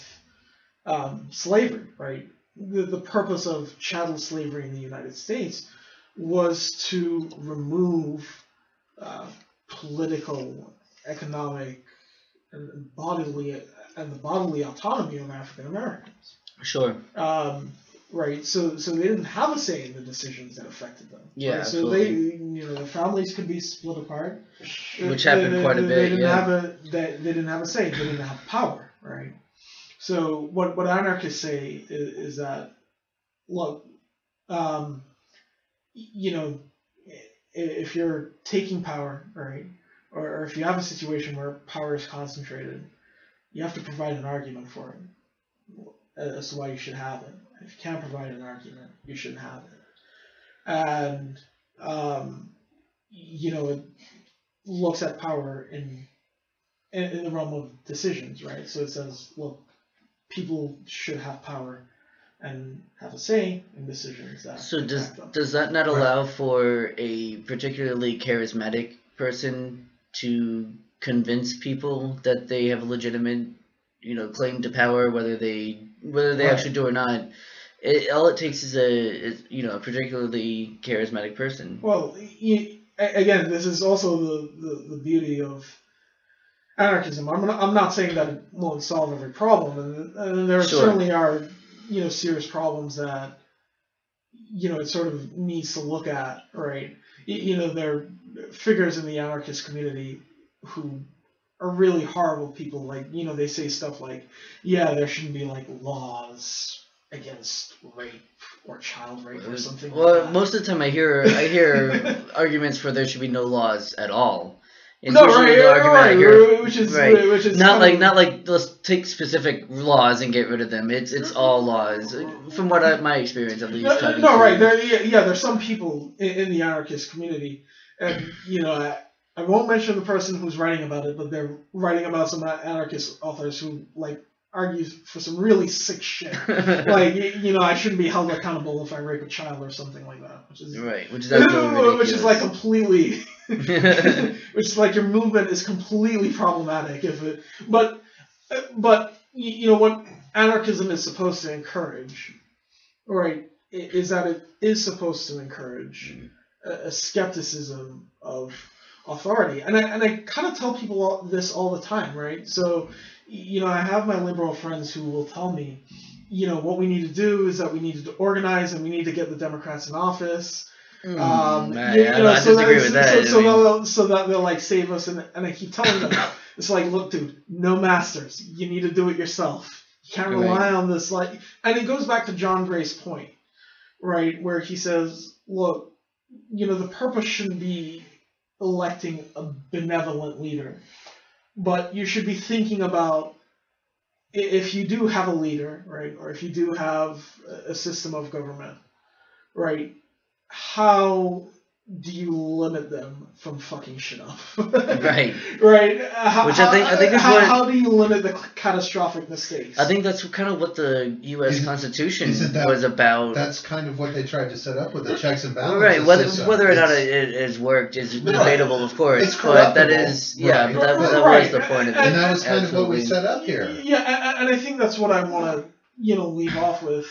slavery, right? The purpose of chattel slavery in the United States was to remove political, economic, and the bodily autonomy of African Americans. Sure. Right. So they didn't have a say in the decisions that affected them. Yeah. Right? So absolutely. the families could be split apart, which happened quite a bit. They didn't have a say. They didn't have power. Right. So what anarchists say is that, look, if you're taking power, right, or if you have a situation where power is concentrated, you have to provide an argument for it as to why you should have it. If you can't provide an argument, you shouldn't have it. And it looks at power in the realm of decisions, right? So it says, look, people should have power and have a say in decisions that does that not allow for a particularly charismatic person to convince people that they have a legitimate, claim to power, whether they actually do or not? All it takes is a particularly charismatic person. Well, again, this is also the beauty of anarchism. I'm not saying that it won't solve every problem, and there certainly are serious problems that it sort of needs to look at, right? There are figures in the anarchist community who are really horrible people. Like, they say stuff like, yeah, there shouldn't be like laws against rape or child rape or something like that. Well, most of the time I hear arguments for there should be no laws at all. It's which is not like let's take specific laws and get rid of them. It's all laws, from what my experience at least. Right. There's some people in the anarchist community, and I won't mention the person who's writing about it, but they're writing about some anarchist authors who argues for some really sick shit. I shouldn't be held accountable if I rape a child or something like that. Which is like completely, which is like your movement is completely problematic. But what anarchism is supposed to encourage, right, is that it is supposed to encourage a skepticism of authority, and I kind of tell people this all the time, right? So, I have my liberal friends who will tell me, what we need to do is that we need to organize and we need to get the Democrats in office. I disagree with that. So that they'll save us, and I keep telling them, it's like, look, dude, no masters. You need to do it yourself. You can't rely on this. And it goes back to John Gray's point, right, where he says, look, the purpose shouldn't be electing a benevolent leader, but you should be thinking about, if you do have a leader, right, or if you do have a system of government, right, how do you limit them from fucking shit up? Right. Right. Which I think is how do you limit the catastrophic mistakes? I think that's kind of what the U.S. Constitution isn't that- was about. That's kind of what they tried to set up with the checks and balances. Right. system. Whether or not It's- it has worked is Right. debatable, of course. It's but that corruptible, is, yeah, right. but that was Right. the point of it. and that was kind of what we Absolutely. set up here. Yeah, and I think that's what I want to, leave off with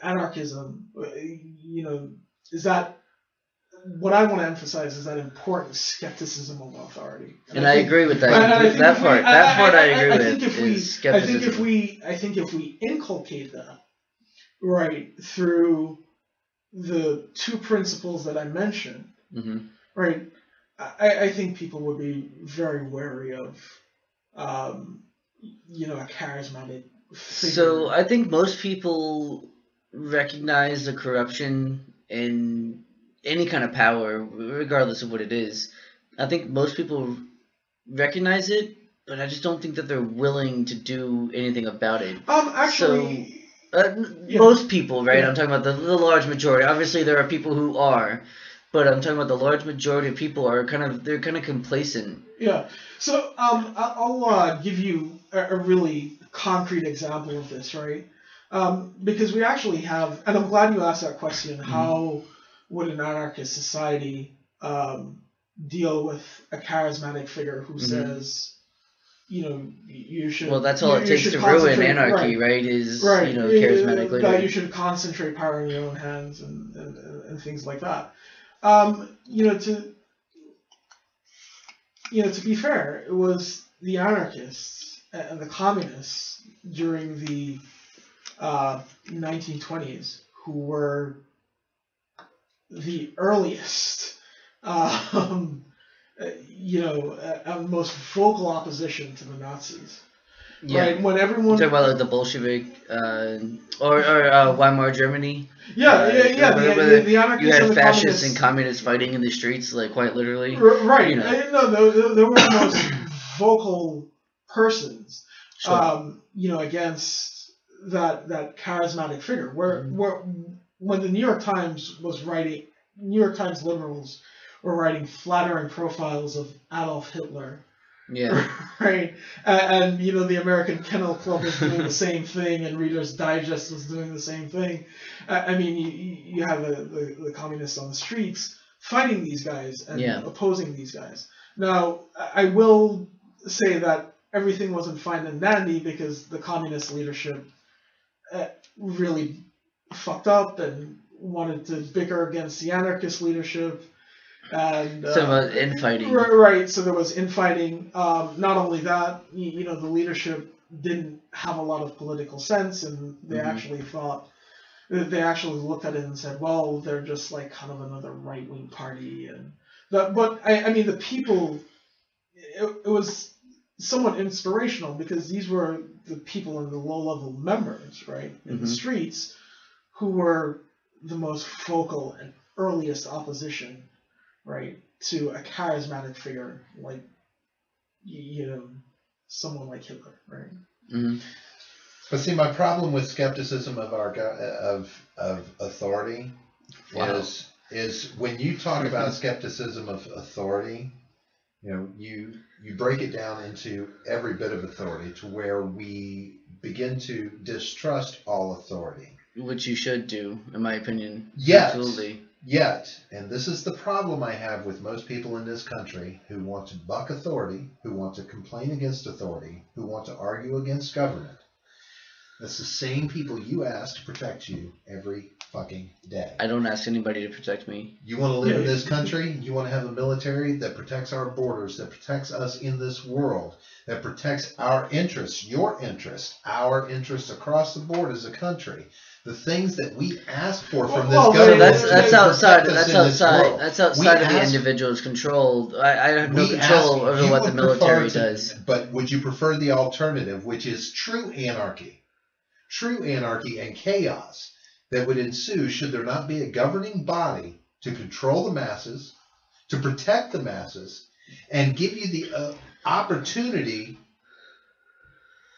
anarchism. Is that what I want to emphasize is that important skepticism of authority. And I agree with that. and I think That if we- part. That part I agree I with. think if we, is skepticism. I think if we inculcate that, right, through the two principles that I mentioned, Mhm. right, I think people would be very wary of, a charismatic figure. So I think most people recognize the corruption in any kind of power, regardless of what it is. I think most people recognize it, but I just don't think that they're willing to do anything about it. Actually, Yeah. Most people, right? Yeah. I'm talking about the large majority. Obviously, there are people who are, but I'm talking about the large majority of people are kind of complacent. yeah. So I'll give you a really concrete example of this, right? Because we actually have, and I'm glad you asked that question. How would an anarchist society deal with a charismatic figure who says, you should. Well, that's all it you takes should to ruin concentrate- anarchy, right? Is Right. charismatic leader. That you should concentrate power in your own hands and things like that. To be fair, it was the anarchists and the communists during the 1920s who were the earliest, most vocal opposition to the Nazis. Yeah. Right? When everyone. You're talking about like the Bolshevik or Weimar Germany. Yeah. where The anarchists You had and the fascists communists. and communists fighting in the streets, like quite literally. Right. No. They were the most vocal persons, Sure. against that charismatic figure. Where when the New York Times was writing, New York Times liberals were writing flattering profiles of Adolf Hitler. Yeah. Right, and the American Kennel Club was doing the same thing, and Reader's Digest was doing the same thing. You have the communists on the streets fighting these guys and opposing these guys. Now, I will say that everything wasn't fine and dandy because the communist leadership really fucked up and wanted to bicker against the anarchist leadership. And Some infighting. Right, so there was infighting. Not only that, the leadership didn't have a lot of political sense, and they actually looked at it and said, well, they're just like kind of another right-wing party. But the people, it was somewhat inspirational because these were the people in the low-level members, right, in the streets, who were the most vocal and earliest opposition, right, to a charismatic figure like, someone like Hitler, right? Mm-hmm. But see, my problem with skepticism of our of authority is when you talk about skepticism of authority, you break it down into every bit of authority to where we begin to distrust all authority. Which you should do, in my opinion. Yet, Absolutely. and this is the problem I have with most people in this country who want to buck authority, who want to complain against authority, who want to argue against government. That's the same people you ask to protect you every fucking day. I don't ask anybody to protect me. You want to live in this country? You want to have a military that protects our borders, that protects us in this world, that protects our interests, your interests, our interests across the board as a country. The things that we ask for from this government. That's outside. to protect us That's in this outside. world. That's outside We of the ask- individual's control. I have no We control ask- over you what the would military prefer to- does. But would you prefer the alternative, which is true anarchy and chaos that would ensue should there not be a governing body to control the masses, to protect the masses, and give you the opportunity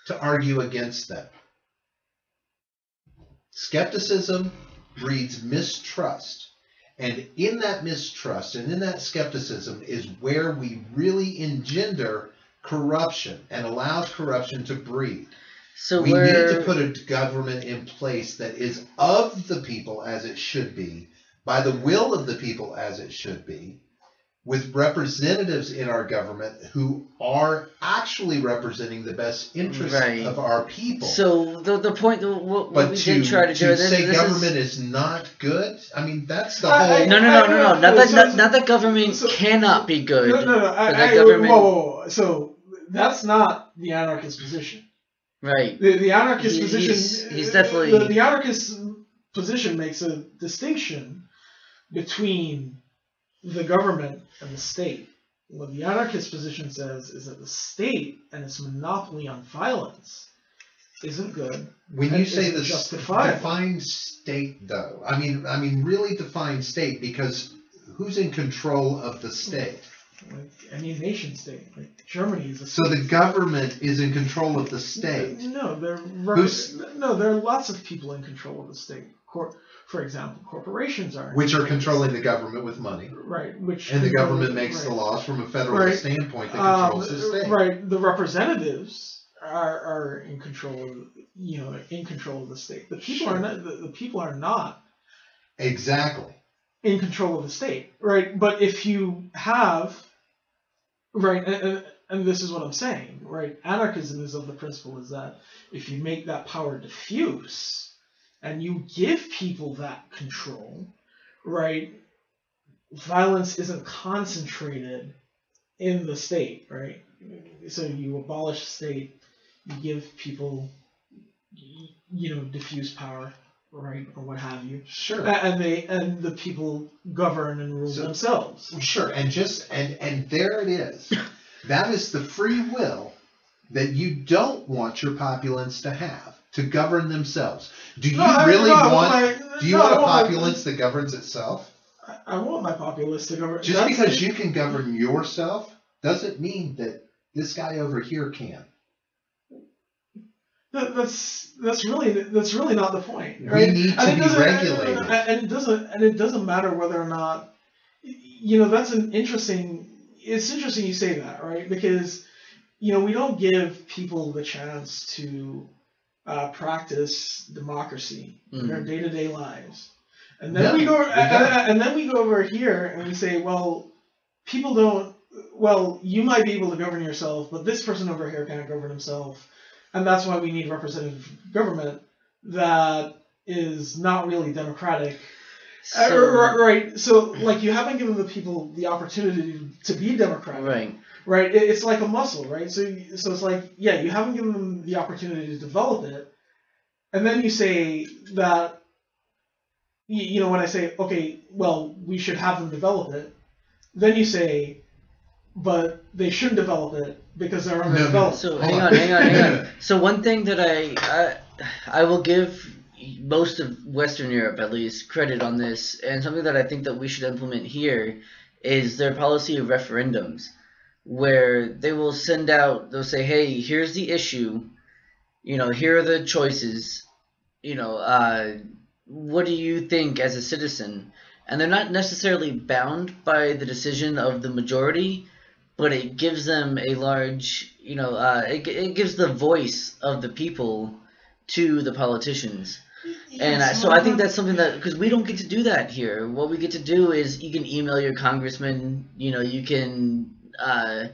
to argue against them? Skepticism breeds mistrust, And in that mistrust and in that skepticism is where we really engender corruption and allows corruption to breed. So We need to put a government in place that is of the people as it should be, by the will of the people as it should be, with representatives in our government who are actually representing the best interests Right. of our people. So the point what But we to, did try to do to this, say this government is not good, I mean, that's the I- whole... No. Not that government so- cannot be good. No. but that Whoa, government, whoa. So that's not the anarchist position. right? The anarchist He- position. he's definitely- the anarchist position makes a distinction between the government and the state. What the anarchist position says is that the state and its monopoly on violence isn't good. When and you say isn't this, justifiable. define state, though. I mean, really define state, because who's in control of the state? Like any nation state, like Germany is a So the government is in control of the state. No, there Who's- are lots of people in control of the state. For example, corporations are. Which are controlling the government with money. Right, which. And the government makes right. the laws from a federal Right. standpoint that controls the state. Right, the representatives are in control of, in control of the state. The people Sure. are not, the people are not Exactly. in control of the state, right? But if you have, right, and this is what I'm saying, right? Anarchism is of the principle is that if you make that power diffuse and you give people that control, right, violence isn't concentrated in the state, right? So you abolish the state, you give people, diffuse power, right, or what have you. Sure. And the people govern and rule themselves. Sure. And there it is. That is the free will that you don't want your populace to have, to govern themselves. Do you really want do you want a populace that governs itself? I want my populace to govern. Just because you can govern yourself doesn't mean that this guy over here can. That's really not the point, We right? need to be regulated. And it doesn't matter whether or not, that's it's interesting you say that, right? Because, we don't give people the chance to practice democracy in their day-to-day lives. And then we go over here and we say, well, people don't, well, you might be able to govern yourself, but this person over here can't govern himself. And that's why we need representative government that is not really democratic. Right. So, like, you haven't given the people the opportunity to be democratic. Right. Right. It's like a muscle, right? So it's like, yeah, you haven't given them the opportunity to develop it. And then you say that, when I say, okay, well, we should have them develop it, then you say, but they shouldn't develop it because they're underdeveloped. So hang on. So one thing that I will give most of Western Europe, at least, credit on this, and something that I think that we should implement here is their policy of referendums, where they will send out, they'll say, hey, here's the issue, here are the choices, what do you think as a citizen? And they're not necessarily bound by the decision of the majority, but it gives them a large, it gives the voice of the people to the politicians. And so I think that's something that, because we don't get to do that here. What we get to do is you can email your congressman, you can, I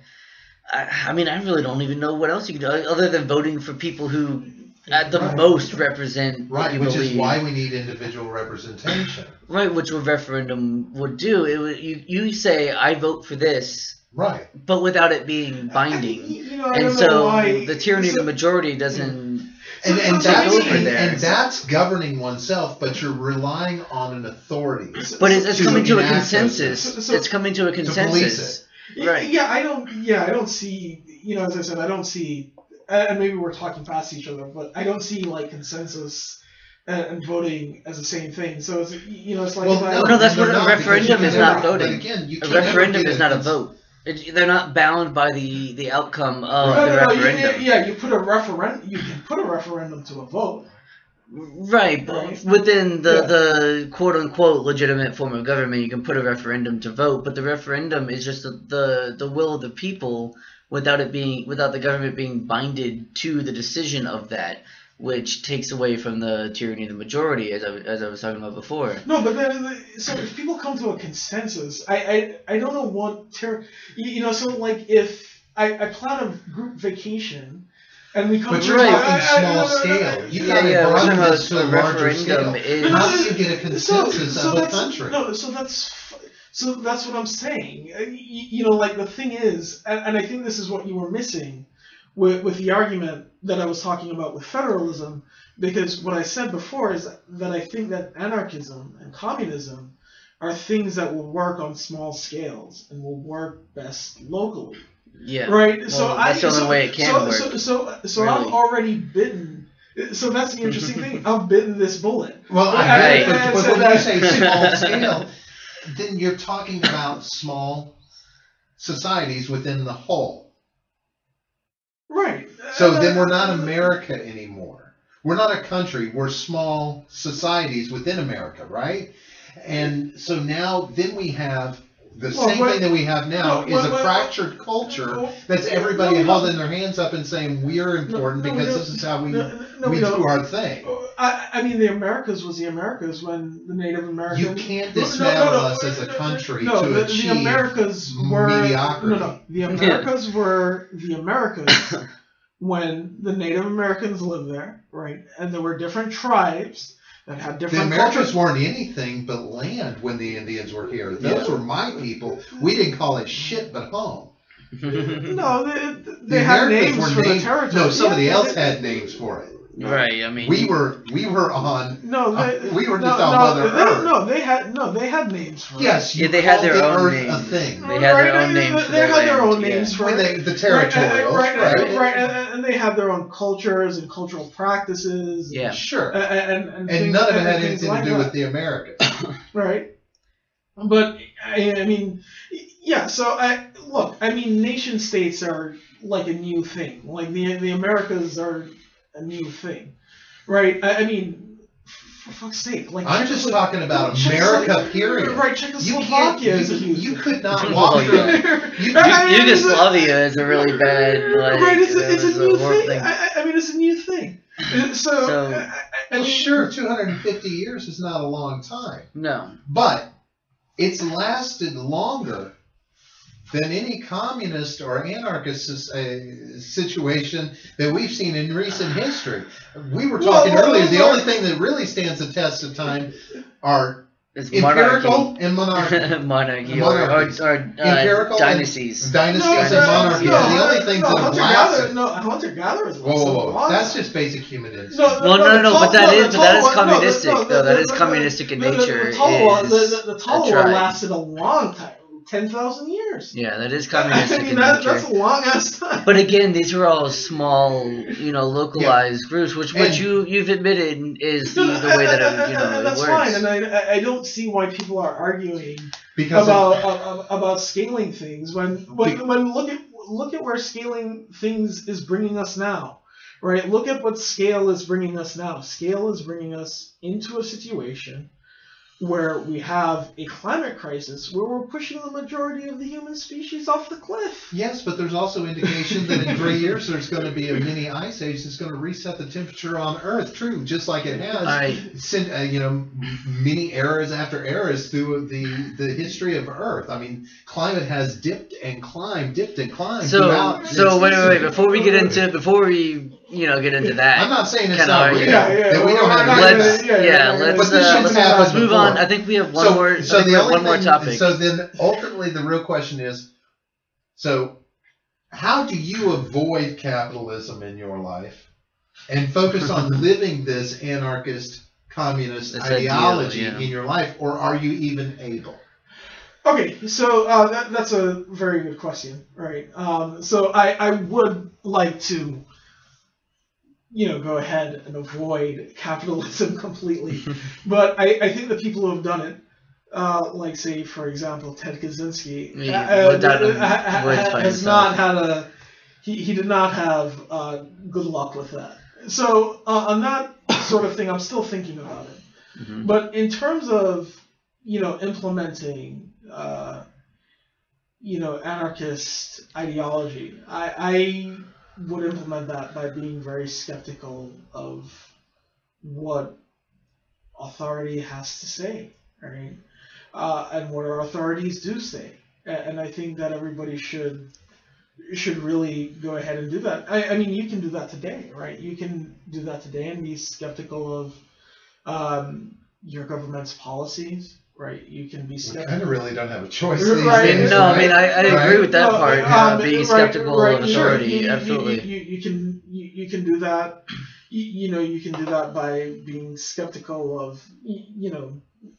really don't even know what else you can do, other than voting for people who at the most represent what you which believe. is why we need individual representation. Right, which a referendum would do. It would, you say, I vote for this, right, but without it being binding. The tyranny of the majority doesn't. And that's that's governing oneself, but you're relying on an authority. But it's coming to a enact consensus. It's coming to a consensus. Right. Yeah, I don't see. As I said, I don't see. And maybe we're talking past each other, but I don't see like consensus and voting as the same thing. So it's it's like that's what a referendum is not voting. But again, a referendum is not a vote. They're not bound by the outcome of the referendum. You put a referendum. You can put a referendum to a vote, Right, but Right. within the, Yeah. the quote unquote legitimate form of government, you can put a referendum to vote, but the referendum is just the will of the people without the government being binded to the decision of that, which takes away from the tyranny of the majority, as I was talking about before. No, but then, so if people come to a consensus, I don't know what so like if I plan a group vacation and we come But to you're Right. talking small scale. You Yeah, gotta yeah, we're run talking about this to a the larger scale. referendum is- How do you get a consensus of a that's, country? No, so that's what I'm saying. Like the thing is, and I think this is what you were missing with the argument that I was talking about with federalism, because what I said before is that I think that anarchism and communism are things that will work on small scales and will work best locally. Yeah. Right. Well, that's the only way it can work. So really. I'm already bitten. So that's the interesting thing. I've bitten this bullet. Well, Right. but when you say small scale, then you're talking about small societies within the whole. Right. So then we're not America anymore. We're not a country. We're small societies within America, right? And so now then we have the same thing that we have now is a fractured culture that's everybody holding their hands up and saying we're important because this is how we do our thing. I mean, the Americas was the Americas when the Native Americans. You can't dismantle us as a country to achieve the Americas were mediocrity. The Americas were the Americas when the Native Americans lived there, right? And there were different tribes that had The different Americans cultures. weren't anything but land when the Indians were here. Those were my people. We didn't call it shit but home. No, The they had Americans names were for the named. territory. No, somebody Yeah, else they- had names for it. Right. I mean, We were on. No, we were just on Mother Earth. They had names for it. Yes, you Yeah, they had called their the own Earth names. a thing. They had their own names for They their had their land, own names for When it. the territorials, right, and they had their own cultures and cultural practices. Yeah. Sure. And And none of it had things anything like to do that. with the Americans. Right. But I mean, yeah. So nation states are like a new thing. Like the Americas are a new thing, right? I mean, for fuck's sake, like I'm just talking about America, period. Right, Czechoslovakia is a new You thing. could not Oh, walk yeah. through. Yugoslavia is a really bad. Like, Right, it's it a was new horrible thing. I mean, it's a new thing. So I Well, mean, sure, 250 years is not a long time, No. but it's lasted longer than any communist or anarchist situation that we've seen in recent history. We were talking earlier, the only thing that really stands the test of time are It's empirical monarchy. and monarchy. Monarchy Monarchies. or Empirical dynasties. Dynasties and monarchies are the only things that have lasted. hunter-gatherers. Whoa, that's just basic human instinct. No, but that is communistic, though. That is communistic in nature. The a Tall War tribe. lasted a long time, 10,000 years. Yeah, that is I communistic mean, in that's nature. a long ass time. But again, these were all small, localized groups, which And- you've admitted is the way that it that's works. fine, and I don't see why people are arguing Because about scaling things when look at where scaling things is bringing us now, right? Look at what scale is bringing us now. Scale is bringing us into a situation where we have a climate crisis where we're pushing the majority of the human species off the cliff. yes, but there's also indication that in 3 years there's going to be a mini ice age that's going to reset the temperature on Earth. True, just like it has, Right. many eras after eras through the history of Earth. I mean, climate has dipped and climbed throughout. So its wait, history. before we get into that. I'm not saying it's kinda not argue. real. That we don't have Let's But this shit's let's happened move before. on. I think we have one more. I So think we the have only one more thing, topic. So then, ultimately, the real question is: so, how do you avoid capitalism in your life and focus on living this anarchist, communist This ideology ideal, yeah. in your life, or are you even able? Okay, so that's a very good question, right? So I would like to, go ahead and avoid capitalism completely, but I think the people who have done it, like say for example Ted Kaczynski, without words by has himself. not had he did not have good luck with that. So on that sort of thing. I'm still thinking about it. Mhm. But in terms of, implementing, anarchist ideology, I would implement that by being very skeptical of what authority has to say, right? And what our authorities do say. And I think that everybody should really go ahead and do that. I mean, you can do that today, right? You can do that today and be skeptical of your government's policies, right? You can be We skeptical. kind of really don't have a choice Right. these I mean, days, no, I right? mean, I agree with that No, part. Being skeptical right, of sure. authority, absolutely. You can do that. You can do that by being skeptical of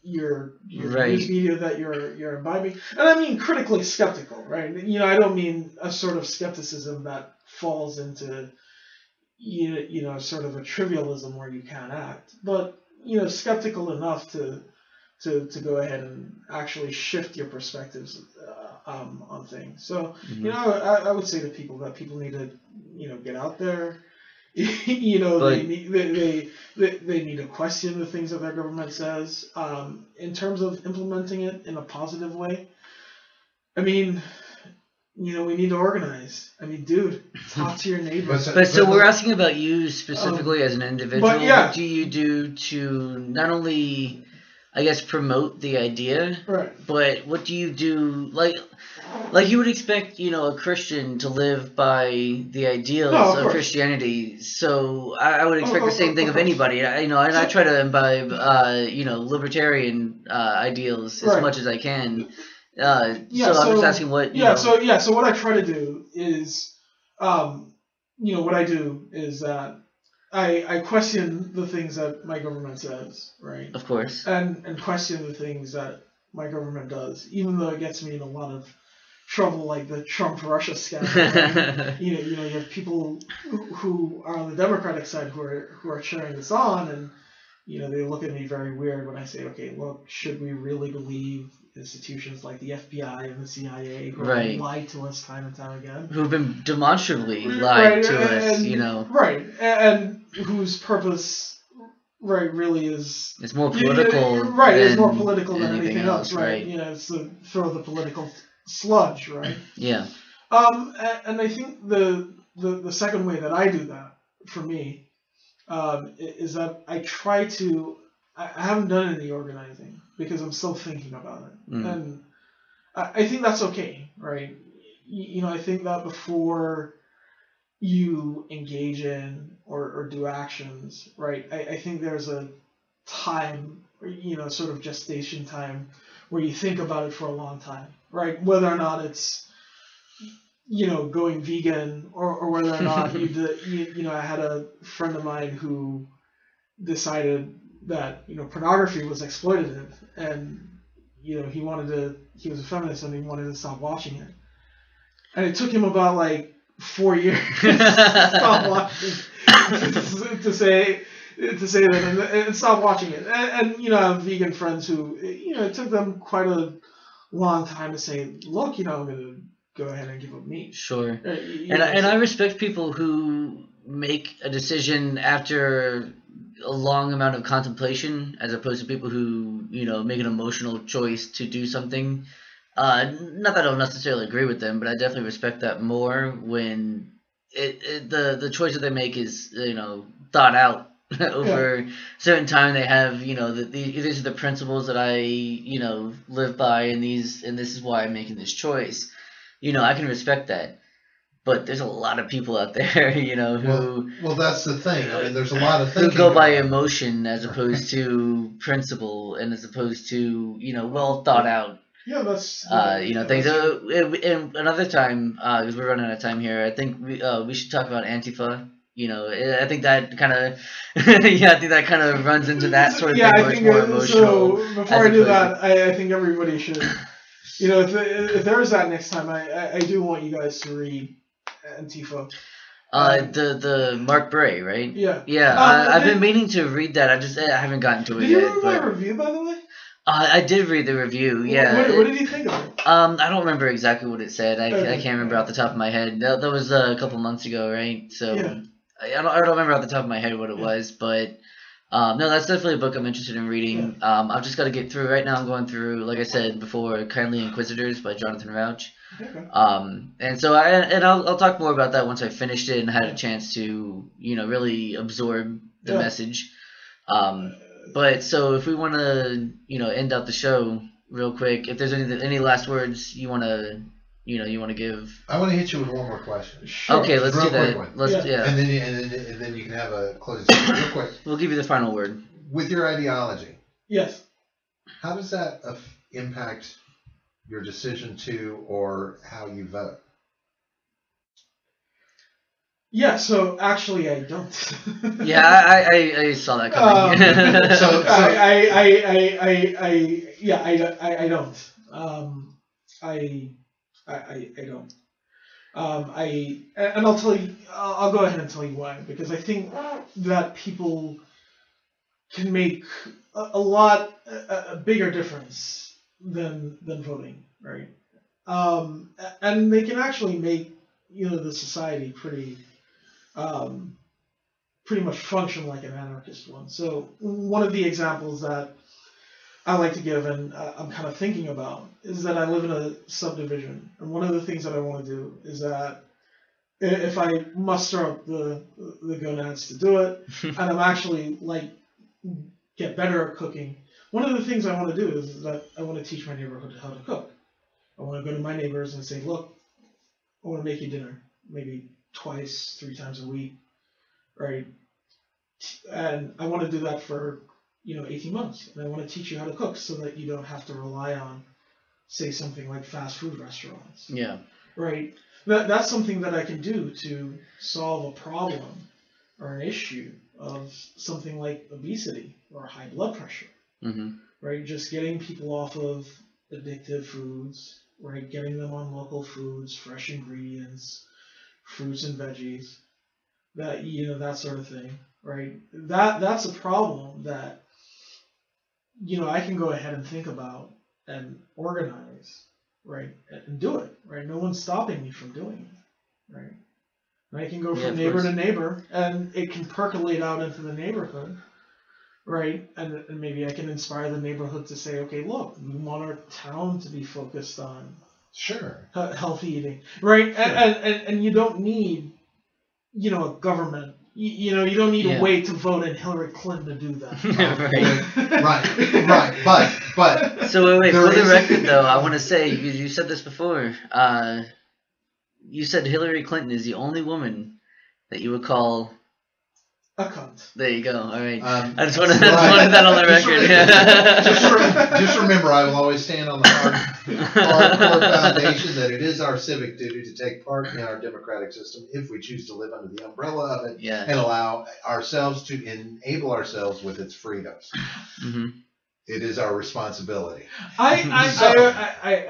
your Right. news media that you're imbibing, and I mean critically skeptical, right? I don't mean a sort of skepticism that falls into sort of a trivialism where you can't act, but skeptical enough to go ahead and actually shift your perspectives on things. So Mhm. I would say to people that people need to get out there. But- they need to question the things that their government says. In terms of implementing it in a positive way, I mean, we need to organize. I mean, dude, talk to your neighbors. But so we're asking about you specifically as an individual. but yeah. What do you do to not only, I guess, promote the idea, Right. but what do you do, like you would expect, a Christian to live by the ideals No, of of course. Christianity. So I would expect the same thing of course. anybody. And I try to imbibe, libertarian ideals as Right. much as I can. Yeah, so I'm just asking what. So what I try to do is, what I do is that I question the things that my government says, right? Of course. And question the things that my government does, even though it gets me in a lot of trouble, like the Trump-Russia scandal. You have people who are on the Democratic side who are cheering this on, and they look at me very weird when I say, okay, look, should we really believe institutions like the FBI and the CIA who Right. lie to us time and time again? Who've been demonstrably lied Right, to us, and- Right, and whose purpose, right, really is It's more political. right, it's than more political than anything anything else, right? right? It's to throw the political sludge, right? Yeah. And I think the second way that I do that, for me, is that I try to. I haven't done any organizing because I'm still thinking about it, and I think that's okay, right? I think that before you engage in or do actions, right? I think there's a time, sort of gestation time, where you think about it for a long time, right? Whether or not it's going vegan or whether or not I had a friend of mine who decided that pornography was exploitative, and he was a feminist and he wanted to stop watching it, and it took him about like 4 years to stop watching to say that and stop watching it, and I have vegan friends who it took them quite a long time to say, look, I'm gonna go ahead and give up meat. Sure. And I respect people who make a decision after a long amount of contemplation, as opposed to people who make an emotional choice to do something. Not that I don't necessarily agree with them, but I definitely respect that more when the choice that they make is thought out over certain time. They have these are the principles that I live by, and this is why I'm making this choice. I can respect that. But there's a lot of people out there, who Well, that's the thing. I mean, there's a lot of who thinking. go by going on. emotion as opposed to principle, and as opposed to well thought out That's things. And another time, because we're running out of time here, I think we should talk about Antifa. I think that kind of I think that kind of runs into that sort of thing where it's more emotional. So before I do that, I think everybody should, if there is that next time, I do want you guys to read Antifa. The Mark Bray, right? Yeah. Yeah, I've been meaning to read that. I haven't gotten to it Did yet. you read my but review, by the way? I did read the review. Yeah. What did you think of it? I don't remember exactly what it said. I Okay. can't remember off the top of my head. That was a couple months ago, right? So Yeah. I don't remember off the top of my head what it was, but No, that's definitely a book I'm interested in reading. I've just got to get through. Right now, I'm going through, like I said before, Kindly Inquisitors by Jonathan Rauch. Okay. And so I'll talk more about that once I finished it and had a chance to, really absorb the message. But so if we want to, end out the show real quick, if there's any last words you want to, you want to give. I want to hit you with one more question. Sure. Okay, let's Real do that. quick one. Let's And then you can have a closing statement real quick. We'll give you the final word. With your ideology, Yes. how does that impact your decision to or how you vote? Yeah, so actually I don't. Yeah, I saw that coming. I don't. I don't. And I'll tell you, I'll go ahead and tell you why, because I think that people can make a bigger difference than voting, right? And they can actually make, the society pretty much function like an anarchist one. So one of the examples that I like to give and I'm kind of thinking about is that I live in a subdivision, and one of the things that I want to do is that if I muster up the gonads to do it, and I'm actually get better at cooking, one of the things I want to do is that I want to teach my neighborhood how to cook. I want to go to my neighbors and say, look, I want to make you dinner, maybe 2-3 times a week, right? And I want to do that for 18 months, and I want to teach you how to cook so that you don't have to rely on, say, something like fast food restaurants. Yeah. Right. That's something that I can do to solve a problem or an issue of something like obesity or high blood pressure. Mm-hmm. Right. Just getting people off of addictive foods. Right. Getting them on local foods, fresh ingredients, fruits and veggies. That sort of thing. Right. That's a problem that I can go ahead and think about and organize, right, and do it, right? No one's stopping me from doing it, right? And I can go from neighbor to neighbor, and it can percolate out into the neighborhood, right? And maybe I can inspire the neighborhood to say, okay, look, we want our town to be focused on healthy eating, right? Sure. And you don't need, a government. You don't need a way to vote in Hillary Clinton to do that. Right. But. So wait. For the record, though, I want to say you said this before. You said Hillary Clinton is the only woman that you would call a cunt. There you go. All right. I just wanted that on the record. Just remember, I will always stand on the hardcore foundation that it is our civic duty to take part in our democratic system if we choose to live under the umbrella of it and allow ourselves to enable ourselves with its freedoms. Mm-hmm. It is our responsibility. I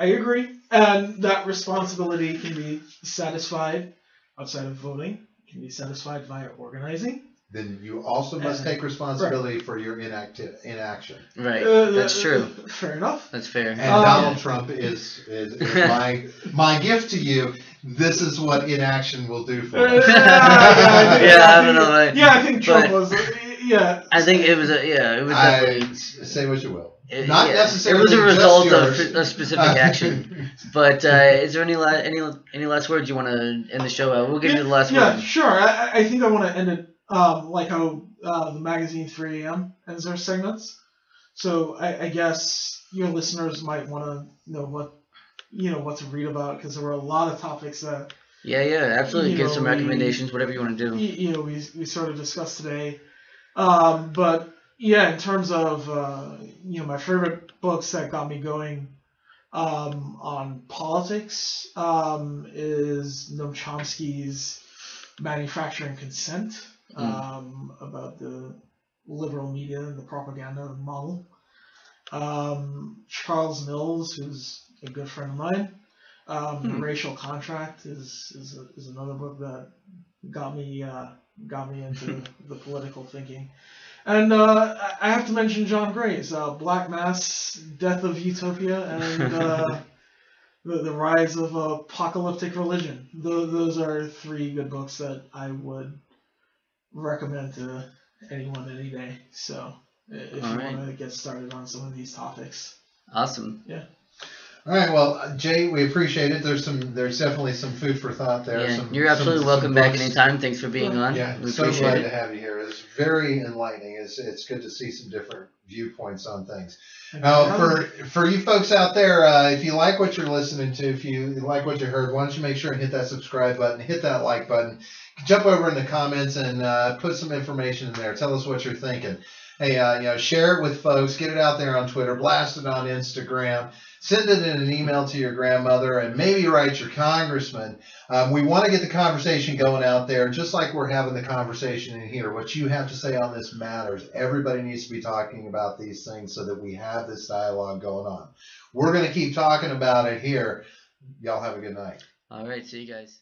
agree, and that responsibility can be satisfied outside of voting. It can be satisfied via organizing. Then you also must take responsibility for your inaction. Right, that's true. Fair enough. That's fair. And Donald Trump is my gift to you. This is what inaction will do for us. I don't know. I think Trump was. I think it was definitely. Say what you will. Not necessarily. It was a result of a specific action. But is there any last words you want to end the show out? We'll give you the last word. Yeah, sure. I think I want to end it like how the magazine 3 AM ends their segments. So I guess your listeners might want to know what to read about, because there were a lot of topics that. Yeah, absolutely. Give some recommendations, whatever you want to do. We sort of discussed today. But yeah, in terms of my favorite books that got me going on politics is Noam Chomsky's Manufacturing Consent, about the liberal media and the propaganda model. Charles Mills, who's a good friend of mine, The Racial Contract is another book that got me into the political thinking. And I have to mention John Gray's Black Mass, Death of Utopia, and the Rise of Apocalyptic Religion. Those are 3 good books that I would recommend to anyone any day. So if All you right. want to get started on some of these topics. Awesome. All right, well, Jay, we appreciate it. There's definitely some food for thought there. Yeah, Some, you're absolutely some welcome back books. anytime. Thanks for being on. Yeah, We so appreciate glad it. to have you here. It's very enlightening. It's good to see some different viewpoints on things. Now, for you folks out there, if you like what you're listening to, if you like what you heard, why don't you make sure and hit that subscribe button, hit that like button, jump over in the comments and put some information in there. Tell us what you're thinking. Hey, share it with folks, get it out there on Twitter, blast it on Instagram, send it in an email to your grandmother, and maybe write your congressman. We want to get the conversation going out there, just like we're having the conversation in here. What you have to say on this matters. Everybody needs to be talking about these things so that we have this dialogue going on. We're going to keep talking about it here. Y'all have a good night. All right, see you guys.